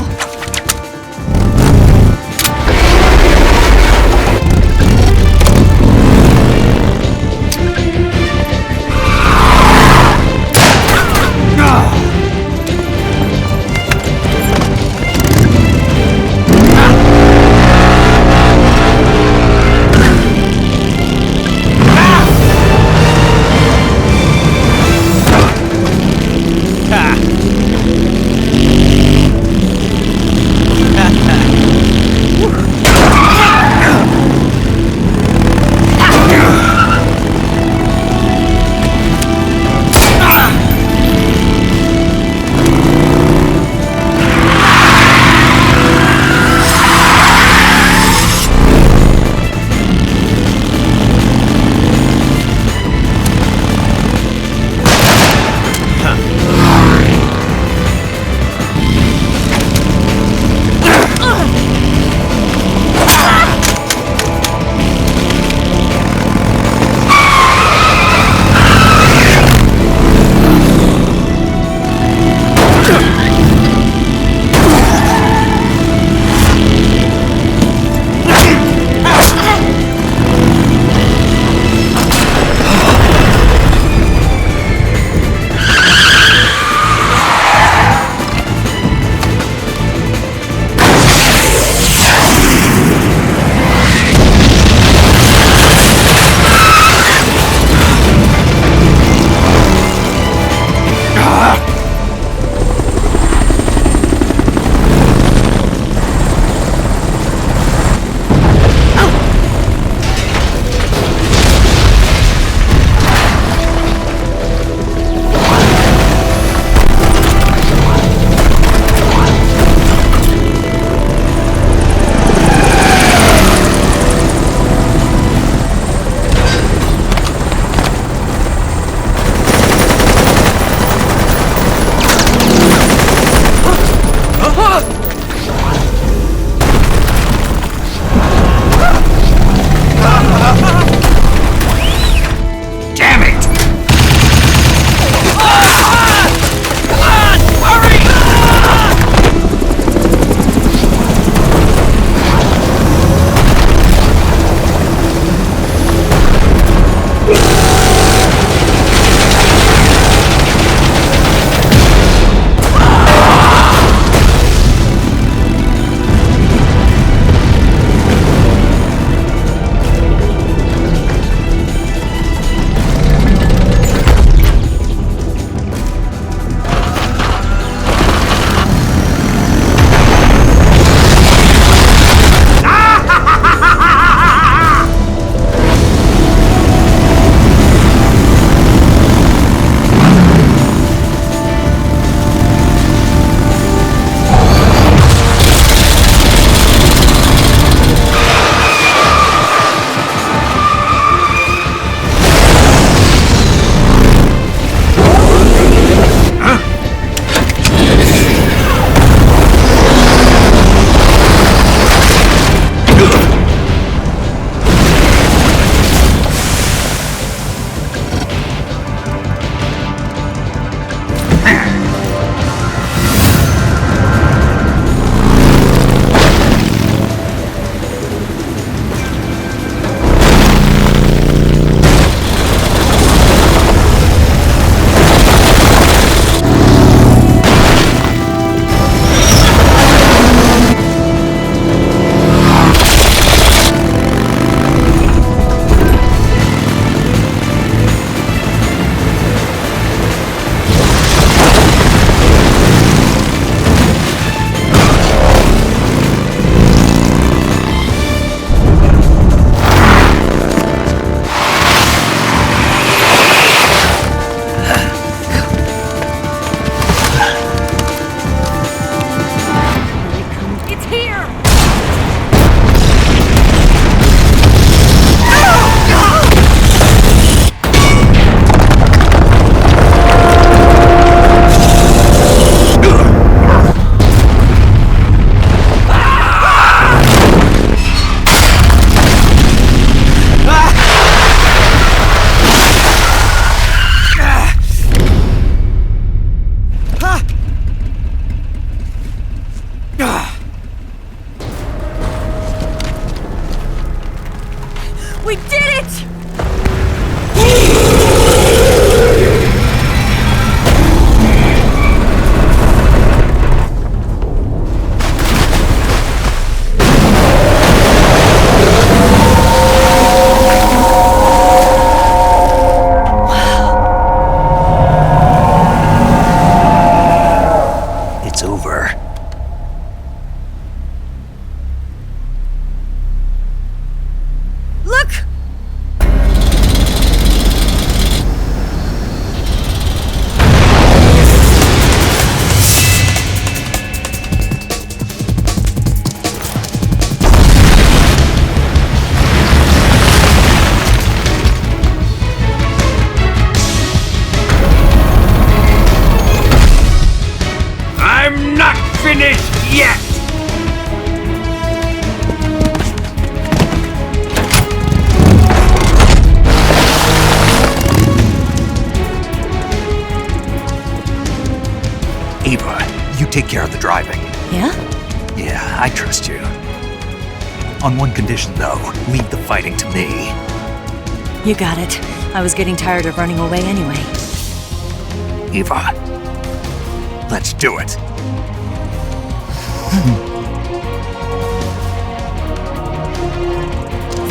finished yet! Eva, you take care of the driving. Yeah? Yeah, I trust you. On one condition, though, leave the fighting to me. You got it. I was getting tired of running away anyway. Eva, let's do it.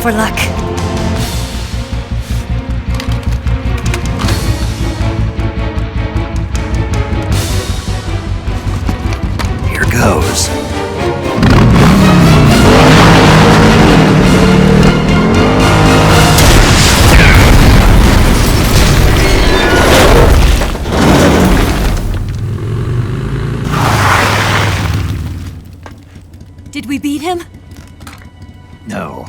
For luck. Here goes. Did we beat him? No.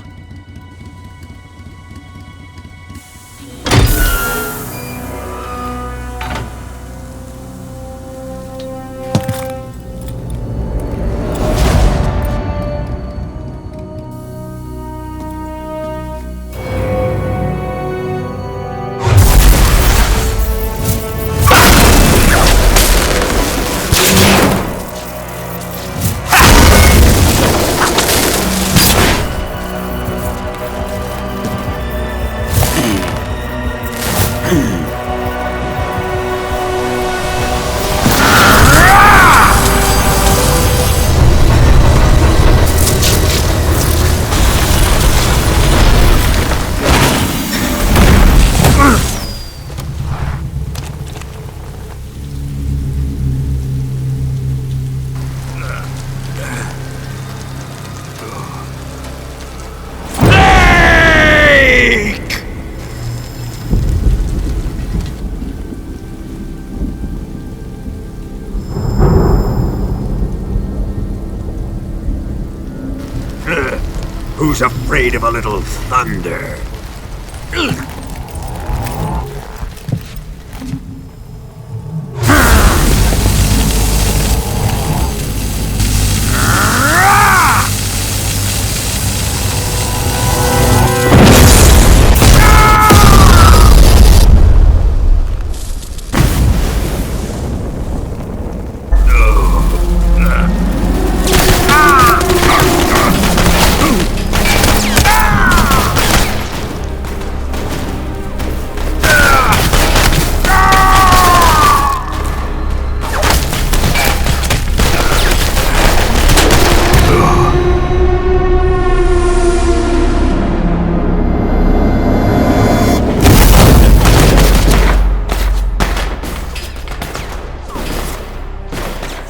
Who's afraid of a little thunder?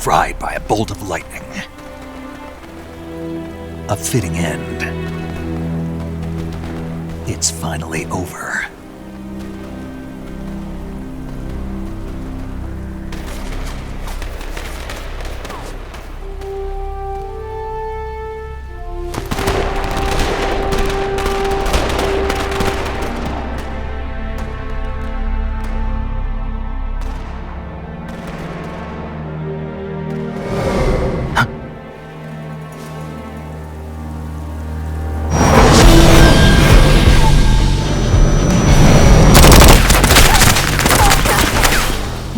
Fried by a bolt of lightning. A fitting end. It's finally over.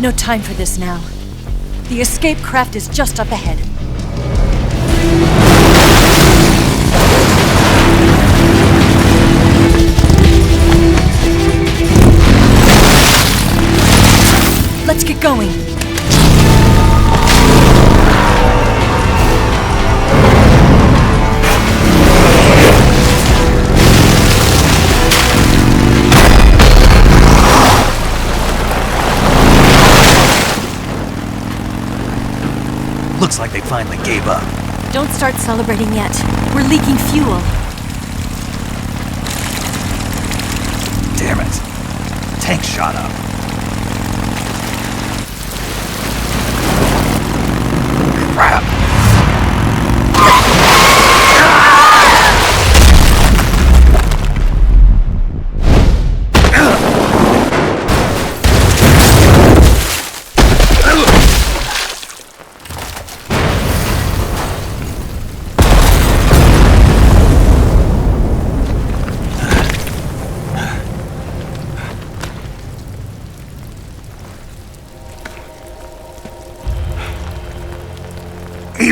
No time for this now. The escape craft is just up ahead. Let's get going. Looks like they finally gave up. Don't start celebrating yet. We're leaking fuel. Damn it. Tank shot up. Crap.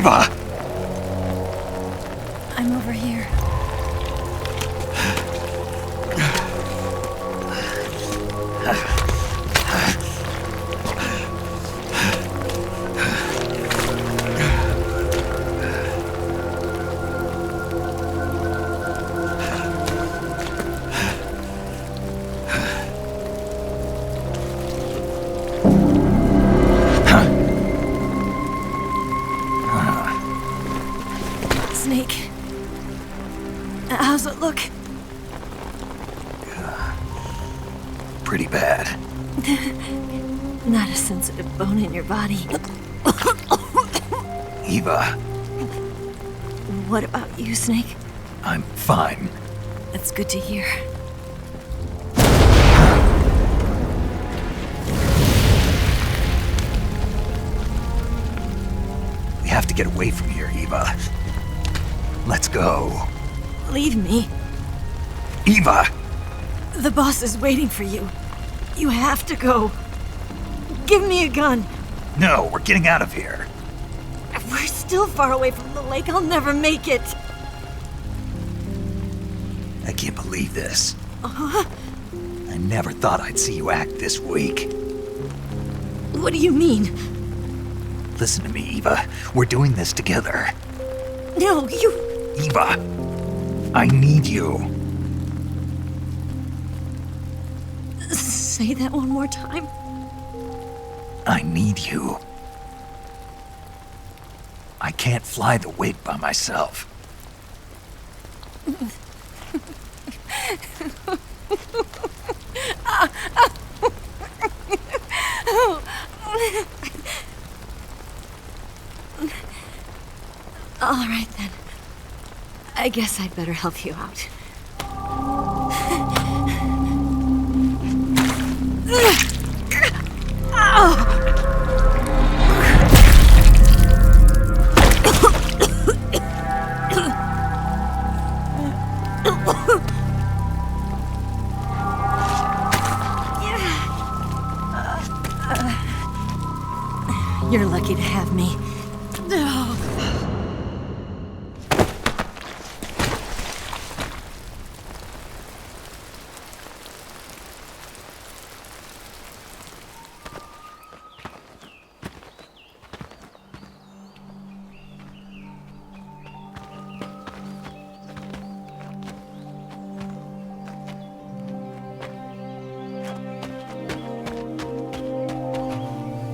Eva! I'm over here. Snake. How's it look? Pretty bad. Not a sensitive bone in your body. Eva, What about you, Snake? I'm fine. That's good to hear. We have to get away from here, Eva. Let's go. Leave me. Eva! The boss is waiting for you. You have to go. Give me a gun. No, we're getting out of here. We're still far away from the lake. I'll never make it. I can't believe this. Uh-huh. I never thought I'd see you act this weak. What do you mean? Listen to me, Eva. We're doing this together. No, you... Eva, I need you. Say that one more time. I need you. I can't fly the wig by myself. All right, then. I guess I'd better help you out. You're lucky to have me.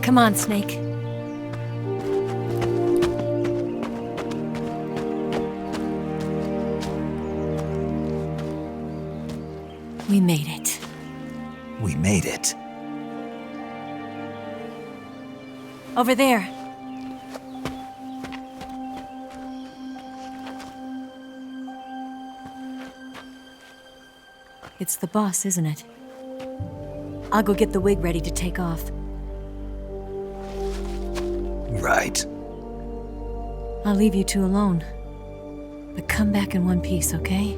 Come on, Snake. We made it. We made it. Over there. It's the boss, isn't it? I'll go get the wig ready to take off. Right. I'll leave you two alone. But come back in one piece, okay?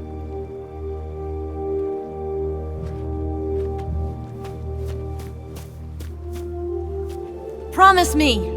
Promise me!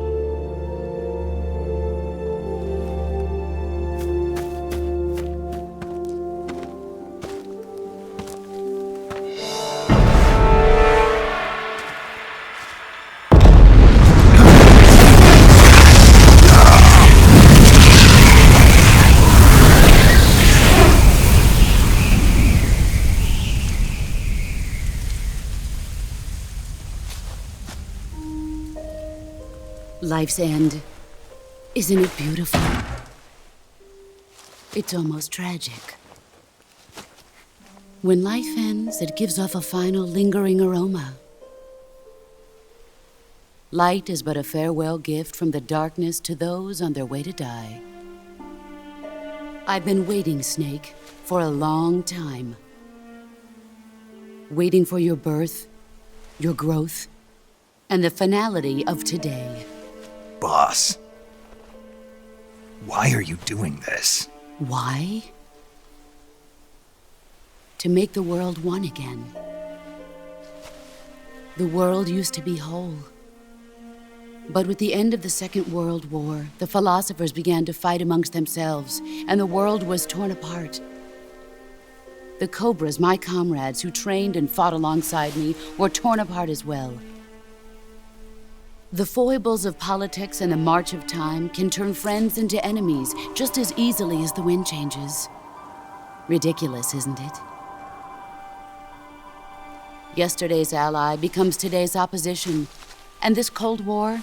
Life's end. Isn't it beautiful? It's almost tragic. When life ends, it gives off a final lingering aroma. Light is but a farewell gift from the darkness to those on their way to die. I've been waiting, Snake, for a long time. Waiting for your birth, your growth, and the finality of today. Boss, why are you doing this? Why? To make the world one again. The world used to be whole. But with the end of the Second World War, the philosophers began to fight amongst themselves, and the world was torn apart. The Cobras, my comrades who trained and fought alongside me, were torn apart as well. The foibles of politics and the march of time can turn friends into enemies just as easily as the wind changes. Ridiculous, isn't it? Yesterday's ally becomes today's opposition. And this Cold War?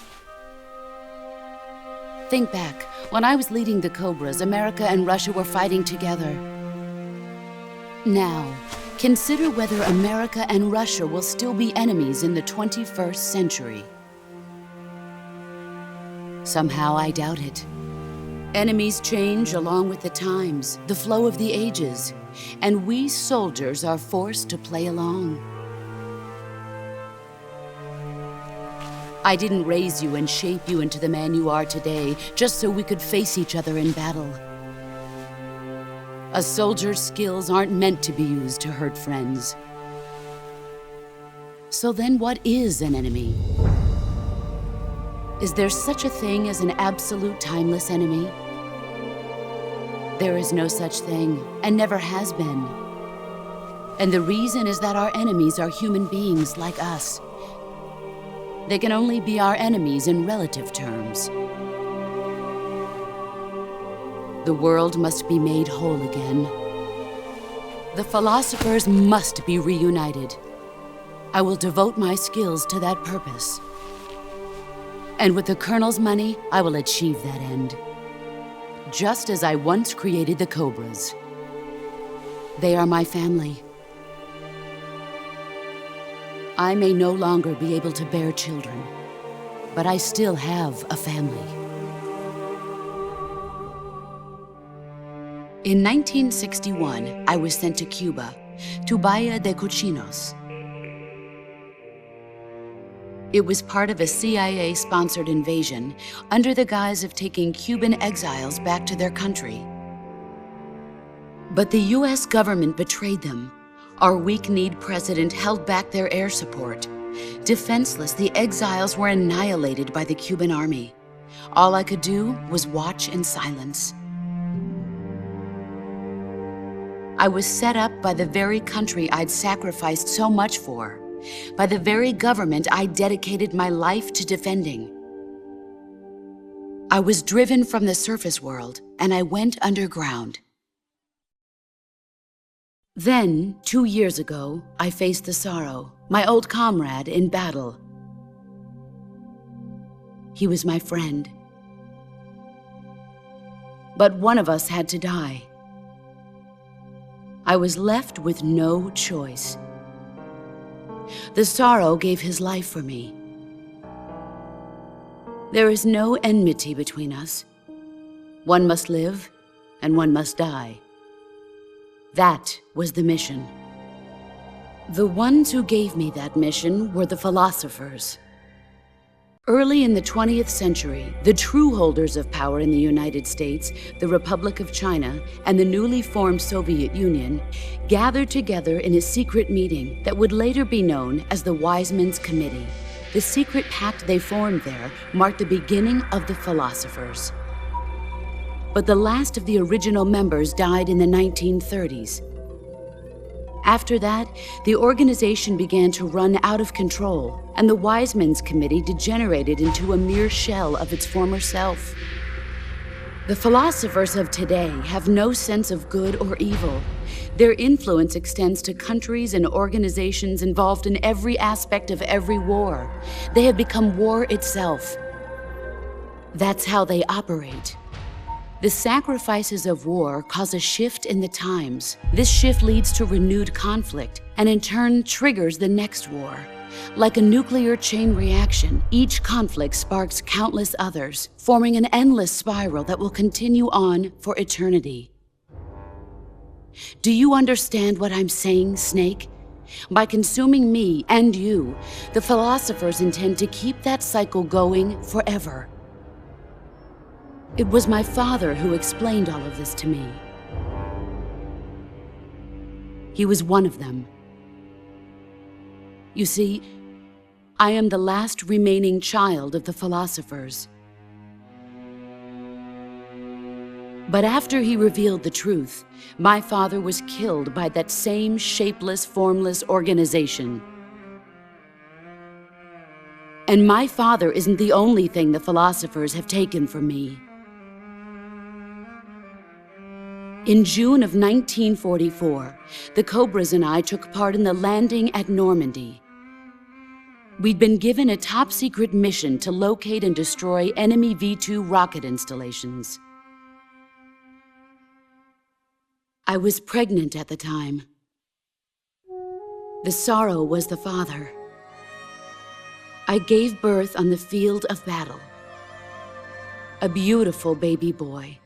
Think back. When I was leading the Cobras, America and Russia were fighting together. Now, consider whether America and Russia will still be enemies in the 21st century. Somehow I doubt it. Enemies change along with the times, the flow of the ages, and we soldiers are forced to play along. I didn't raise you and shape you into the man you are today just so we could face each other in battle. A soldier's skills aren't meant to be used to hurt friends. So then what is an enemy? Is there such a thing as an absolute timeless enemy? There is no such thing, and never has been. And the reason is that our enemies are human beings like us. They can only be our enemies in relative terms. The world must be made whole again. The philosophers must be reunited. I will devote my skills to that purpose. And with the Colonel's money, I will achieve that end. Just as I once created the Cobras. They are my family. I may no longer be able to bear children, but I still have a family. In 1961, I was sent to Cuba, to Bahia de Cochinos. It was part of a CIA-sponsored invasion under the guise of taking Cuban exiles back to their country. But the US government betrayed them. Our weak-kneed president held back their air support. Defenseless, the exiles were annihilated by the Cuban army. All I could do was watch in silence. I was set up by the very country I'd sacrificed so much for, by the very government I dedicated my life to defending. I was driven from the surface world, and I went underground. Then, 2 years ago, I faced the Sorrow, my old comrade in battle. He was my friend. But one of us had to die. I was left with no choice. The Sorrow gave his life for me. There is no enmity between us. One must live, and one must die. That was the mission. The ones who gave me that mission were the philosophers. Early in the 20th century, the true holders of power in the United States, the Republic of China, and the newly formed Soviet Union gathered together in a secret meeting that would later be known as the Wise Men's Committee. The secret pact they formed there marked the beginning of the philosophers. But the last of the original members died in the 1930s. After that, the organization began to run out of control, and the Wise Men's Committee degenerated into a mere shell of its former self. The philosophers of today have no sense of good or evil. Their influence extends to countries and organizations involved in every aspect of every war. They have become war itself. That's how they operate. The sacrifices of war cause a shift in the times. This shift leads to renewed conflict, and in turn triggers the next war. Like a nuclear chain reaction, each conflict sparks countless others, forming an endless spiral that will continue on for eternity. Do you understand what I'm saying, Snake? By consuming me and you, the philosophers intend to keep that cycle going forever. It was my father who explained all of this to me. He was one of them. You see, I am the last remaining child of the philosophers. But after he revealed the truth, my father was killed by that same shapeless, formless organization. And my father isn't the only thing the philosophers have taken from me. In June of 1944, the Cobras and I took part in the landing at Normandy. We'd been given a top-secret mission to locate and destroy enemy V-2 rocket installations. I was pregnant at the time. The sorrow was the father. I gave birth on the field of battle. A beautiful baby boy.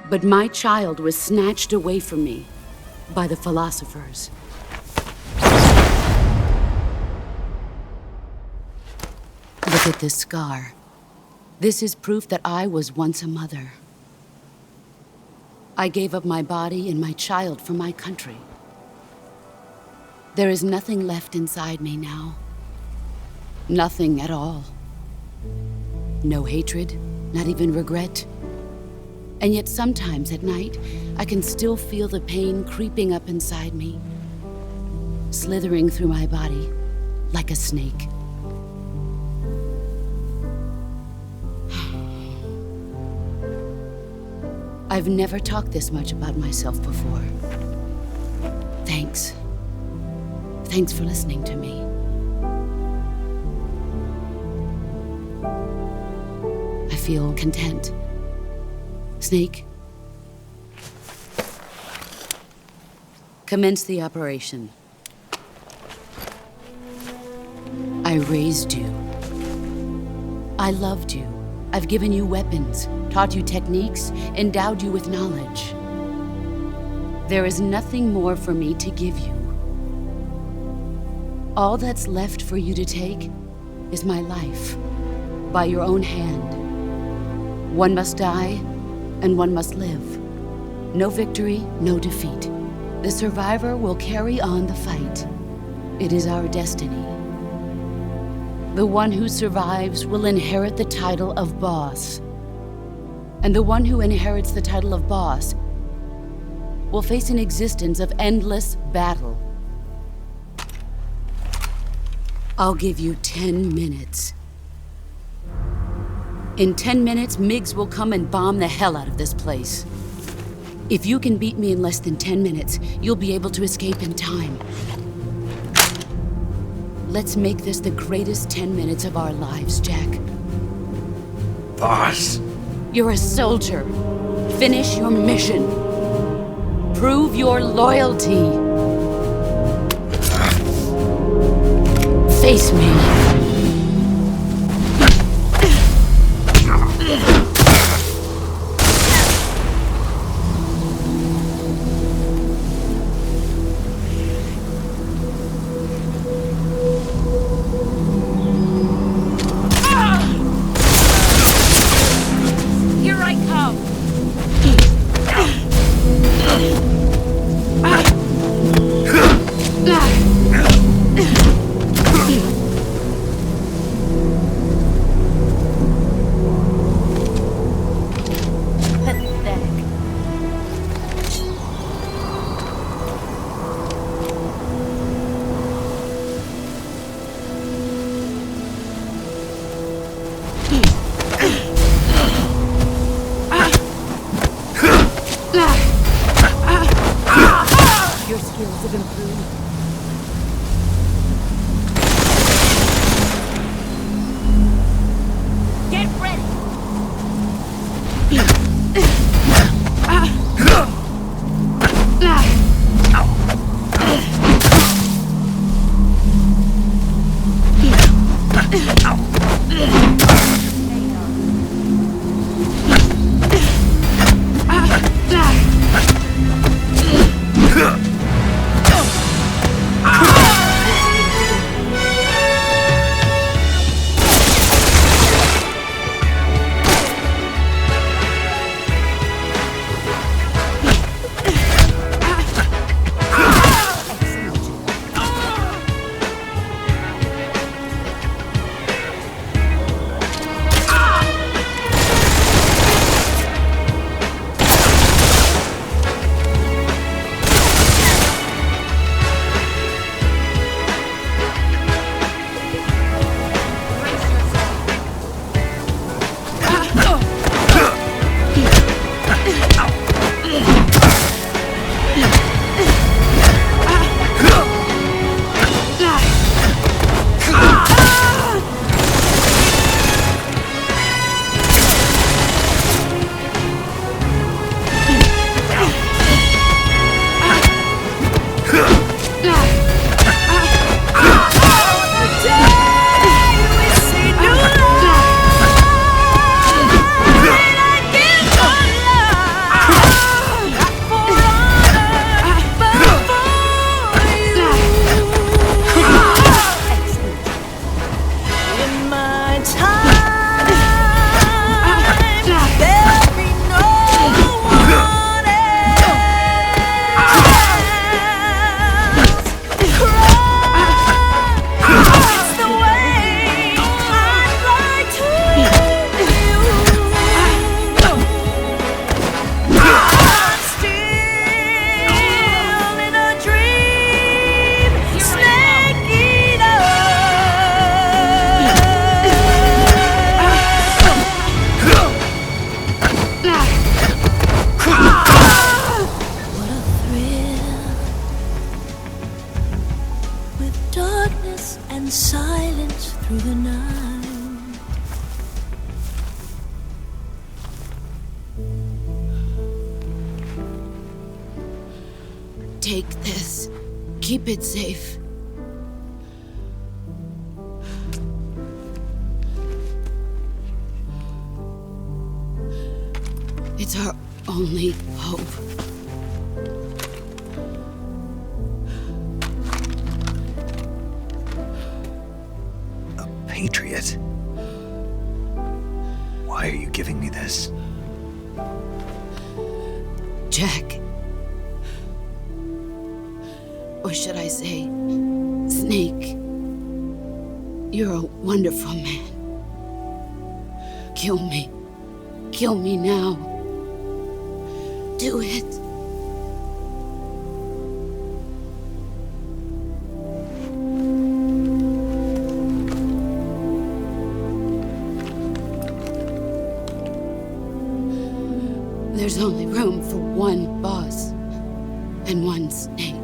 But my child was snatched away from me by the philosophers. Look at this scar. This is proof that I was once a mother. I gave up my body and my child for my country. There is nothing left inside me now. Nothing at all. No hatred, not even regret. And yet sometimes at night, I can still feel the pain creeping up inside me, slithering through my body like a snake. I've never talked this much about myself before. Thanks. Thanks for listening to me. I feel content. Snake, commence the operation. I raised you. I loved you. I've given you weapons, taught you techniques, endowed you with knowledge. There is nothing more for me to give you. All that's left for you to take is my life, by your own hand. One must die, and one must live. No victory, no defeat. The survivor will carry on the fight. It is our destiny. The one who survives will inherit the title of boss. And the one who inherits the title of boss will face an existence of endless battle. I'll give you 10 minutes. In 10 minutes, MiGs will come and bomb the hell out of this place. If you can beat me in less than 10 minutes, you'll be able to escape in time. Let's make this the greatest 10 minutes of our lives, Jack. Boss. You're a soldier. Finish your mission. Prove your loyalty. Face me. Take this. Keep it safe. It's our only hope. A patriot? Why are you giving me this? Jack. Or should I say, Snake. You're a wonderful man. Kill me. Kill me now. Do it. There's only room for one boss and one snake.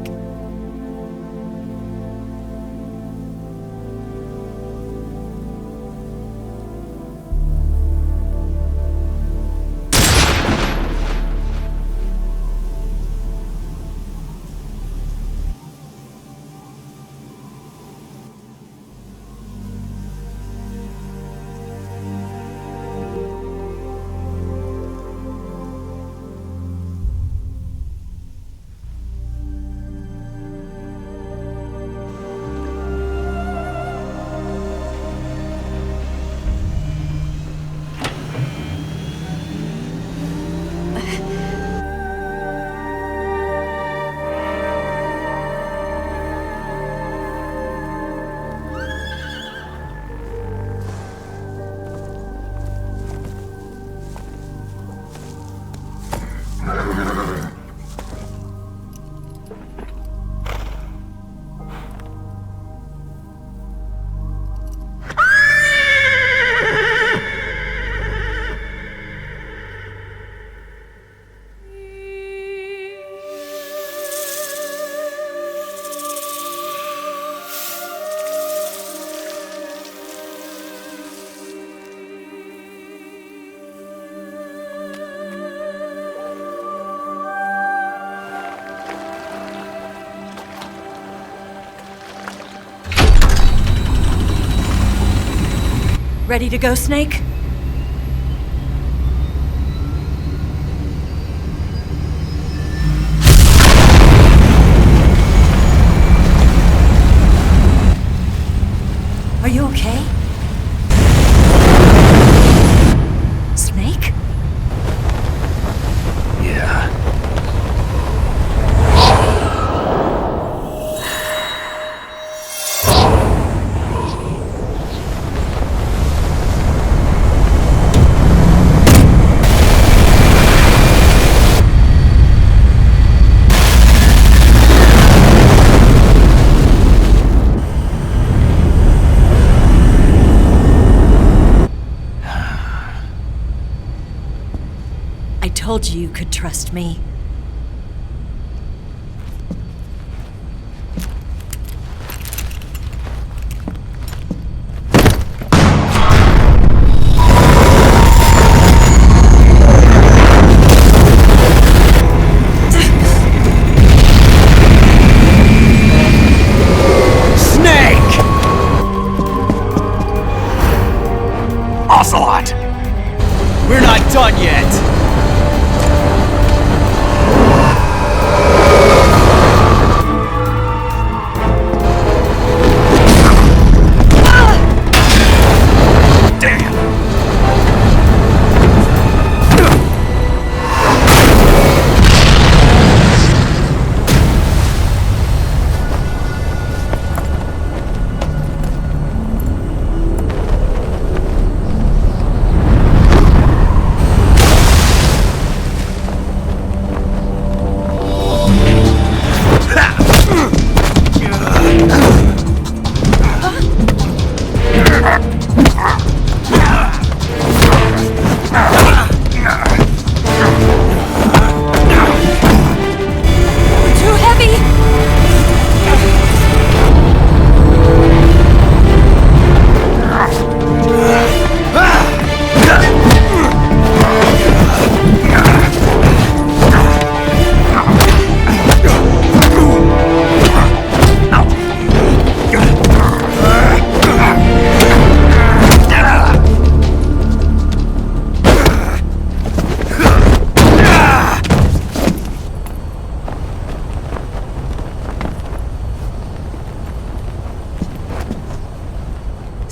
Ready to go, Snake? Are you okay? Snake? Yeah. I told you you could trust me. Snake! Ocelot! We're not done yet!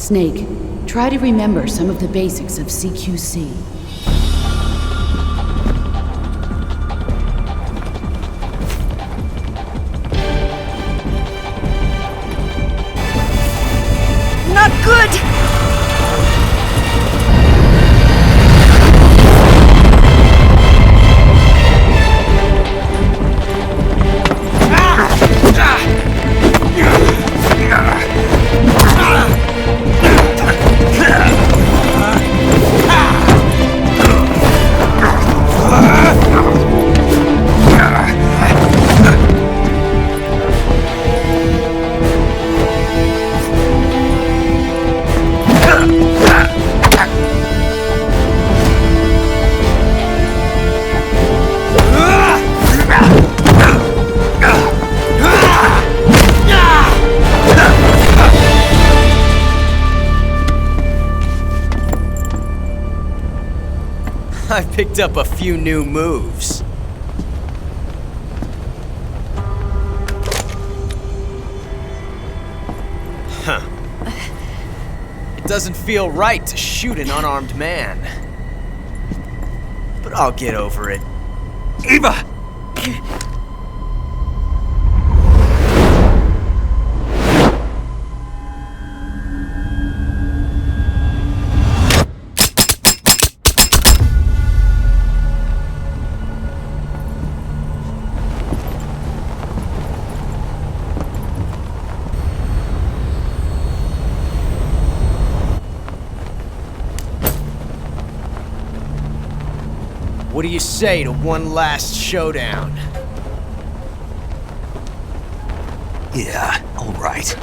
Snake, try to remember some of the basics of CQC. Not good! I picked up a few new moves. Huh. It doesn't feel right to shoot an unarmed man. But I'll get over it. Eva! What do you say to one last showdown? Yeah, all right.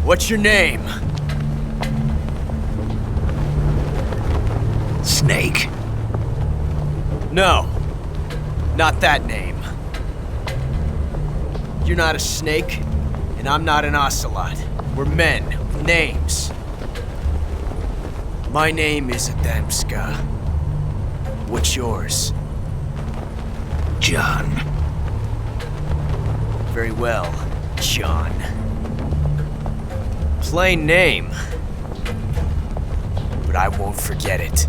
What's your name? Snake. No, not that name. You're not a snake, and I'm not an ocelot. We're men with names. My name is Adamska. What's yours? John. Very well, John. Plain name, but I won't forget it.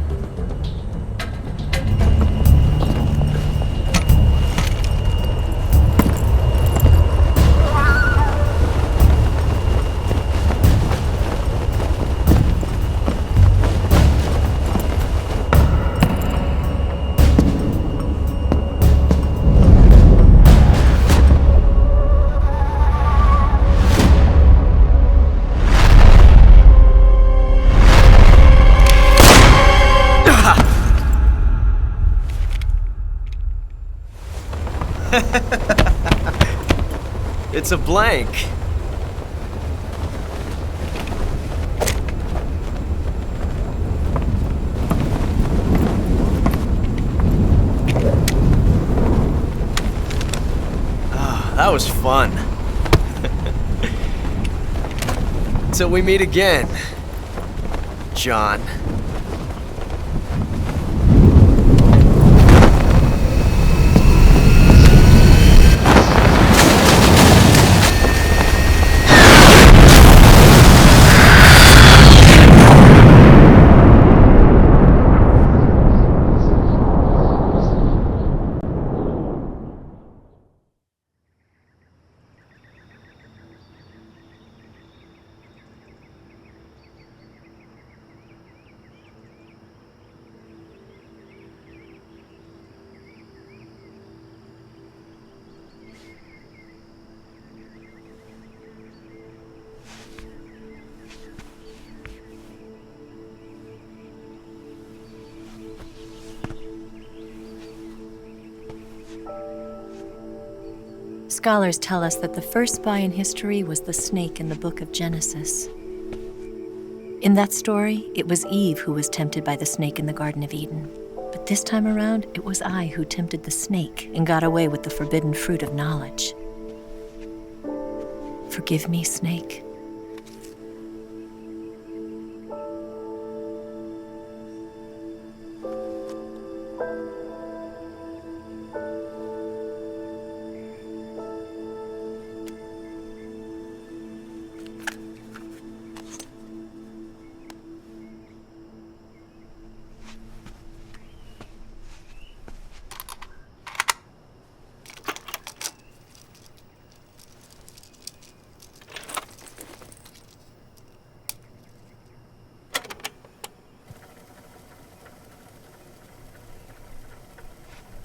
It's a blank. Ah, that was fun. Till we meet again, John. Scholars tell us that the first spy in history was the snake in the book of Genesis. In that story, it was Eve who was tempted by the snake in the Garden of Eden. But this time around, it was I who tempted the snake and got away with the forbidden fruit of knowledge. Forgive me, Snake.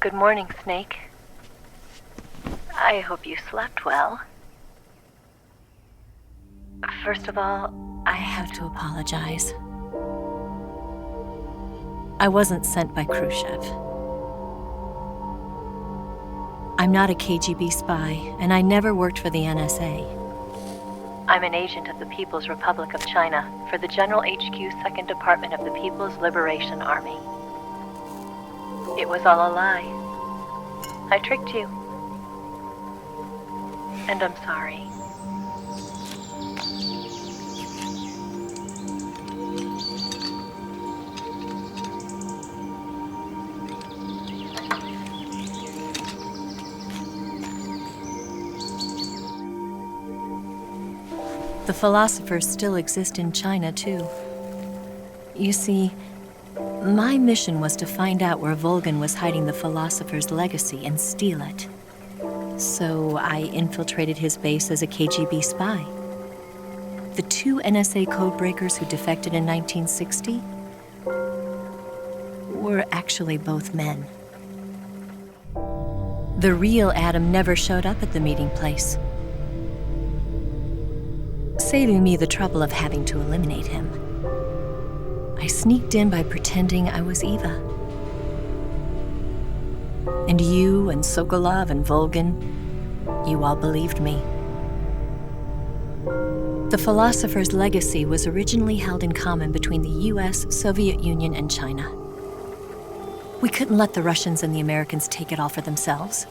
Good morning, Snake. I hope you slept well. First of all, I have to apologize. I wasn't sent by Khruschev. I'm not a KGB spy, and I never worked for the NSA. I'm an agent of the People's Republic of China for the General HQ 2nd Department of the People's Liberation Army. It was all a lie. I tricked you. And I'm sorry. The philosophers still exist in China, too. You see, my mission was to find out where Volgin was hiding the philosopher's legacy and steal it. So I infiltrated his base as a KGB spy. The 2 NSA codebreakers who defected in 1960 were actually both men. The real Adam never showed up at the meeting place, saving me the trouble of having to eliminate him. I sneaked in by pretending I was Eva. And you and Sokolov and Volgin, you all believed me. The philosopher's legacy was originally held in common between the US, Soviet Union, and China. We couldn't let the Russians and the Americans take it all for themselves.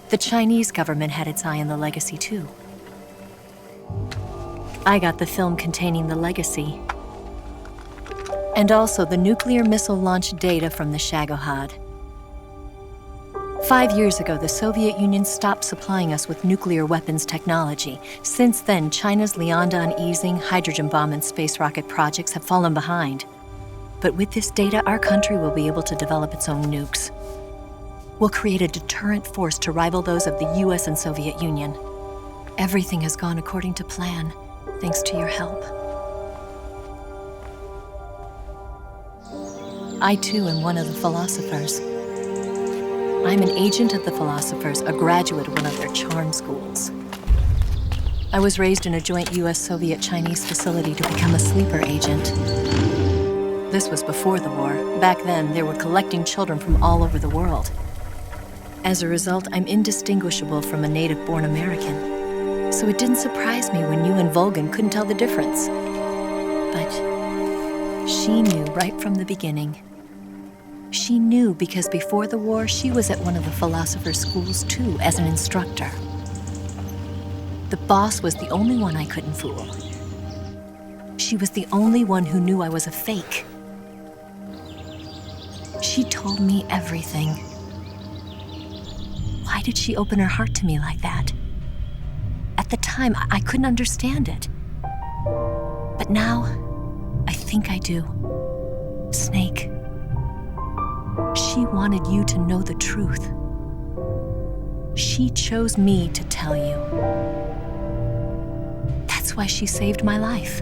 The Chinese government had its eye on the legacy too. I got the film containing the legacy, and also the nuclear missile launch data from the Shagohod. 5 years ago, the Soviet Union stopped supplying us with nuclear weapons technology. Since then, China's Liaodong easing, hydrogen bomb, and space rocket projects have fallen behind. But with this data, our country will be able to develop its own nukes. We'll create a deterrent force to rival those of the US and Soviet Union. Everything has gone according to plan, thanks to your help. I too am one of the philosophers. I'm an agent of the philosophers, a graduate of one of their charm schools. I was raised in a joint US-Soviet-Chinese facility to become a sleeper agent. This was before the war. Back then, they were collecting children from all over the world. As a result, I'm indistinguishable from a native-born American. So it didn't surprise me when you and Volgin couldn't tell the difference. But she knew right from the beginning. She knew because before the war, she was at one of the philosopher's schools too, as an instructor. The boss was the only one I couldn't fool. She was the only one who knew I was a fake. She told me everything. Why did she open her heart to me like that? At the time, I couldn't understand it. But now, I think I do. Snake. She wanted you to know the truth. She chose me to tell you. That's why she saved my life.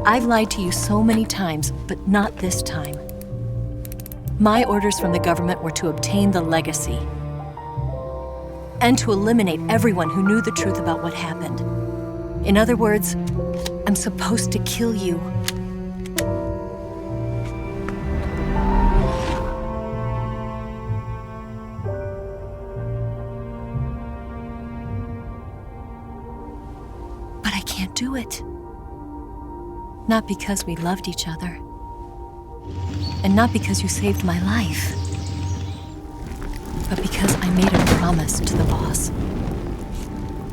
I've lied to you so many times, but not this time. My orders from the government were to obtain the legacy and to eliminate everyone who knew the truth about what happened. In other words, I'm supposed to kill you. can't do it. Not because we loved each other. And not because you saved my life. But because I made a promise to the boss.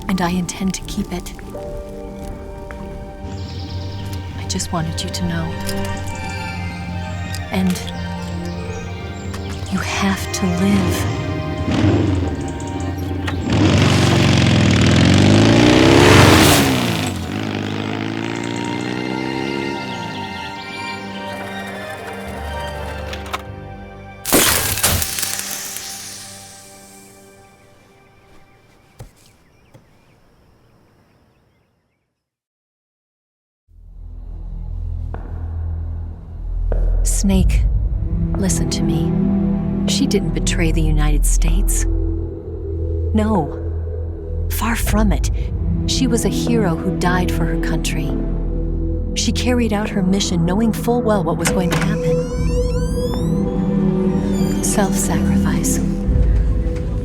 And I intend to keep it. I just wanted you to know. And you have to live. Snake, listen to me. She didn't betray the United States. No. Far from it. She was a hero who died for her country. She carried out her mission knowing full well what was going to happen. Self-sacrifice.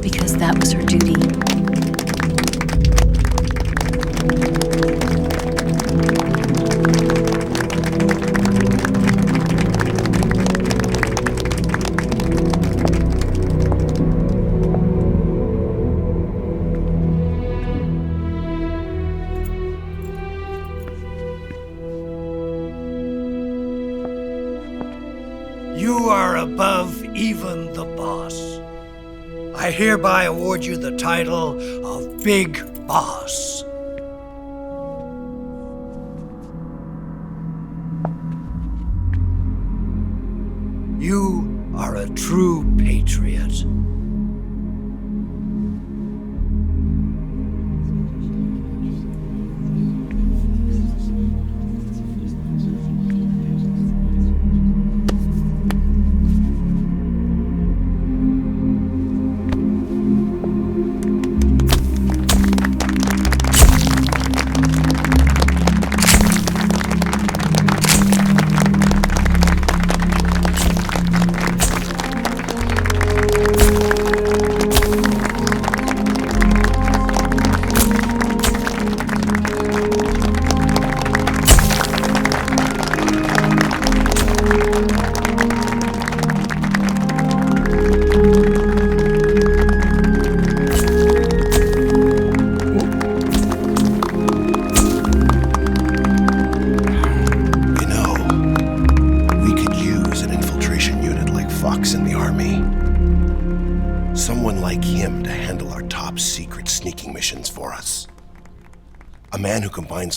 Because that was her duty. You are above even the boss. I hereby award you the title of Big Boss. You are a true patriot.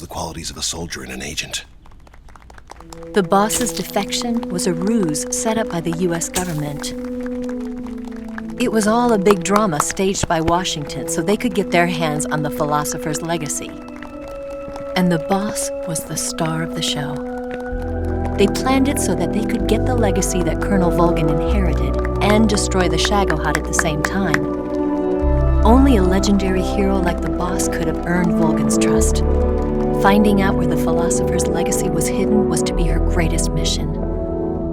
The qualities of a soldier and an agent. The boss's defection was a ruse set up by the US government. It was all a big drama staged by Washington so they could get their hands on the philosopher's legacy. And the boss was the star of the show. They planned it so that they could get the legacy that Colonel Volgin inherited and destroy the Shagohod at the same time. Only a legendary hero like the boss could have earned Volgin's trust. Finding out where the philosopher's legacy was hidden was to be her greatest mission.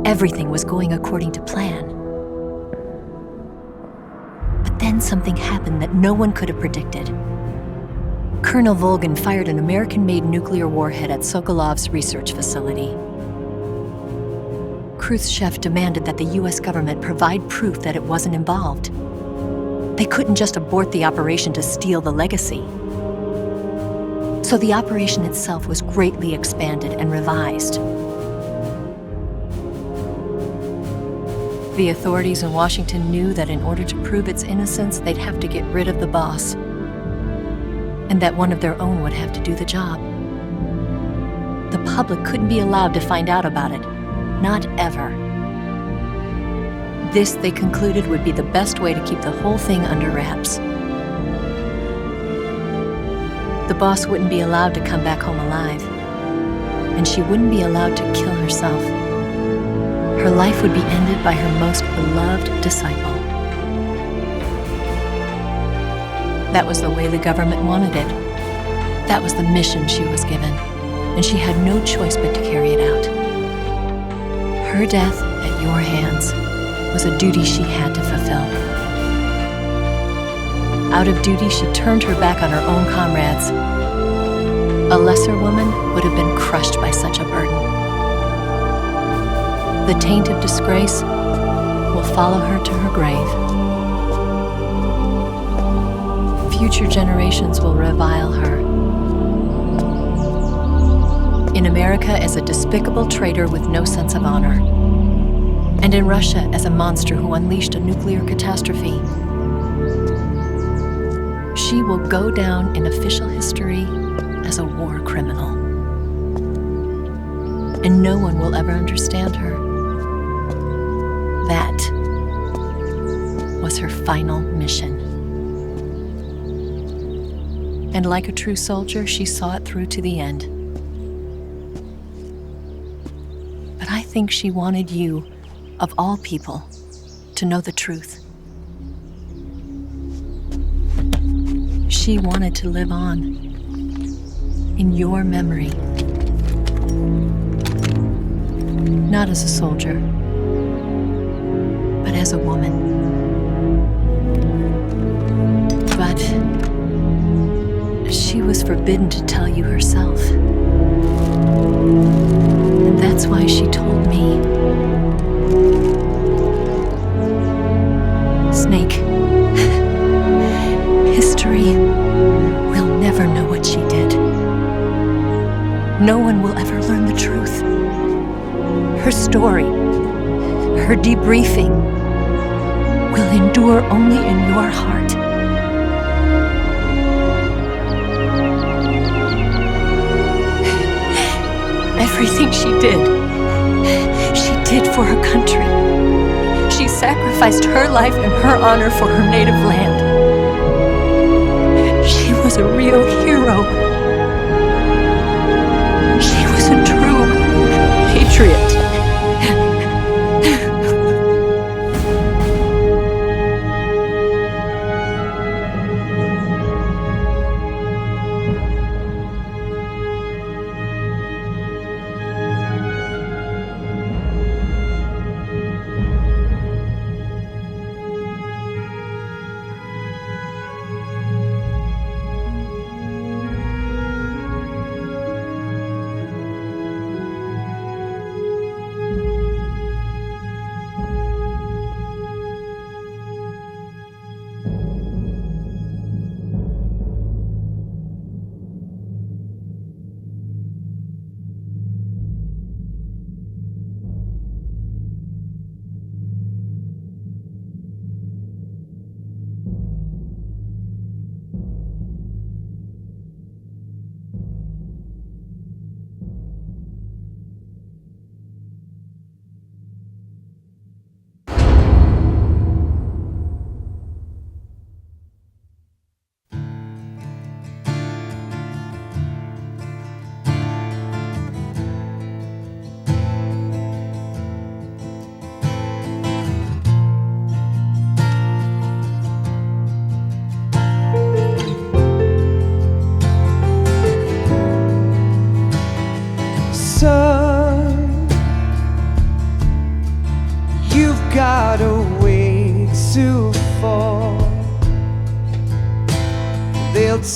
Everything was going according to plan. But then something happened that no one could have predicted. Colonel Volgin fired an American-made nuclear warhead at Sokolov's research facility. Khruschev demanded that the US government provide proof that it wasn't involved. They couldn't just abort the operation to steal the legacy. So the operation itself was greatly expanded and revised. The authorities in Washington knew that in order to prove its innocence, they'd have to get rid of the boss, and that one of their own would have to do the job. The public couldn't be allowed to find out about it, not ever. This, they concluded, would be the best way to keep the whole thing under wraps. The boss wouldn't be allowed to come back home alive, and she wouldn't be allowed to kill herself. Her life would be ended by her most beloved disciple. That was the way the government wanted it. That was the mission she was given, and she had no choice but to carry it out. Her death at your hands was a duty she had to fulfill. Out of duty, she turned her back on her own comrades. A lesser woman would have been crushed by such a burden. The taint of disgrace will follow her to her grave. Future generations will revile her. In America as a despicable traitor with no sense of honor. And in Russia as a monster who unleashed a nuclear catastrophe. She will go down in official history as a war criminal. And no one will ever understand her. That was her final mission. And like a true soldier, she saw it through to the end. But I think she wanted you, of all people, to know the truth. She wanted to live on in your memory. Not as a soldier, but as a woman. But she was forbidden to tell you herself. And that's why she told me. Snake, history will never know what she did. No one will ever learn the truth. Her story, her debriefing, will endure only in your heart. Everything she did for her country. She sacrificed her life and her honor for her native land. She was a real hero. She was a true patriot.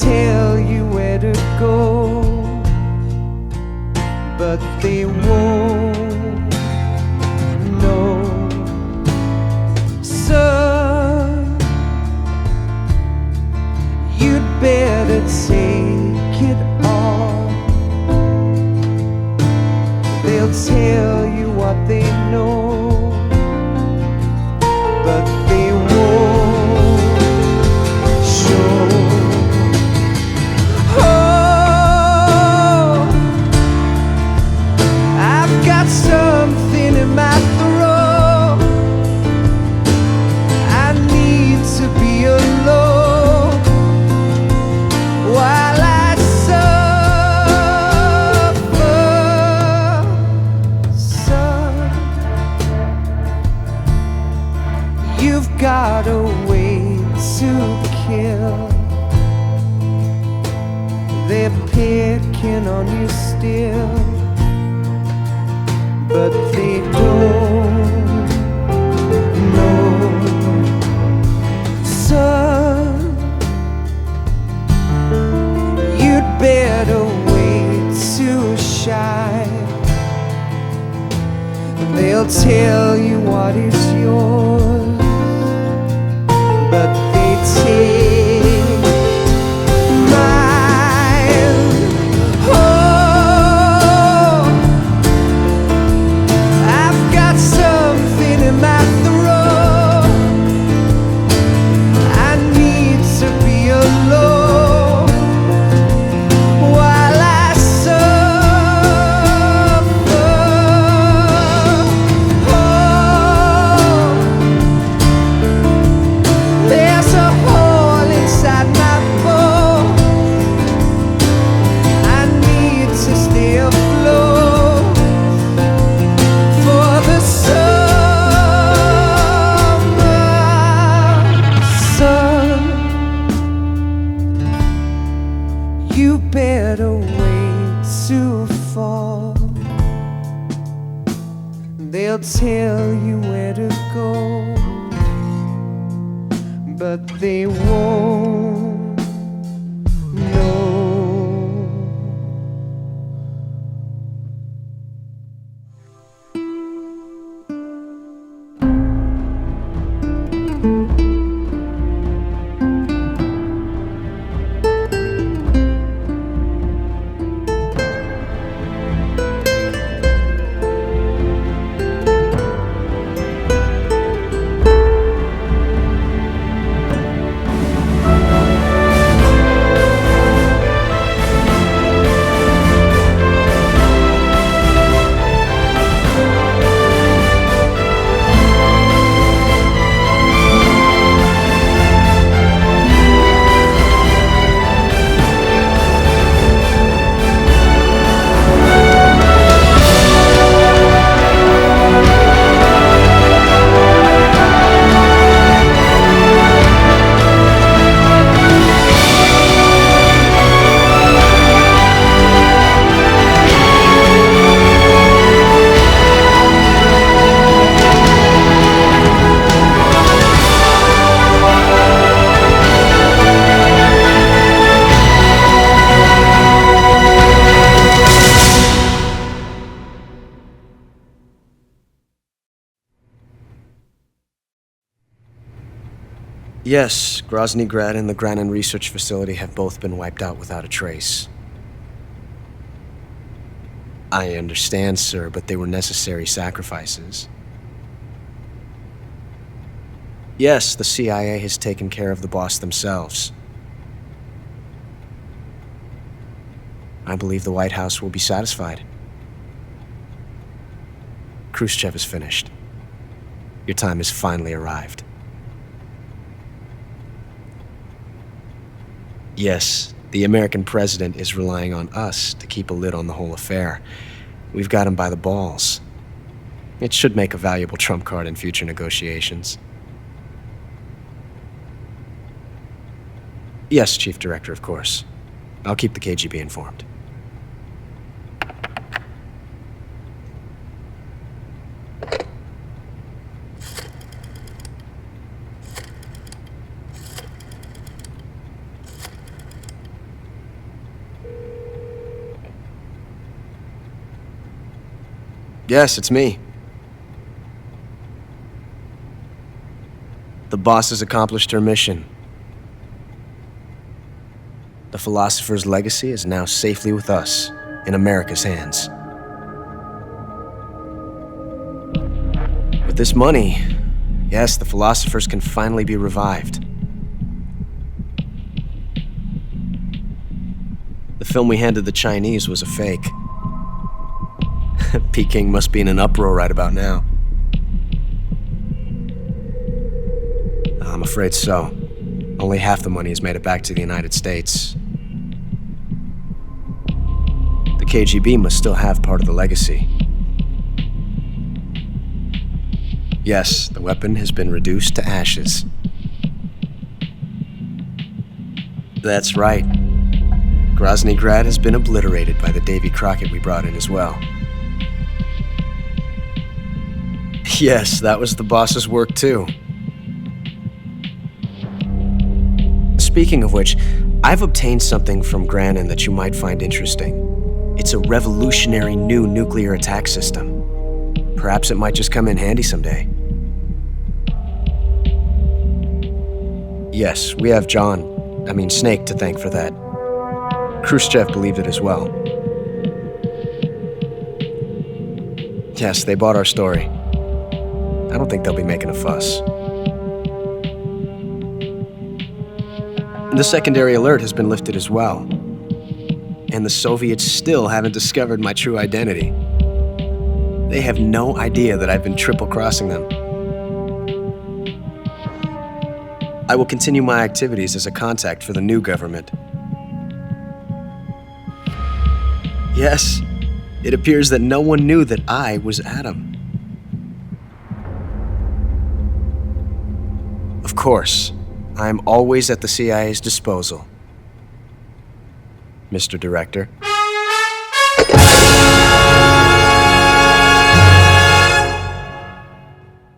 Tell you where to go, but they won't know. Son, you'd better take it all. They'll tell you what they know, but they won't show. Something in my throat. I need to be alone while I suffer. Son, you've got a way to kill. They're picking on you still, but they don't know. Son, you'd better wait They'll tell you what is yours, but they take mine. Oh, I've got something in my throat. I need to be alone while I suffer. Oh, there's a hole inside my bones. I need to stay afloat for the summer sun. You better wait to fall. They'll tell you where to go, but they won't know. Yes, Groznigrad and the Granin research facility have both been wiped out without a trace. I understand, sir, but they were necessary sacrifices. Yes, the CIA has taken care of the boss themselves. I believe the White House will be satisfied. Khruschev is finished. Your time has finally arrived. Yes, the American president is relying on us to keep a lid on the whole affair. We've got him by the balls. It should make a valuable trump card in future negotiations. Yes, Chief Director, of course. I'll keep the KGB informed. Yes, it's me. The boss has accomplished her mission. The philosopher's legacy is now safely with us, in America's hands. With this money, yes, the philosophers can finally be revived. The film we handed the Chinese was a fake. Peking must be in an uproar right about now. I'm afraid so. Only half the money has made it back to the United States. The KGB must still have part of the legacy. Yes, the weapon has been reduced to ashes. That's right. Groznigrad has been obliterated by the Davy Crockett we brought in as well. Yes, that was the boss's work too. Speaking of which, I've obtained something from Granin that you might find interesting. It's a revolutionary new nuclear attack system. Perhaps it might just come in handy someday. Yes, we have Snake to thank for that. Khruschev believed it as well. Yes, they bought our story. I don't think they'll be making a fuss. The secondary alert has been lifted as well. And the Soviets still haven't discovered my true identity. They have no idea that I've been triple-crossing them. I will continue my activities as a contact for the new government. Yes, it appears that no one knew that I was Adam. Of course, I am always at the CIA's disposal, Mr. Director.